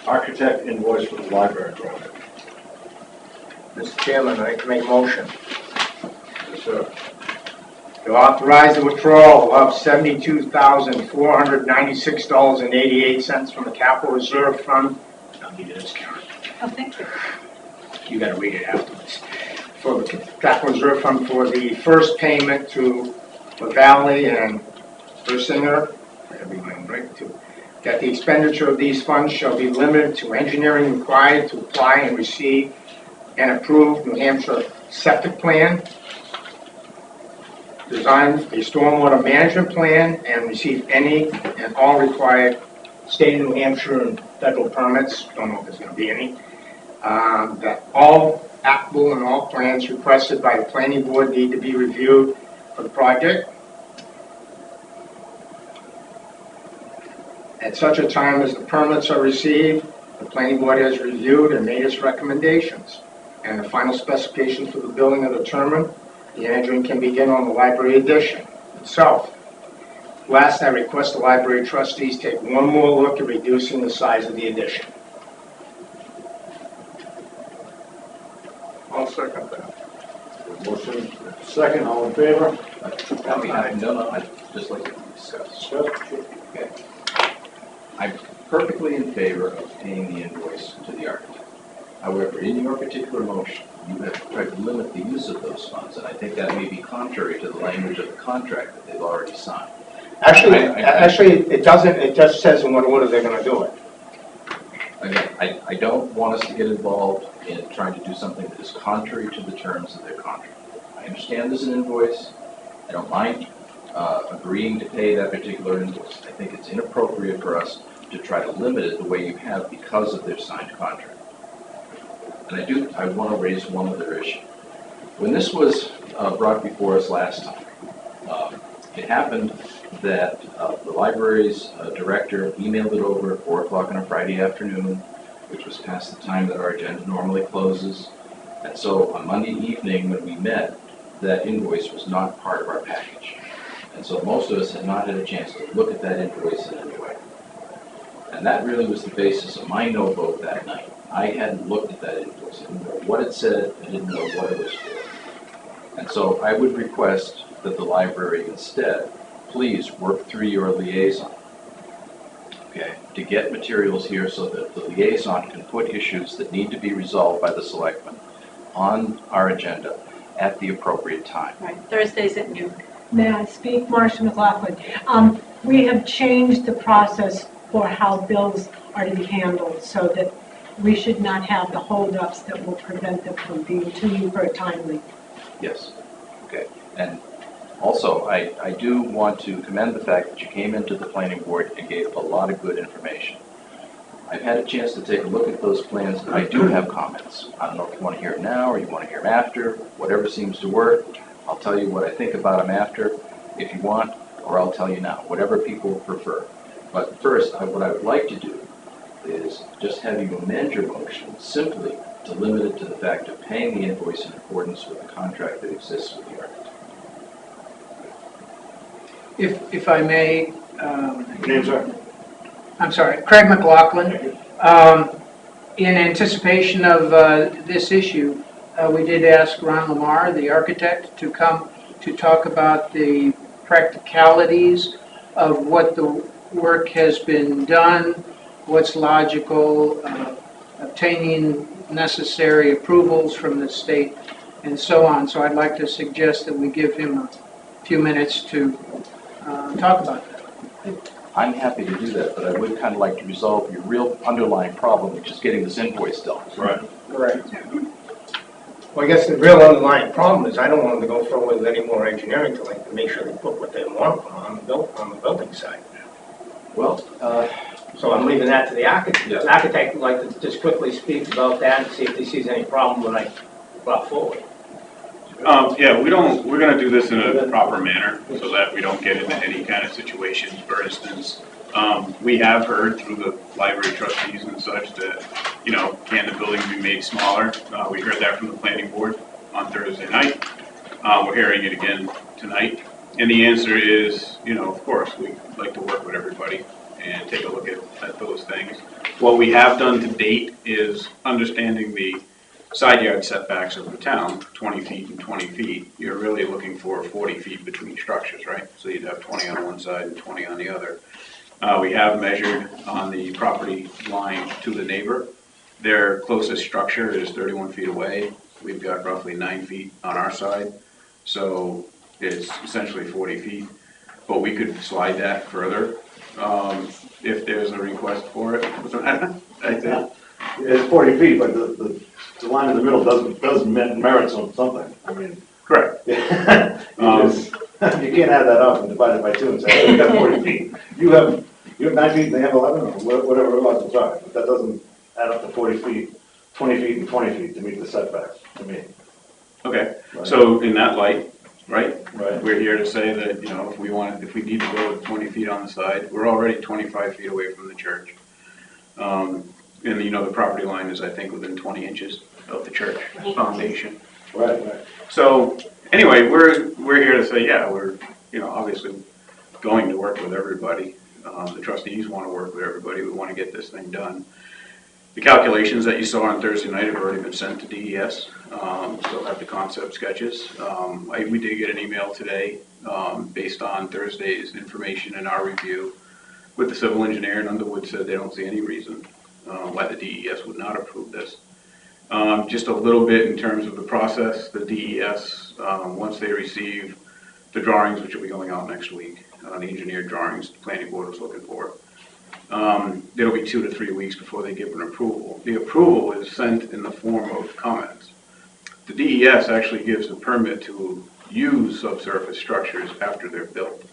[SPEAKER 4] architect invoice for the library project.
[SPEAKER 12] Mr. Chairman, I'd like to make a motion
[SPEAKER 4] Yes, sir.
[SPEAKER 12] to authorize the withdrawal of $72,496.88 from the capital reserve fund. I'll give you this, Karen.
[SPEAKER 13] Oh, thank you.
[SPEAKER 12] You gotta read it afterwards. For the capital reserve fund for the first payment to the Valley and Bersinger, whatever you want to break to, that the expenditure of these funds shall be limited to engineering required to apply and receive an approved New Hampshire septic plan, design a stormwater management plan, and receive any and all required state of New Hampshire and federal permits, don't know if there's gonna be any, that all applicable and all plans requested by the planning board need to be reviewed for the project. At such a time as the permits are received, the planning board has reviewed and made its recommendations, and the final specifications for the building are determined. The engineering can begin on the library addition itself. Last, I request the library trustees take one more look at reducing the size of the addition.
[SPEAKER 1] I'll second that.
[SPEAKER 4] Motion, second, all in favor?
[SPEAKER 2] I'd just like to discuss. Okay. I'm perfectly in favor of paying the invoice to the architect. However, in your particular motion, you have tried to limit the use of those funds, and I think that may be contrary to the language of the contract that they've already signed.
[SPEAKER 12] Actually, it doesn't, it just says in what order they're gonna do it.
[SPEAKER 2] Again, I don't want us to get involved in trying to do something that is contrary to the terms of their contract. I understand there's an invoice. I don't mind agreeing to pay that particular invoice. I think it's inappropriate for us to try to limit it the way you have because of their signed contract. And I want to raise one other issue. When this was brought before us last time, it happened that the library's director emailed it over at 4 o'clock on a Friday afternoon, which was past the time that our agenda normally closes. And so on Monday evening when we met, that invoice was not part of our package. And so most of us had not had a chance to look at that invoice in any way. And that really was the basis of my no vote that night. I hadn't looked at that invoice. I didn't know what it said. I didn't know what it was for. And so I would request that the library instead, please work through your liaison, okay, to get materials here so that the liaison can put issues that need to be resolved by the selectmen on our agenda at the appropriate time.
[SPEAKER 8] Right, Thursdays at noon.
[SPEAKER 13] May I speak, Marcia McLaughlin? We have changed the process for how bills are to be handled so that we should not have the holdups that will prevent them from being to you for a timely.
[SPEAKER 2] Yes, okay. And also, I do want to commend the fact that you came into the planning board and gave a lot of good information. I've had a chance to take a look at those plans. I do have comments. I don't know if you want to hear them now or you want to hear them after, whatever seems to work. I'll tell you what I think about them after if you want, or I'll tell you now, whatever people prefer. But first, what I would like to do is just have you amend your motion simply to limit it to the fact of paying the invoice in accordance with the contract that exists with the architect.
[SPEAKER 3] If I may,
[SPEAKER 4] Name, sir?
[SPEAKER 3] I'm sorry, Craig McLaughlin. In anticipation of this issue, we did ask Ron Lamar, the architect, to come to talk about the practicalities of what the work has been done, what's logical, obtaining necessary approvals from the state, and so on. So I'd like to suggest that we give him a few minutes to talk about that.
[SPEAKER 2] I'm happy to do that, but I would kind of like to resolve your real underlying problem, which is getting this invoice done.
[SPEAKER 4] Right.
[SPEAKER 12] Correct. Well, I guess the real underlying problem is I don't want them to go forward with any more engineering to make sure they put what they want on the building side.
[SPEAKER 2] Well,
[SPEAKER 12] so I'm leaving that to the architect. The architect would like to just quickly speak about that and see if he sees any problem when I brought forward.
[SPEAKER 11] Yeah, we're gonna do this in a proper manner so that we don't get into any kind of situations. For instance, we have heard through the library trustees and such that, you know, can the building be made smaller? We heard that from the planning board on Thursday night. We're hearing it again tonight. And the answer is, you know, of course, we'd like to work with everybody and take a look at those things. What we have done to date is understanding the side yard setbacks of the town, 20 feet and 20 feet. You're really looking for 40 feet between structures, right? So you'd have 20 on one side and 20 on the other. We have measured on the property line to the neighbor. Their closest structure is 31 feet away. We've got roughly 9 feet on our side. So it's essentially 40 feet. But we could slide that further if there's a request for it. I think.
[SPEAKER 4] It's 40 feet, but the line in the middle does merit something. I mean.
[SPEAKER 11] Correct.
[SPEAKER 4] you can't add that up and divide it by 2 and say, hey, we got 40 feet. You have 9 feet and they have 11, or whatever it was, I'm sorry. But that doesn't add up to 40 feet, 20 feet and 20 feet to meet the setbacks, to me.
[SPEAKER 11] Okay,
[SPEAKER 4] Right.
[SPEAKER 11] so in that light, right?
[SPEAKER 4] Right.
[SPEAKER 11] We're here to say that, you know, if we need to go with 20 feet on the side, we're already 25 feet away from the church. And you know, the property line is, I think, within 20 inches of the church foundation.
[SPEAKER 4] Right.
[SPEAKER 11] So, anyway, we're here to say, yeah, we're, you know, obviously going to work with everybody. The trustees want to work with everybody. We want to get this thing done. The calculations that you saw on Thursday night have already been sent to DES. They'll have the concept sketches. We did get an email today based on Thursday's information and our review with the civil engineer, and Underwood said they don't see any reason why the DES would not approve this. Just a little bit in terms of the process, the DES, once they receive the drawings, which will be going out next week, the engineered drawings the planning board was looking for, it'll be 2 to 3 weeks before they give an approval. The approval is sent in the form of comments. The DES actually gives the permit to use subsurface structures after they're built.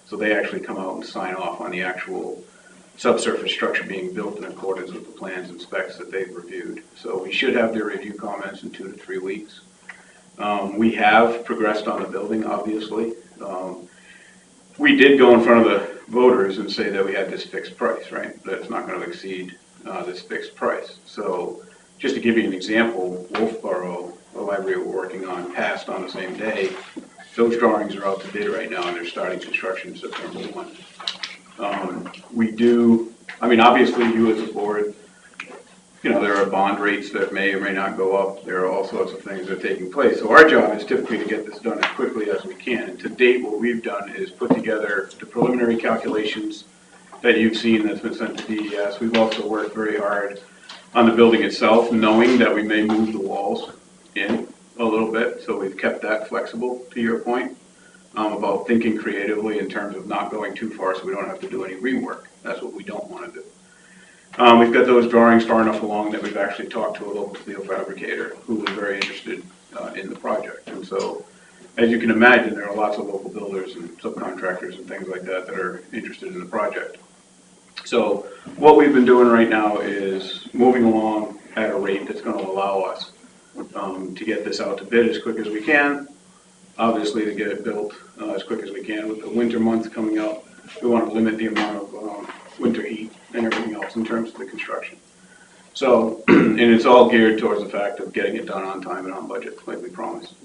[SPEAKER 11] So they actually come out and sign off on the actual subsurface structure being built in accordance with the plans and specs that they've reviewed. So we should have their review comments in 2 to 3 weeks. We have progressed on the building, obviously. We did go in front of the voters and say that we had this fixed price, right? That it's not going to exceed this fixed price. So just to give you an example, Wolfboro, the library we're working on, passed on the same day. Those drawings are out to bid right now and they're starting construction September 1. We do, I mean, obviously you as a board, you know, there are bond rates that may or may not go up. There are all sorts of things that are taking place. So our job is typically to get this done as quickly as we can. And to date, what we've done is put together the preliminary calculations that you've seen that's been sent to DES. We've also worked very hard on the building itself, knowing that we may move the walls in a little bit. So we've kept that flexible, to your point. About thinking creatively in terms of not going too far so we don't have to do any rework. That's what we don't want to do. We've got those drawings far enough along that we've actually talked to a local steel fabricator who was very interested in the project. And so, as you can imagine, there are lots of local builders and subcontractors and things like that that are interested in the project. So what we've been doing right now is moving along at a rate that's going to allow us to get this out to bid as quick as we can. Obviously, to get it built as quick as we can. With the winter months coming up, we want to limit the amount of winter heat and everything else in terms of the construction. So, and it's all geared towards the fact of getting it done on time and on budget, like we promised.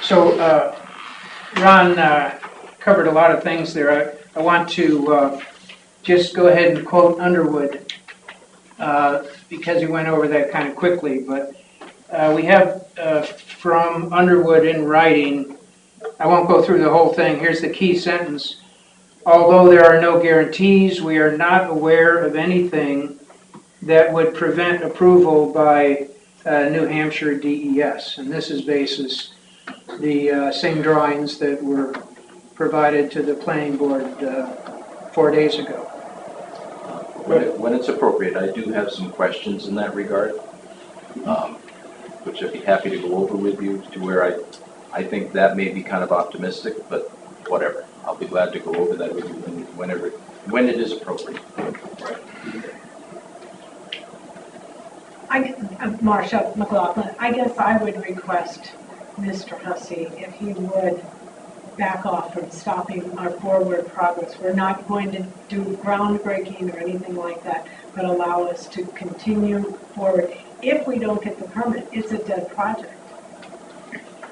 [SPEAKER 3] So, Ron covered a lot of things there. I want to just go ahead and quote Underwood because he went over that kind of quickly, but we have from Underwood in writing, I won't go through the whole thing, here's the key sentence. Although there are no guarantees, we are not aware of anything that would prevent approval by New Hampshire DES. And this is basis the same drawings that were provided to the planning board 4 days ago.
[SPEAKER 2] When it's appropriate, I do have some questions in that regard, which I'd be happy to go over with you to where I think that may be kind of optimistic, but whatever. I'll be glad to go over that with you when it is appropriate.
[SPEAKER 13] I'm Marcia McLaughlin. I guess I would request Mr. Hussey if he would back off from stopping our forward progress. We're not going to do groundbreaking or anything like that, but allow us to continue forward. If we don't get the permit, it's a dead project.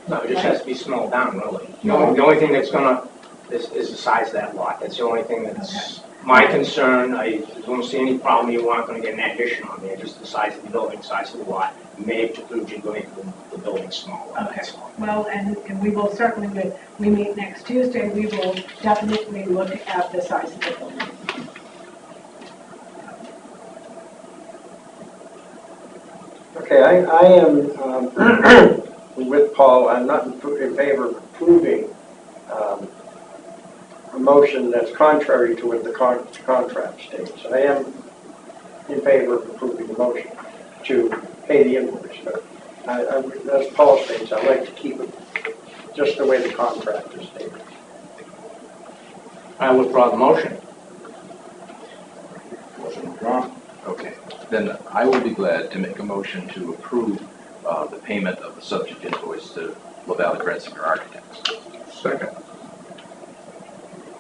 [SPEAKER 12] No, it just has to be slowed down, really. The only thing that's gonna, is the size of that lot. That's the only thing that's my concern. I don't see any problem. You aren't gonna get an addition on there, just the size of the building, size of the lot. You may preclude you going to the building smaller.
[SPEAKER 13] Okay. Well, and we will certainly, when we meet next Tuesday, we will definitely look at the size of the building.
[SPEAKER 6] Okay, I am with Paul. I'm not in favor of approving a motion that's contrary to what the contract states. I am in favor of approving the motion to pay the invoice, but as Paul states, I'd like to keep it just the way the contract is stated.
[SPEAKER 12] I withdraw the motion.
[SPEAKER 4] Motion withdrawn.
[SPEAKER 2] Okay, then I will be glad to make a motion to approve the payment of the subject invoice to LaValle Grenzinger Architects.
[SPEAKER 1] Second.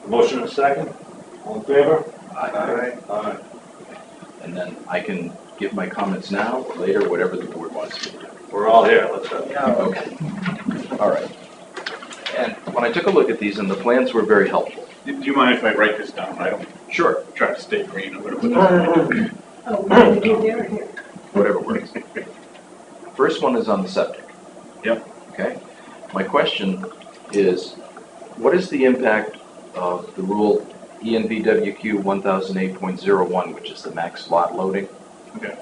[SPEAKER 4] Motion and a second. All in favor?
[SPEAKER 2] Aye.
[SPEAKER 4] Aye.
[SPEAKER 2] And then I can give my comments now or later, whatever the board wants me to do.
[SPEAKER 4] We're all here, let's go.
[SPEAKER 2] Okay. All right. And when I took a look at these, and the plans were very helpful.
[SPEAKER 11] Do you mind if I write this down? I don't
[SPEAKER 2] Sure.
[SPEAKER 11] try to stay green. I'm gonna put this on.
[SPEAKER 13] Oh, we do there or here?
[SPEAKER 2] Whatever works. First one is on the septic.
[SPEAKER 11] Yep.
[SPEAKER 2] Okay. My question is, what is the impact of the rule ENVWQ 1008.01, which is the max lot loading?
[SPEAKER 11] Okay.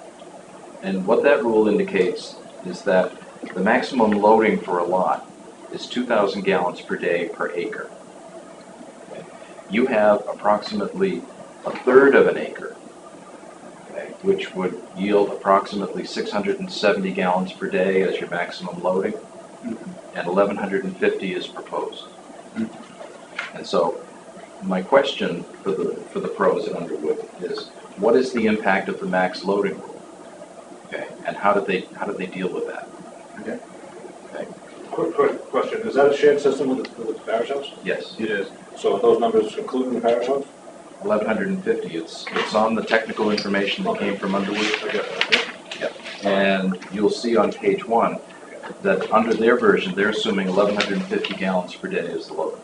[SPEAKER 2] And what that rule indicates is that the maximum loading for a lot is 2,000 gallons per day per acre. Okay. You have approximately a third of an acre, okay, which would yield approximately 670 gallons per day as your maximum loading, and 1,150 is proposed. And so my question for the pros at Underwood is, what is the impact of the max loading rule? Okay, and how did they deal with that?
[SPEAKER 4] Okay.
[SPEAKER 2] Okay.
[SPEAKER 4] Quick question, is that a shared system with the parish house?
[SPEAKER 2] Yes.
[SPEAKER 4] It is. So are those numbers including the parish house?
[SPEAKER 2] 1,150. It's on the technical information that came from Underwood. Yep. And you'll see on page 1 that under their version, they're assuming 1,150 gallons per day is the load.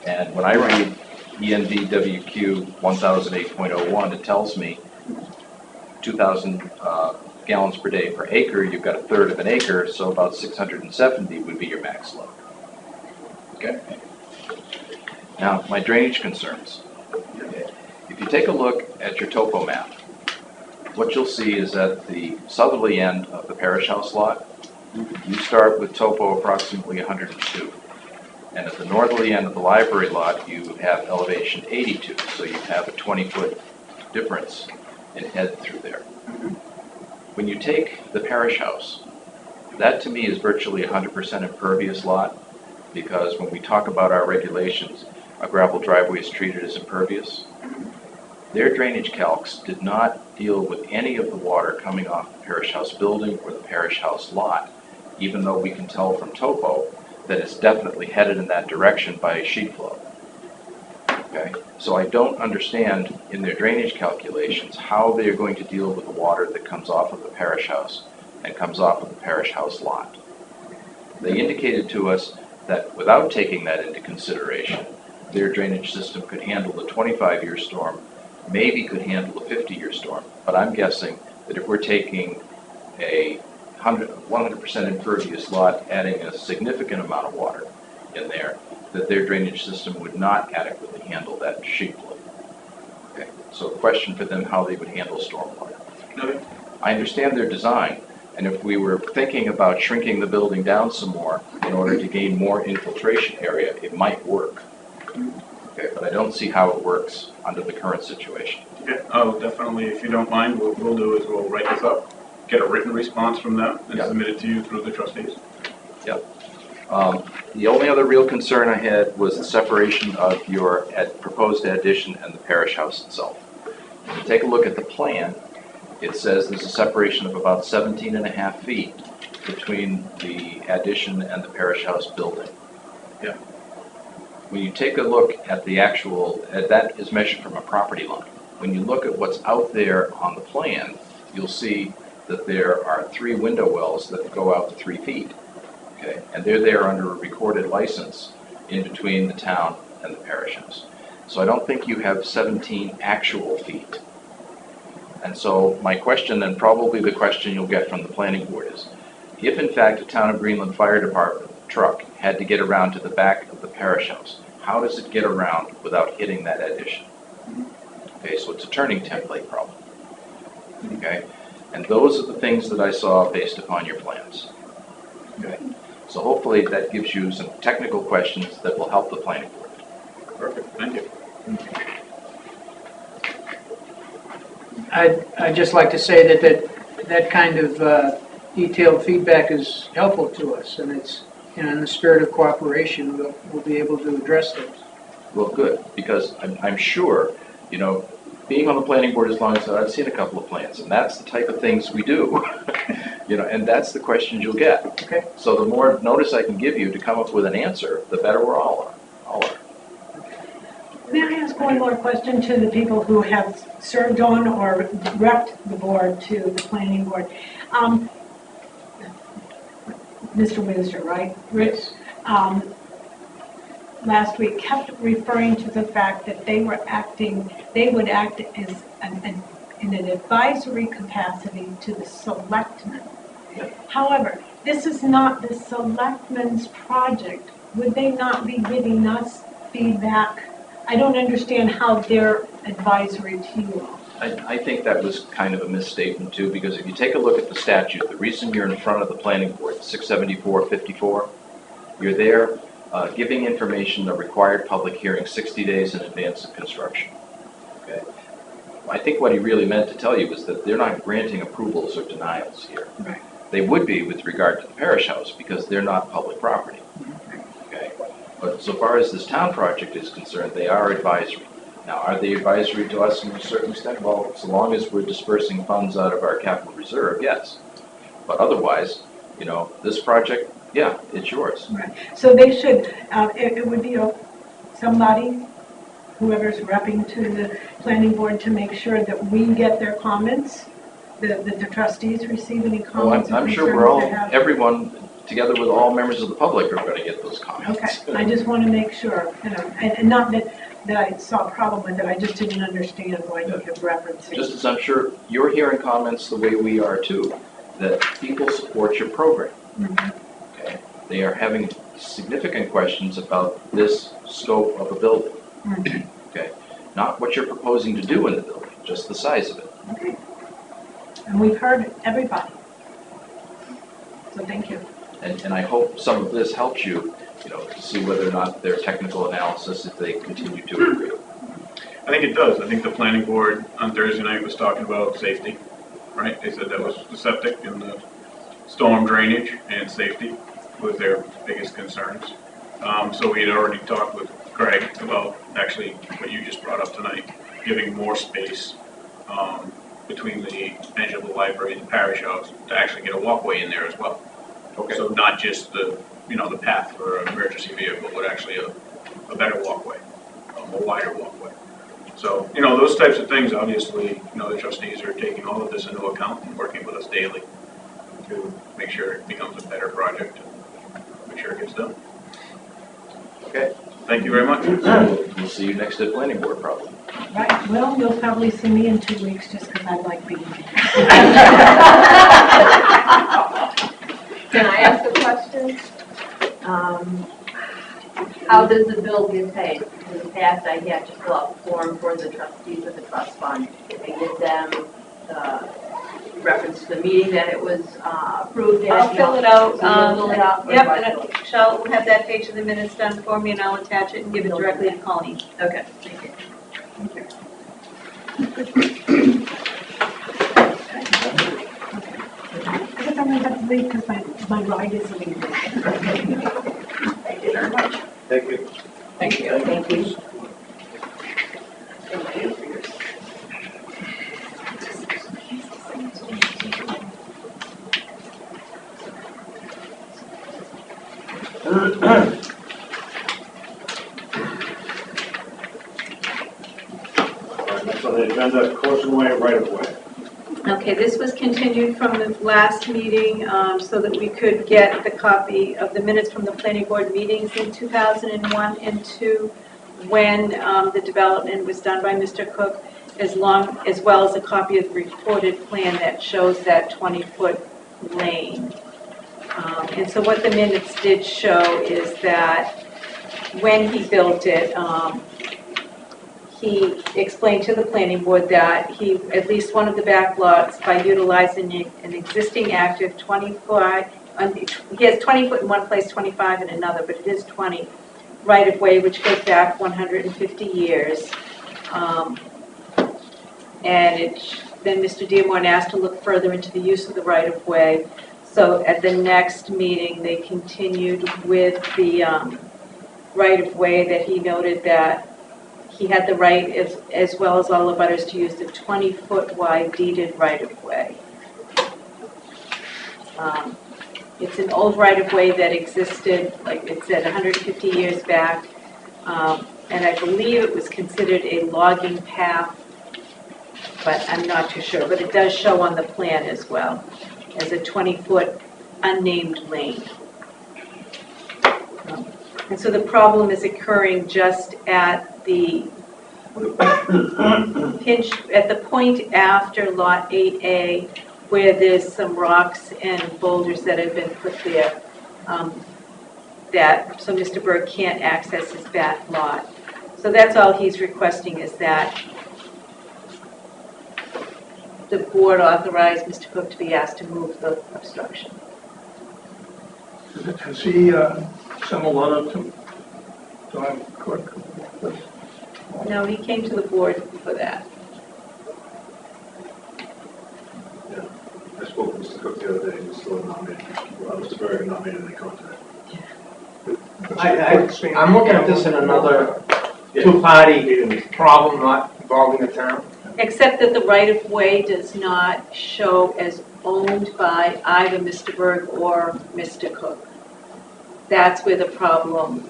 [SPEAKER 2] And when I read ENVWQ 1008.01, it tells me 2,000 gallons per day per acre. You've got a third of an acre, so about 670 would be your max load. Okay. Now, my drainage concerns. If you take a look at your topo map, what you'll see is at the southerly end of the parish house lot, you start with topo approximately 102. And at the northerly end of the library lot, you have elevation 82, so you have a 20-foot difference in head through there. When you take the parish house, that to me is virtually 100% impervious lot, because when we talk about our regulations, a gravel driveway is treated as impervious. Their drainage calcs did not deal with any of the water coming off the parish house building or the parish house lot, even though we can tell from topo that it's definitely headed in that direction by sheet flow. Okay, so I don't understand in their drainage calculations how they are going to deal with the water that comes off of the parish house and comes off of the parish house lot. They indicated to us that without taking that into consideration, their drainage system could handle the 25-year storm, maybe could handle the 50-year storm, but I'm guessing that if we're taking a 100% impervious lot, adding a significant amount of water in there, that their drainage system would not adequately handle that sheet flow. Okay, so a question for them how they would handle stormwater.
[SPEAKER 11] Okay.
[SPEAKER 2] I understand their design, and if we were thinking about shrinking the building down some more in order to gain more infiltration area, it might work. Okay, but I don't see how it works under the current situation.
[SPEAKER 11] Yeah, oh, definitely, if you don't mind, what we'll do is we'll write this up, get a written response from them, and submit it to you through the trustees.
[SPEAKER 2] Yep. The only other real concern I had was the separation of your proposed addition and the parish house itself. If you take a look at the plan, it says there's a separation of about 17 and a half feet between the addition and the parish house building.
[SPEAKER 11] Yeah.
[SPEAKER 2] When you take a look at the actual, that is measured from a property line. When you look at what's out there on the plan, you'll see that there are 3 window wells that go out to 3 feet. Okay, and they're there under a recorded license in between the town and the parish house. So I don't think you have 17 actual feet. And so my question, and probably the question you'll get from the planning board, is if in fact a Town of Greenland Fire Department truck had to get around to the back of the parish house, how does it get around without hitting that addition? Okay, so it's a turning template problem. Okay, and those are the things that I saw based upon your plans. Okay, so hopefully that gives you some technical questions that will help the planning board.
[SPEAKER 11] Perfect, thank you.
[SPEAKER 3] I'd just like to say that kind of detailed feedback is helpful to us, and it's, in the spirit of cooperation, we'll be able to address those.
[SPEAKER 2] Well, good, because I'm sure, being on the planning board as long as I've seen a couple of plans, and that's the type of things we do, and that's the questions you'll get.
[SPEAKER 3] Okay.
[SPEAKER 2] So the more notice I can give you to come up with an answer, the better we're all are.
[SPEAKER 17] May I ask one more question to the people who have served on or repped the board to the planning board? Mr. Windsor, right?
[SPEAKER 2] Yes.
[SPEAKER 17] Last week kept referring to the fact that they would act as in an advisory capacity to the selectmen. However, this is not the selectmen's project. Would they not be giving us feedback? I don't understand how they're advisory to you all.
[SPEAKER 2] I think that was kind of a misstatement too, because if you take a look at the statute, the reason you're in front of the planning board, 674-54, you're there giving information a required public hearing 60 days in advance of construction. Okay. I think what he really meant to tell you was that they're not granting approvals or denials here.
[SPEAKER 17] Right.
[SPEAKER 2] They would be with regard to the parish house because they're not public property. Okay. But so far as this town project is concerned, they are advisory. Now, are they advisory to us in a certain extent? Well, so long as we're dispersing funds out of our capital reserve, yes. But otherwise, this project, yeah, it's yours.
[SPEAKER 17] Right. So they should, it would be somebody, whoever's repping to the planning board, to make sure that we get their comments, that the trustees receive any comments.
[SPEAKER 2] Well, I'm sure we're all, everyone, together with all members of the public, are going to get those comments.
[SPEAKER 17] Okay, I just want to make sure, and not that I saw a problem with it, I just didn't understand why you kept referencing.
[SPEAKER 2] Just as I'm sure you're hearing comments the way we are too, that people support your program.
[SPEAKER 17] Mm-hmm.
[SPEAKER 2] Okay, they are having significant questions about this scope of a building.
[SPEAKER 17] Mm-hmm.
[SPEAKER 2] Okay, not what you're proposing to do in the building, just the size of it.
[SPEAKER 17] Okay, and we've heard everybody, so thank you.
[SPEAKER 2] And I hope some of this helps you, to see whether or not their technical analysis, if they continue to agree.
[SPEAKER 11] I think it does. I think the planning board on Thursday night was talking about safety, right? They said that was the septic and the storm drainage and safety was their biggest concerns. So we had already talked with Craig about actually what you just brought up tonight, giving more space between the edge of the library and the parish house to actually get a walkway in there as well.
[SPEAKER 2] Okay.
[SPEAKER 11] So not just the path for an emergency vehicle, but actually a better walkway, a wider walkway. So, those types of things, obviously, the trustees are taking all of this into account and working with us daily to make sure it becomes a better project and make sure it gets done.
[SPEAKER 2] Okay.
[SPEAKER 11] Thank you very much.
[SPEAKER 2] We'll see you next at planning board probably.
[SPEAKER 17] Right, well, you'll probably see me in 2 weeks just because I like being here.
[SPEAKER 8] Can I ask a question? How does the bill get paid? In the past, I had to fill out a form for the trustees of the trust fund. I give them the reference to the meeting that it was approved at. I'll fill it out. Fill it out. Yep, and Michelle will have that page of the minutes done for me, and I'll attach it and give it directly to Colleen. Okay, thank you.
[SPEAKER 17] I guess I'm going to have to leave because my ride is leaving.
[SPEAKER 8] Thank you very much.
[SPEAKER 4] Thank you.
[SPEAKER 8] Thank you. Thank you.
[SPEAKER 4] agenda, Courtney Way right of way.
[SPEAKER 8] Okay, this was continued from the last meeting so that we could get the copy of the minutes from the planning board meetings in 2001 and 2 when the development was done by Mr. Cook, as well as a copy of the recorded plan that shows that 20-foot lane. And so what the minutes did show is that when he built it, he explained to the planning board that at least one of the back lots, by utilizing an existing active 25, he has 20 foot in one place, 25 in another, but it is 20 right-of-way, which goes back 150 years. And then Mr. Dearborn asked to look further into the use of the right-of-way. So at the next meeting, they continued with the right-of-way that he noted that he had the right, as well as all the butters, to use the 20-foot wide deeded right-of-way. It's an old right-of-way that existed, like it said, 150 years back, and I believe it was considered a logging path, but I'm not too sure. But it does show on the plan as well as a 20-foot unnamed lane. And so the problem is occurring just at the at the point after Lot 8A, where there's some rocks and boulders that have been put there, so Mr. Berg can't access his back lot. So that's all he's requesting, is that the board authorize Mr. Cook to be asked to move the obstruction.
[SPEAKER 1] Has he sent a letter to Don Cook?
[SPEAKER 8] No, he came to the board for that.
[SPEAKER 4] Yeah, I spoke with Mr. Cook the other day, he was still not made, Mr. Berg had not made any contact.
[SPEAKER 12] I'm looking at this in another two-party problem, not involving the town.
[SPEAKER 8] Except that the right-of-way does not show as owned by either Mr. Berg or Mr. Cook. That's where the problem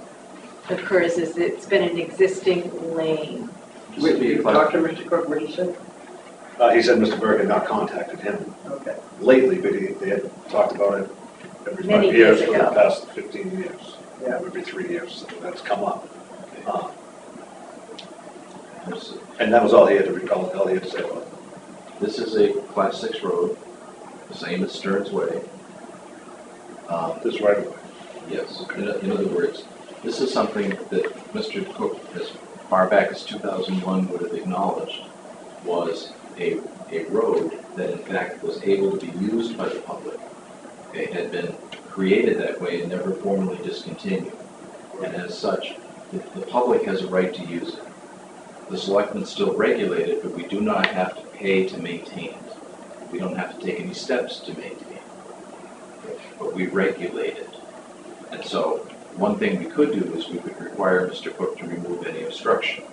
[SPEAKER 8] occurs, is it's been an existing lane.
[SPEAKER 6] You talked to Mr. Cook, what did he say?
[SPEAKER 4] He said Mr. Berg had not contacted him
[SPEAKER 6] Okay.
[SPEAKER 4] lately, but they had talked about it every
[SPEAKER 8] Many
[SPEAKER 4] 5 years
[SPEAKER 8] years
[SPEAKER 4] for the
[SPEAKER 8] ago.
[SPEAKER 4] past 15 years.
[SPEAKER 6] Yeah.
[SPEAKER 4] Every 3 years, that's come up. And that was all he had to recall, all he had to say about it.
[SPEAKER 2] This is a Class 6 road, the same as Stearns Way.
[SPEAKER 4] This right away.
[SPEAKER 2] Yes, in other words, this is something that Mr. Cook, as far back as 2001, would have acknowledged was a road that in fact was able to be used by the public. It had been created that way and never formally discontinued. And as such, the public has a right to use it. The selectmen still regulate it, but we do not have to pay to maintain it. We don't have to take any steps to maintain it, but we regulate it. And so one thing we could do is we could require Mr. Cook to remove any obstruction,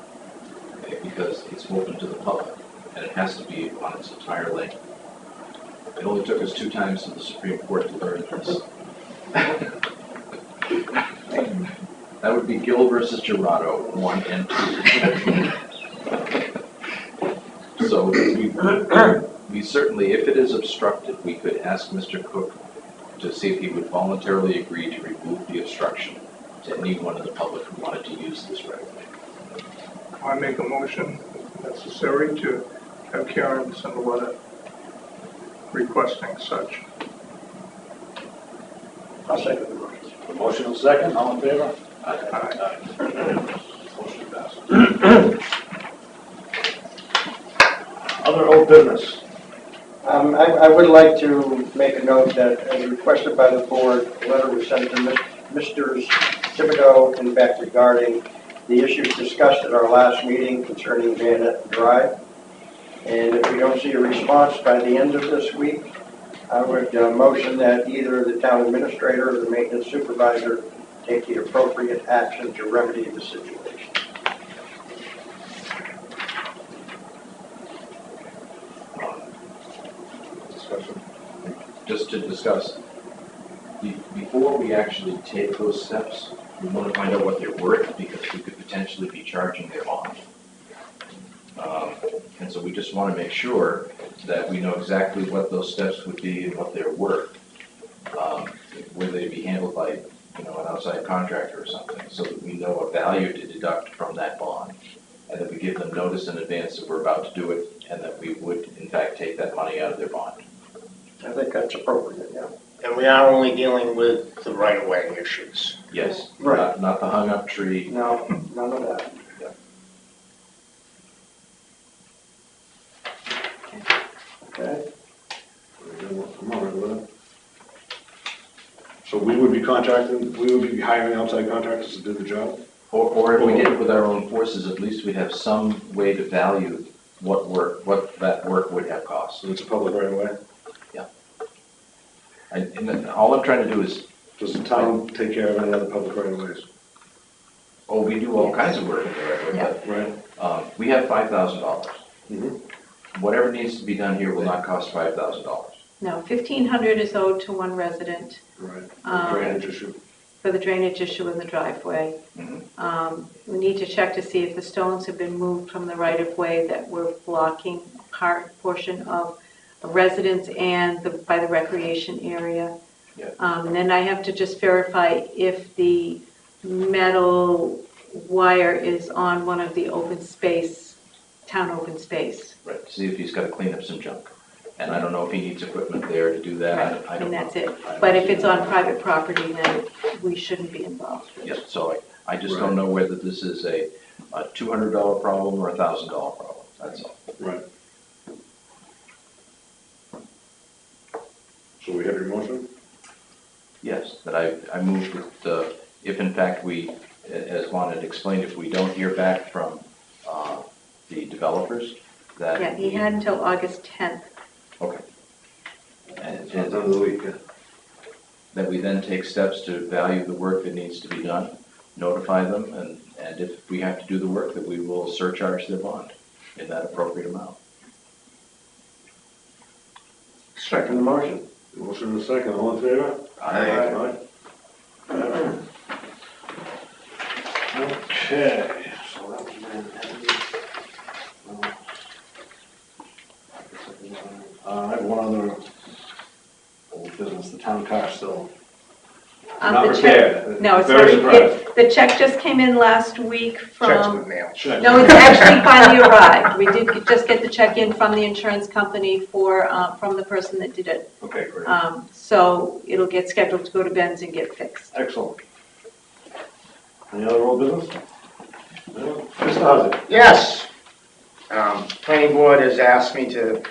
[SPEAKER 2] okay, because it's open to the public and it has to be on its entire length. It only took us 2 times to the Supreme Court to learn this. That would be Gill versus Gerardo, 1 and 2. So we certainly, if it is obstructed, we could ask Mr. Cook to see if he would voluntarily agree to remove the obstruction to anyone in the public who wanted to use this right of way.
[SPEAKER 1] I make a motion necessary to have Karen send a letter requesting such.
[SPEAKER 4] I'll second the motion. A motion and second, all in favor? Aye. Motion passes. Other old business.
[SPEAKER 6] I would like to make a note that, as requested by the board, a letter was sent to Mr. Thibodeau and Beck regarding the issues discussed at our last meeting concerning Vanette Drive. And if we don't see a response by the end of this week, I would motion that either the town administrator or the maintenance supervisor take the appropriate action to remedy the situation.
[SPEAKER 2] Just to discuss, before we actually take those steps, we want to find out what they're worth because we could potentially be charging their bond. And so we just want to make sure that we know exactly what those steps would be and what they're worth. Would they be handled by, an outside contractor or something, so that we know a value to deduct from that bond. And that we give them notice in advance that we're about to do it, and that we would in fact take that money out of their bond.
[SPEAKER 21] I think that's appropriate, yeah. And we are only dealing with the right-of-way issues.
[SPEAKER 2] Yes,
[SPEAKER 21] Right.
[SPEAKER 2] not the hung-up tree.
[SPEAKER 21] No, none of that.
[SPEAKER 4] Okay. I'm all right with it. So we would be hiring outside contractors to do the job?
[SPEAKER 2] Or if we did it with our own forces, at least we'd have some way to value what that work would have cost.
[SPEAKER 4] So it's a public right of way?
[SPEAKER 2] Yeah. And then all I'm trying to do is.
[SPEAKER 4] Does the town take care of any other public right of ways?
[SPEAKER 2] Oh, we do all kinds of work in the right of way, but,
[SPEAKER 4] Right.
[SPEAKER 2] we have $5,000.
[SPEAKER 4] Mm-hmm.
[SPEAKER 2] Whatever needs to be done here will not cost $5,000.
[SPEAKER 8] No, $1,500 is owed to one resident.
[SPEAKER 4] Right.
[SPEAKER 8] Drainage
[SPEAKER 4] issue.
[SPEAKER 8] For the drainage issue in the driveway. We need to check to see if the stones have been moved from the right-of-way that were blocking portion of a residence and by the recreation area.
[SPEAKER 2] Yeah.
[SPEAKER 8] And then I have to just verify if the metal wire is on one of the town open space.
[SPEAKER 2] Right, see if he's got to clean up some junk. And I don't know if he needs equipment there to do that. I don't
[SPEAKER 8] And that's
[SPEAKER 2] know.
[SPEAKER 8] it. But if it's on private property, then we shouldn't be involved.
[SPEAKER 2] Yeah, so I just don't know whether this is a $200 problem or a $1,000 problem, that's all.
[SPEAKER 4] Right. So we have your motion?
[SPEAKER 2] Yes, that I moved that if in fact we, as Juan had explained, if we don't hear back from the developers, that.
[SPEAKER 8] Yeah, he had until August 10th.
[SPEAKER 2] Okay. And
[SPEAKER 4] End of the week, yeah.
[SPEAKER 2] that we then take steps to value the work that needs to be done, notify them, and if we have to do the work, that we will surcharge their bond in that appropriate amount.
[SPEAKER 21] Second the motion.
[SPEAKER 4] Motion and a second, all in favor?
[SPEAKER 21] Aye.
[SPEAKER 4] Okay, so that was I have one other old business, the town car still not
[SPEAKER 8] The check-
[SPEAKER 4] repaired.
[SPEAKER 8] No, it's
[SPEAKER 4] Very
[SPEAKER 8] already,
[SPEAKER 4] surprised.
[SPEAKER 8] the check just came in last week
[SPEAKER 21] Checks
[SPEAKER 8] from,
[SPEAKER 21] with mail.
[SPEAKER 4] Check.
[SPEAKER 8] no, it's actually finally arrived. We did just get the check in from the insurance company from the person that did it.
[SPEAKER 4] Okay, great.
[SPEAKER 8] So it'll get scheduled to go to Ben's and get fixed.
[SPEAKER 4] Excellent. Any other old business? No? Mr. Houser?
[SPEAKER 12] Yes. Planning board has asked me to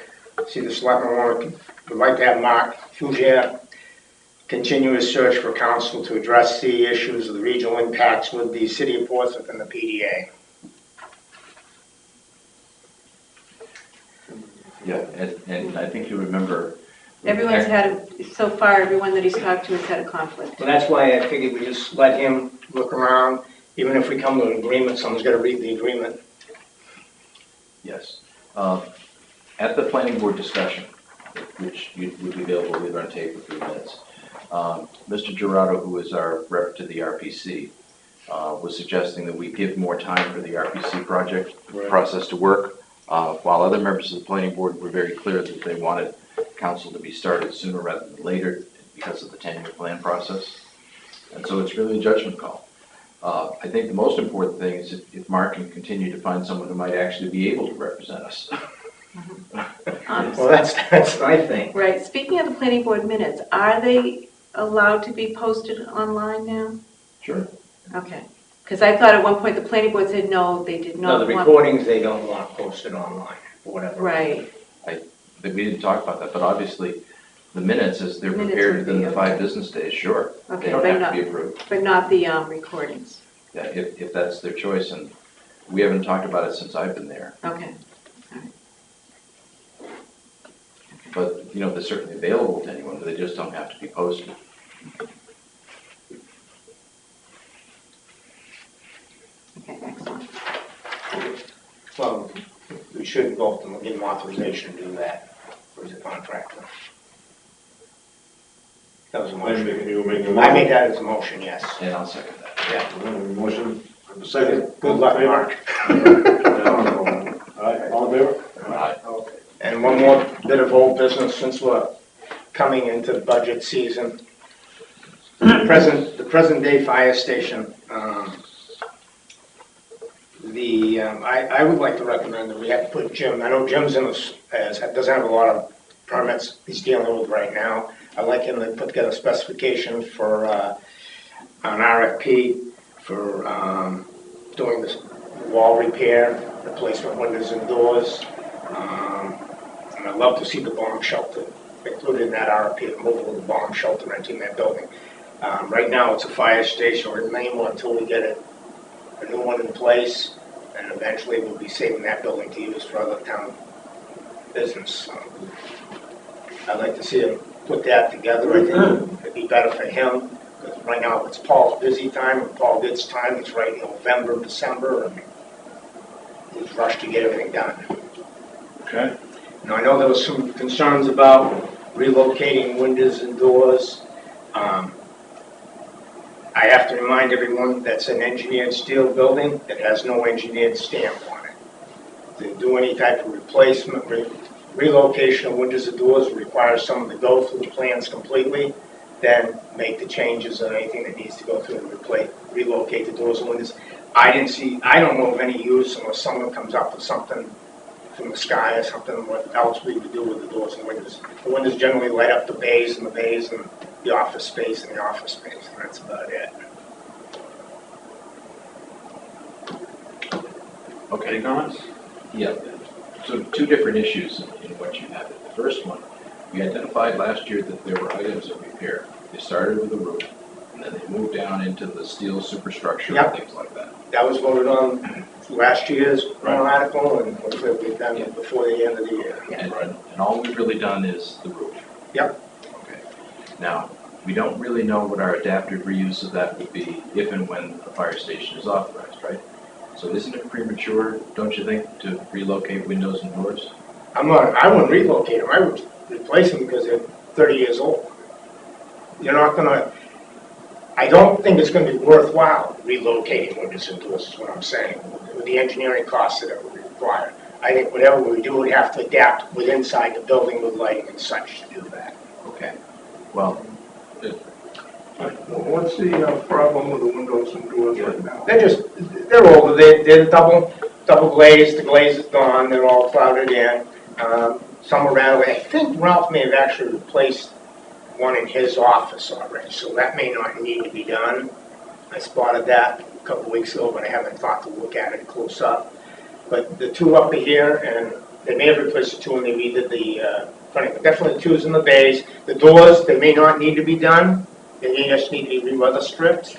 [SPEAKER 12] see the selectmen would like to have Mark Fugere continue his search for counsel to address the issues of the regional impacts with the city of Portsmouth and the PDA.
[SPEAKER 2] Yeah, and I think you remember.
[SPEAKER 8] Everyone's so far, everyone that he's talked to has had a conflict.
[SPEAKER 12] Well, that's why I figured we just let him look around. Even if we come to an agreement, someone's got to read the agreement.
[SPEAKER 2] Yes. At the planning board discussion, which would be available later on tape for 3 minutes, Mr. Gerardo, who is our rep to the RPC, was suggesting that we give more time for the RPC project process to work, while other members of the planning board were very clear that they wanted council to be started sooner rather than later because of the 10-year plan process. And so it's really a judgment call. I think the most important thing is if Mark can continue to find someone who might actually be able to represent us.
[SPEAKER 12] Well, that's my thing.
[SPEAKER 8] Right, speaking of the planning board minutes, are they allowed to be posted online now?
[SPEAKER 2] Sure.
[SPEAKER 8] Okay, because I thought at one point the planning board said no, they did
[SPEAKER 12] No,
[SPEAKER 8] not
[SPEAKER 12] the
[SPEAKER 8] want.
[SPEAKER 12] recordings, they don't want posted online, for whatever.
[SPEAKER 8] Right,
[SPEAKER 2] We didn't talk about that, but obviously the minutes, as they're
[SPEAKER 8] Minutes
[SPEAKER 2] prepared
[SPEAKER 8] would be
[SPEAKER 2] within the
[SPEAKER 8] okay.
[SPEAKER 2] 5 business days, sure.
[SPEAKER 8] Okay,
[SPEAKER 2] They don't
[SPEAKER 8] but
[SPEAKER 2] have
[SPEAKER 8] not-
[SPEAKER 2] to be approved.
[SPEAKER 8] but not the recordings.
[SPEAKER 2] Yeah, if that's their choice, and we haven't talked about it since I've been there.
[SPEAKER 8] Okay.
[SPEAKER 2] But, they're certainly available to anyone, but they just don't have to be posted.
[SPEAKER 8] Okay, excellent.
[SPEAKER 12] Well, we should vote them, give them authorization to do that, for the contractor. That was a motion.
[SPEAKER 4] You make a
[SPEAKER 12] I
[SPEAKER 4] motion?
[SPEAKER 12] made that as a motion, yes.
[SPEAKER 2] And I'll second that.
[SPEAKER 12] Yeah.
[SPEAKER 4] Motion, second.
[SPEAKER 12] Good luck, Mark.
[SPEAKER 4] Aye. All in favor?
[SPEAKER 12] And one more bit of old business since we're coming into the budget season. The present day fire station, I would like to recommend that we have to put Jim, I know Jim's doesn't have a lot of permits he's dealing with right now. I'd like him to put together a specification for an RFP for doing this wall repair, replacement windows and doors. And I'd love to see the bomb shelter included in that RFP, removal of the bomb shelter entering that building. Right now, it's a fire station, or remain one until we get a new one in place, and eventually we'll be saving that building to use for other town business. I'd like to see him put that together. I think it'd be better for him, because right now it's Paul's busy time, and Paul gets time, it's right in November, December, and he's rushed to get everything done.
[SPEAKER 4] Okay.
[SPEAKER 12] Now, I know there was some concerns about relocating windows and doors. I have to remind everyone that's an engineered steel building that has no engineered stamp on it. To do any type of replacement, relocation of windows and doors requires someone to go through the plans completely, then make the changes on anything that needs to go through and relocate the doors and windows. I don't know of any use unless someone comes up with something from the sky or something, what else we would do with the doors and windows. The windows generally light up the bays and the office space and the office space, and that's about it.
[SPEAKER 2] Okay.
[SPEAKER 4] Any comments?
[SPEAKER 2] Yeah, so two different issues in what you have. The first one, we identified last year that there were items of repair. They started with the roof, and then they moved down into the steel superstructure and things like that.
[SPEAKER 12] That was voted on last year's article, and hopefully we've done it before the end of the year.
[SPEAKER 2] And all we've really done is the roof.
[SPEAKER 12] Yep.
[SPEAKER 2] Okay. Now, we don't really know what our adaptive reuse of that would be if and when a fire station is authorized, right? So isn't it premature, don't you think, to relocate windows and doors?
[SPEAKER 12] I wouldn't relocate them, I would replace them because they're 30 years old. You're not gonna, I don't think it's gonna be worthwhile relocating windows and doors, is what I'm saying, with the engineering costs that it would require. I think whatever we do, we have to adapt with inside the building with lighting and such to do that.
[SPEAKER 2] Okay. Well,
[SPEAKER 1] What's the problem with the windows and doors right now?
[SPEAKER 12] They're older, they're double glazed, the glaze is gone, they're all clouded in. Some are rattling. I think Ralph may have actually replaced one in his office already, so that may not need to be done. I spotted that a couple weeks ago, but I haven't thought to look at it close up. But the two up here, and they may have replaced the two and they redid the fronting, but definitely the twos in the bays. The doors, they may not need to be done. They may just need to be re-weather stripped,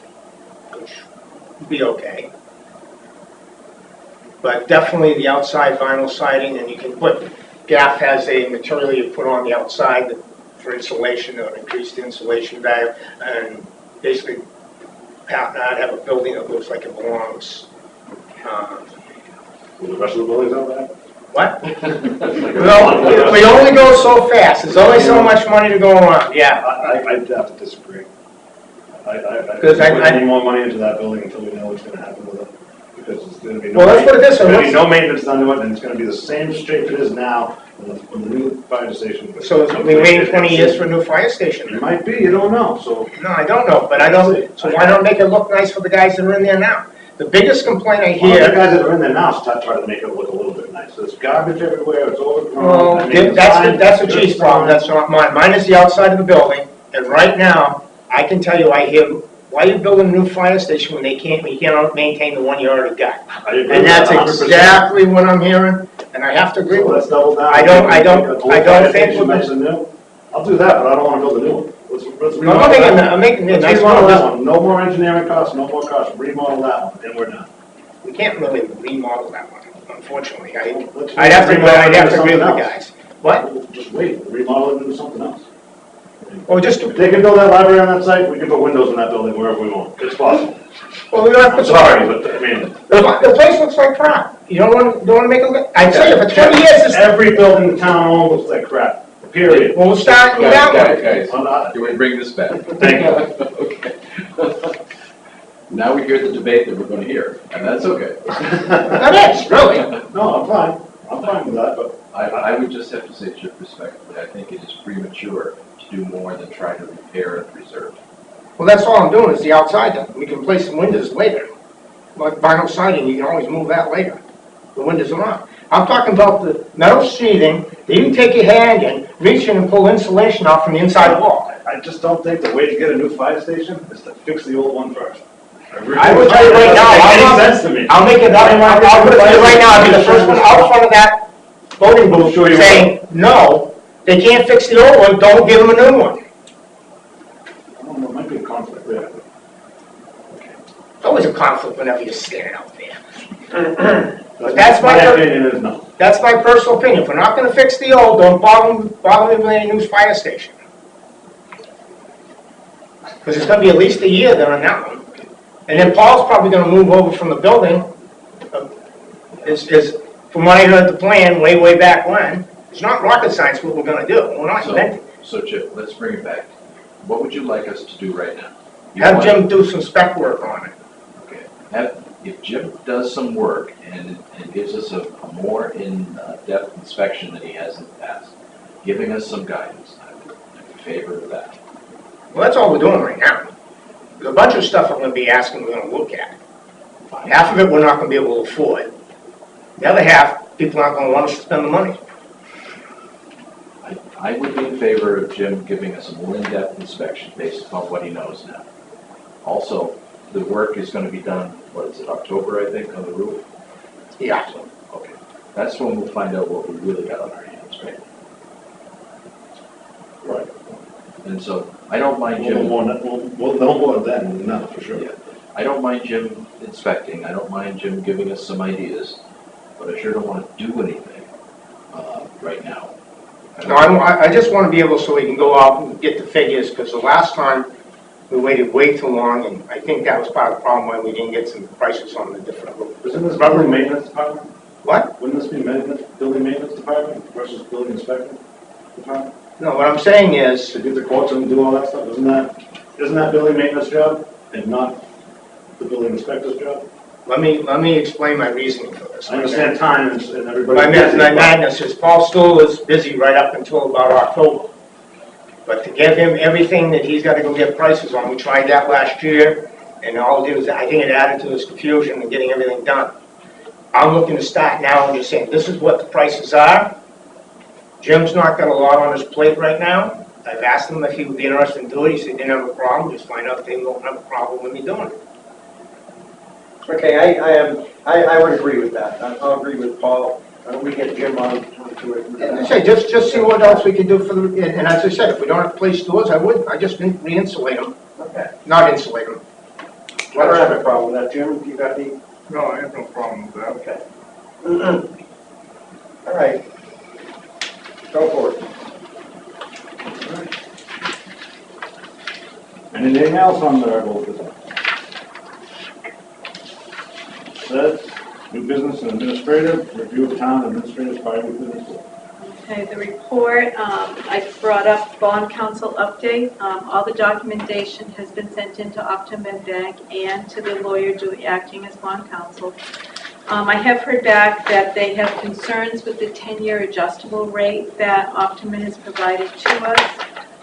[SPEAKER 12] which would be okay. But definitely the outside vinyl siding, and you can put, GAF has a material you put on the outside for insulation, or increased insulation value, and basically not have a building that looks like it belongs.
[SPEAKER 4] Will the rest of the buildings have that?
[SPEAKER 12] What? Well, we only go so fast. There's only so much money to go around. Yeah.
[SPEAKER 4] I'd have to disagree. I need more money into that building until we know what's going to happen with it. Because it's going to be
[SPEAKER 12] let's put it this way.
[SPEAKER 4] There's going to be no maintenance done to it, and it's going to be the same shape it is now when the new fire station.
[SPEAKER 12] So we waiting 20 years for a new fire station?
[SPEAKER 4] It might be. You don't know. So
[SPEAKER 12] no, I don't know. But I know. So why not make it look nice for the guys that are in there now? The biggest complaint I hear.
[SPEAKER 4] The guys that are in there now start trying to make it look a little bit nice. There's garbage everywhere. It's overgrown.
[SPEAKER 12] Well, that's the chief's problem. That's not mine. Mine is the outside of the building. And right now, I can tell you, I hear, why are you building a new fire station when you cannot maintain the one you already got? And that's exactly what I'm hearing, and I have to agree with it.
[SPEAKER 4] Let's double down.
[SPEAKER 12] I don't think
[SPEAKER 4] I'll do that, but I don't want to build a new one.
[SPEAKER 12] I'm making the nice
[SPEAKER 4] remodel that one. No more engineering costs, no more costs. Remodel that one, and we're done.
[SPEAKER 12] We can't really remodel that one, unfortunately. I'd have to agree with the guys. What?
[SPEAKER 4] Just wait, remodel it into something else.
[SPEAKER 12] Or just
[SPEAKER 4] if they can build that library on that site, we can put windows in that building wherever we want. It's possible.
[SPEAKER 12] Well, we don't have to.
[SPEAKER 4] Sorry, but I mean,
[SPEAKER 12] the place looks like crap. You don't want to make it look. I'd say for 20 years,
[SPEAKER 4] every building in town owns looks like crap. Period.
[SPEAKER 12] Well, we'll start with that one.
[SPEAKER 2] Guys, do we bring this back?
[SPEAKER 4] Thank you.
[SPEAKER 2] Okay. Now we hear the debate that we're going to hear, and that's okay.
[SPEAKER 12] That is, really.
[SPEAKER 4] No, I'm fine. I'm fine with that, but
[SPEAKER 2] I would just have to say, Chip, respectfully, I think it is premature to do more than try to repair and preserve.
[SPEAKER 12] Well, that's all I'm doing is the outside then. We can place some windows later. Like vinyl siding, you can always move that later. The windows are on. I'm talking about the metal sheathing, that you can take your hand and reach in and pull insulation off from the inside wall.
[SPEAKER 4] I just don't think the way to get a new fire station is to fix the old one first.
[SPEAKER 12] I will tell you right now, I'll make it up, I'll put it to you right now, I'll be the first one out front of that voting booth saying, no, they can't fix the old one, don't give them a new one.
[SPEAKER 4] I don't know, there might be a conflict there.
[SPEAKER 12] There's always a conflict whenever you're standing out there. But that's
[SPEAKER 4] My
[SPEAKER 12] my,
[SPEAKER 4] opinion is no.
[SPEAKER 12] that's my personal opinion. If we're not gonna fix the old, don't bother me with any new fire station. Because it's gonna be at least a year there on that one. And then Paul's probably gonna move over from the building, is, from what I heard the plan way back when, it's not rocket science what we're gonna do. We're not inventing.
[SPEAKER 2] So Chip, let's bring it back. What would you like us to do right now?
[SPEAKER 12] Have Jim do some spec work on it.
[SPEAKER 2] Okay. If Jim does some work and gives us a more in-depth inspection than he has in the past, giving us some guidance, I'm in favor of that.
[SPEAKER 12] Well, that's all we're doing right now. There's a bunch of stuff I'm gonna be asking, we're gonna look at. Half of it we're not gonna be able to afford. The other half, people aren't gonna want us to spend the money.
[SPEAKER 2] I would be in favor of Jim giving us a more in-depth inspection based upon what he knows now. Also, the work is gonna be done, what is it, October, I think, on the roof?
[SPEAKER 12] Yeah.
[SPEAKER 2] So, okay, that's when we'll find out what we really got on our hands, right?
[SPEAKER 4] Right.
[SPEAKER 2] And so, I don't mind
[SPEAKER 4] We'll
[SPEAKER 2] Jim.
[SPEAKER 4] know more than now, for sure.
[SPEAKER 2] Yeah. I don't mind Jim inspecting, I don't mind Jim giving us some ideas, but I sure don't wanna do anything, right now.
[SPEAKER 12] No, I just wanna be able so we can go out and get the figures, because the last time we waited way too long, and I think that was part of the problem why we didn't get some prices on the different roofs.
[SPEAKER 4] Isn't this building maintenance department?
[SPEAKER 12] What?
[SPEAKER 4] Wouldn't this be building maintenance department versus building inspection department?
[SPEAKER 12] No, what I'm saying is,
[SPEAKER 4] To do the quotes and do all that stuff, isn't that building maintenance job and not the building inspector's job?
[SPEAKER 12] let me explain my reasoning for this.
[SPEAKER 4] I understand time and everybody.
[SPEAKER 12] My madness is Paul Stoll is busy right up until about October. But to give him everything that he's gotta go get prices on, we tried that last year, and all it did was, I think it added to his confusion in getting everything done. I'm looking to start now and just saying, this is what the prices are. Jim's not got a lot on his plate right now. I've asked him if he would be interested in doing it, he said he didn't have a problem, just find out if they don't have a problem with me doing it.
[SPEAKER 6] Okay, I would agree with that. I'll agree with Paul. We get Jim on to it.
[SPEAKER 12] And I say, just see what else we can do for the, and as I said, if we don't have to place doors, I wouldn't, I just re-insulate them,
[SPEAKER 6] Okay.
[SPEAKER 12] not insulate them.
[SPEAKER 6] I don't have a problem with that, Jim. You got the,
[SPEAKER 1] No, I have no problem with that.
[SPEAKER 6] okay. All right. Go for it.
[SPEAKER 4] Anything else on the old business? Said, new business and administrative, review of town administrator's bi-weekly report.
[SPEAKER 8] Okay, the report, I brought up bond council update. All the documentation has been sent into Optum and Bank and to the lawyer acting as bond counsel. I have heard back that they have concerns with the 10-year adjustable rate that Optum has provided to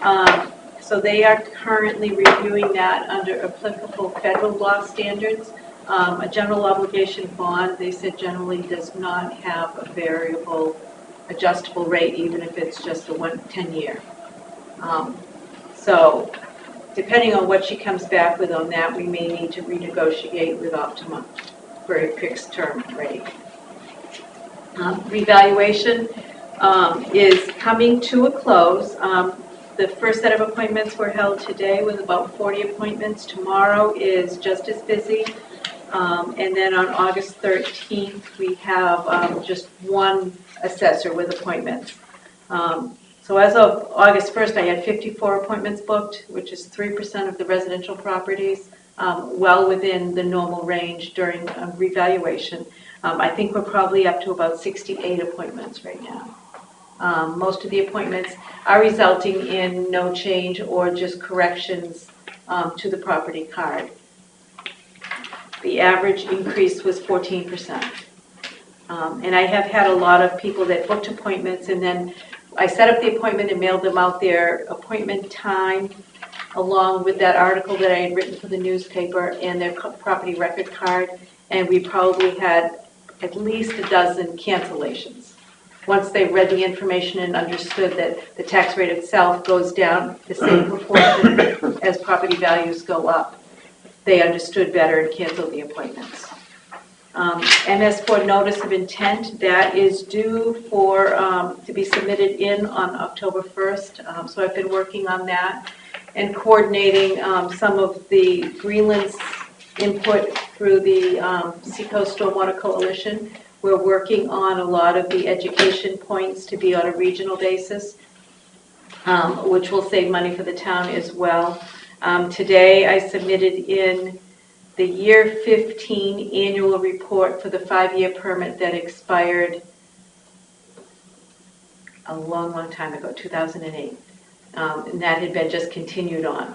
[SPEAKER 8] us. So they are currently reviewing that under applicable federal law standards. A general obligation bond, they said generally does not have a variable adjustable rate, even if it's just a 10-year. So depending on what she comes back with on that, we may need to renegotiate with Optima for a fixed term rate. Revaluation is coming to a close. The first set of appointments were held today with about 40 appointments. Tomorrow is just as busy. And then on August 13th, we have just one assessor with appointments. So as of August 1st, I had 54 appointments booked, which is 3% of the residential properties, well within the normal range during revaluation. I think we're probably up to about 68 appointments right now. Most of the appointments are resulting in no change or just corrections to the property card. The average increase was 14%. And I have had a lot of people that booked appointments, and then I set up the appointment and mailed them out their appointment time along with that article that I had written for the newspaper and their property record card. And we probably had at least a dozen cancellations. Once they read the information and understood that the tax rate itself goes down the same proportion as property values go up, they understood better and canceled the appointments. MS4 notice of intent, that is due for, to be submitted in on October 1st. So I've been working on that and coordinating some of the Greenland's input through the Seacoast Stormwater Coalition. We're working on a lot of the education points to be on a regional basis, which will save money for the town as well. Today I submitted in the year 15 annual report for the 5-year permit that expired a long, long time ago, 2008. And that had been just continued on.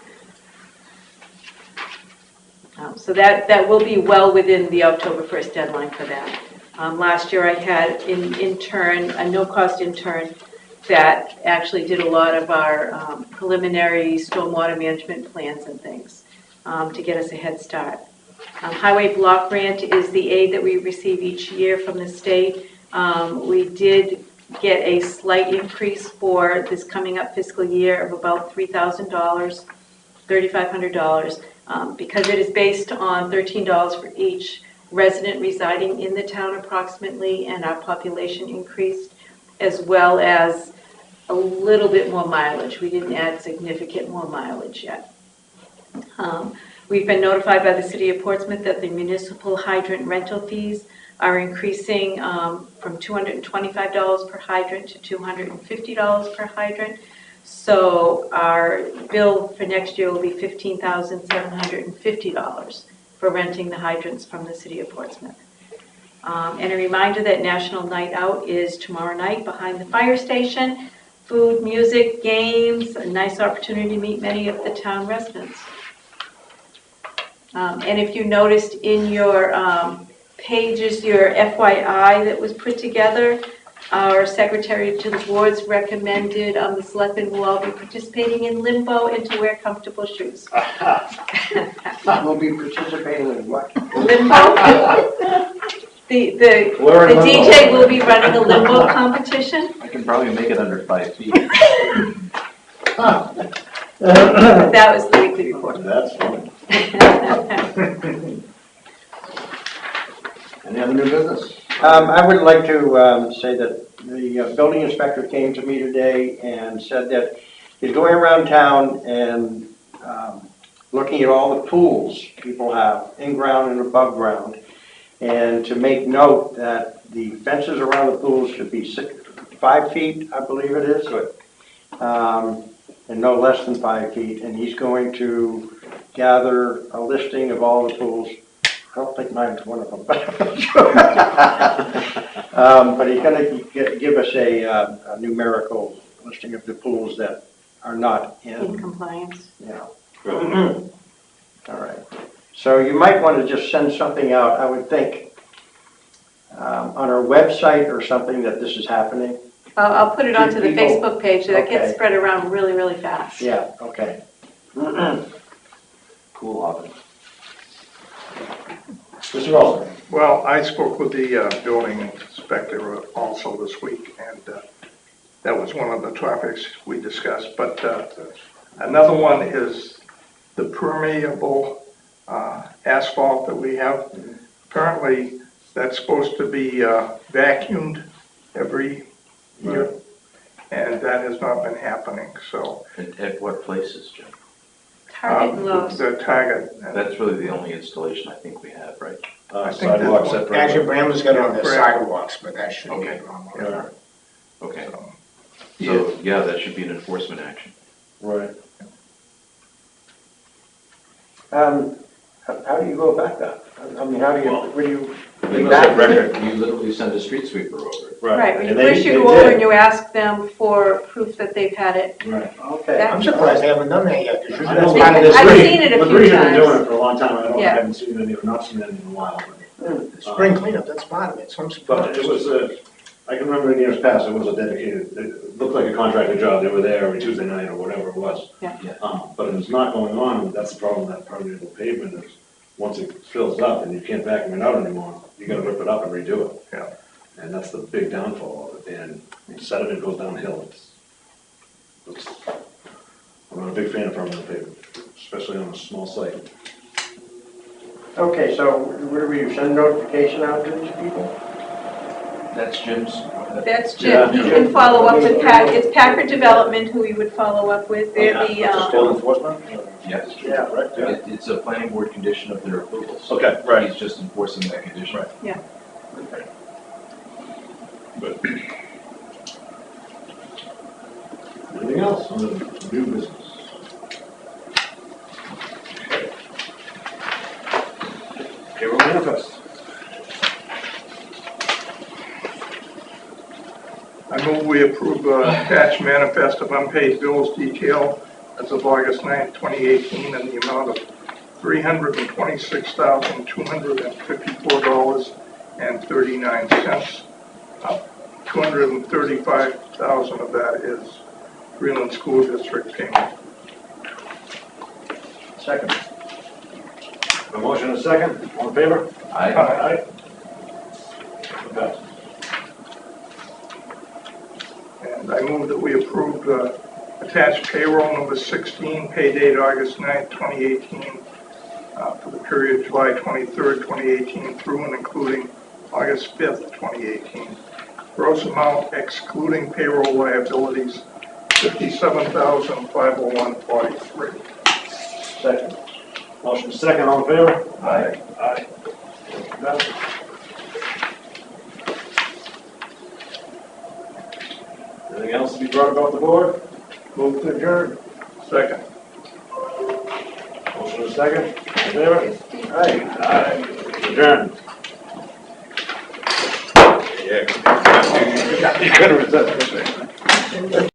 [SPEAKER 8] So that will be well within the October 1st deadline for that. Last year I had an intern, a no-cost intern, that actually did a lot of our preliminary stormwater management plans and things to get us a head start. Highway block grant is the aid that we receive each year from the state. We did get a slight increase for this coming up fiscal year of about $3,000, $3,500, because it is based on $13 for each resident residing in the town approximately, and our population increased, as well as a little bit more mileage. We didn't add significant more mileage yet. We've been notified by the City of Portsmouth that the municipal hydrant rental fees are increasing from $225 per hydrant to $250 per hydrant. So our bill for next year will be $15,750 for renting the hydrants from the City of Portsmouth. And a reminder that National Night Out is tomorrow night behind the fire station. Food, music, games, a nice opportunity to meet many of the town residents. And if you noticed in your pages, your FYI that was put together, our secretary to the boards recommended the selectmen will all be participating in limbo and to wear comfortable shoes.
[SPEAKER 6] We'll be participating in what?
[SPEAKER 8] Limbo. The DJ will be running a limbo competition.
[SPEAKER 2] I can probably make it under 5 feet.
[SPEAKER 8] That was the weekly report.
[SPEAKER 7] That's funny. Any other new business?
[SPEAKER 6] I would like to say that the building inspector came to me today and said that he's going around town and looking at all the pools people have, in-ground and above ground, and to make note that the fences around the pools should be 5 feet, I believe it is, and no less than 5 feet. And he's going to gather a listing of all the pools. I don't think mine's one of them, but he's going to give us a numerical listing of the pools that are not in
[SPEAKER 8] compliance.
[SPEAKER 6] Yeah. All right. So you might want to just send something out, I would think, on our website or something that this is happening.
[SPEAKER 8] I'll put it onto the
[SPEAKER 6] People-
[SPEAKER 8] Facebook page. That
[SPEAKER 6] Okay.
[SPEAKER 8] gets spread around really, really fast.
[SPEAKER 6] Yeah, okay.
[SPEAKER 2] Cool oven.
[SPEAKER 7] Mr. Rosner.
[SPEAKER 1] Well, I spoke with the building inspector also this week, and that was one of the topics we discussed. But another one is the permeable asphalt that we have. Apparently, that's supposed to be vacuumed every year, and that has not been happening, so.
[SPEAKER 2] At what places, Jim?
[SPEAKER 8] Target and Lowe's.
[SPEAKER 1] The Target.
[SPEAKER 2] That's really the only installation I think we have, right?
[SPEAKER 1] I think
[SPEAKER 7] Sidewalks
[SPEAKER 1] that's
[SPEAKER 7] at
[SPEAKER 12] Actually, Bramley's got it on the
[SPEAKER 1] Yeah,
[SPEAKER 12] sidewalks, but that shouldn't be a
[SPEAKER 2] Okay.
[SPEAKER 12] problem.
[SPEAKER 1] Yeah.
[SPEAKER 2] Okay. So, yeah, that should be an enforcement action.
[SPEAKER 7] Right.
[SPEAKER 6] How do you go about that? I mean, how do you,
[SPEAKER 2] You literally send a street sweeper over.
[SPEAKER 8] Right, when you
[SPEAKER 4] And they-
[SPEAKER 8] first you
[SPEAKER 4] they
[SPEAKER 8] go over
[SPEAKER 4] did.
[SPEAKER 8] and you ask them for proof that they've had it.
[SPEAKER 4] Right.
[SPEAKER 21] Okay,
[SPEAKER 8] That-
[SPEAKER 21] I'm surprised they haven't done that yet, because usually
[SPEAKER 4] I know
[SPEAKER 21] that's part of this.
[SPEAKER 8] I've seen it a few
[SPEAKER 4] Labrie's been
[SPEAKER 8] times.
[SPEAKER 4] doing it for a long time, I
[SPEAKER 8] Yeah.
[SPEAKER 4] haven't seen any, or not seen any in a while.
[SPEAKER 21] Spring cleanup, that's part of it, so I'm
[SPEAKER 4] But
[SPEAKER 21] surprised.
[SPEAKER 4] it was, I can remember in years past, it was a dedicated, it looked like a contracted job, they were there every Tuesday night or whatever it was.
[SPEAKER 8] Yeah.
[SPEAKER 4] But if it's not going on, that's the problem, that permeable pavement is, once it fills up and you can't vacuum it out anymore, you gotta rip it up and redo it.
[SPEAKER 1] Yeah.
[SPEAKER 4] And that's the big downfall of it, and sediment goes downhill. I'm not a big fan of permanent pavement, especially on a small site.
[SPEAKER 6] Okay, so where do we send notification out to these people?
[SPEAKER 2] That's Jim's.
[SPEAKER 8] That's Jim, you can follow up with it's Packard Development who you would follow up with, they're the,
[SPEAKER 21] Still enforcement?
[SPEAKER 2] Yes.
[SPEAKER 6] Yeah, right.
[SPEAKER 2] It's a planning board condition of their approval. So
[SPEAKER 4] Okay, right.
[SPEAKER 2] He's just enforcing that condition.
[SPEAKER 4] Right.
[SPEAKER 8] Yeah.
[SPEAKER 4] But anything else on the new business? Payroll manifest.
[SPEAKER 1] I move we approve attached manifest of unpaid bills detail as of August 9th, 2018, in the amount of $326,254.39. $235,000 of that is Greenland School District payment.
[SPEAKER 6] Second.
[SPEAKER 4] A motion and a second, all in favor?
[SPEAKER 2] Aye.
[SPEAKER 4] Aye. Okay.
[SPEAKER 1] And I move that we approve attached payroll number 16, pay date August 9th, 2018, for the period July 23rd, 2018 through and including August 5th, 2018. Gross amount excluding payroll liabilities, $57,501.43.
[SPEAKER 4] Second. Motion and second, all in favor?
[SPEAKER 1] Aye.
[SPEAKER 4] Aye. Anything else to be brought about the board?
[SPEAKER 1] Move to adjourn. Second.
[SPEAKER 4] Motion and second, all in favor? Aye. Aye. Adjourn.
[SPEAKER 9] Yeah. You could have resisted.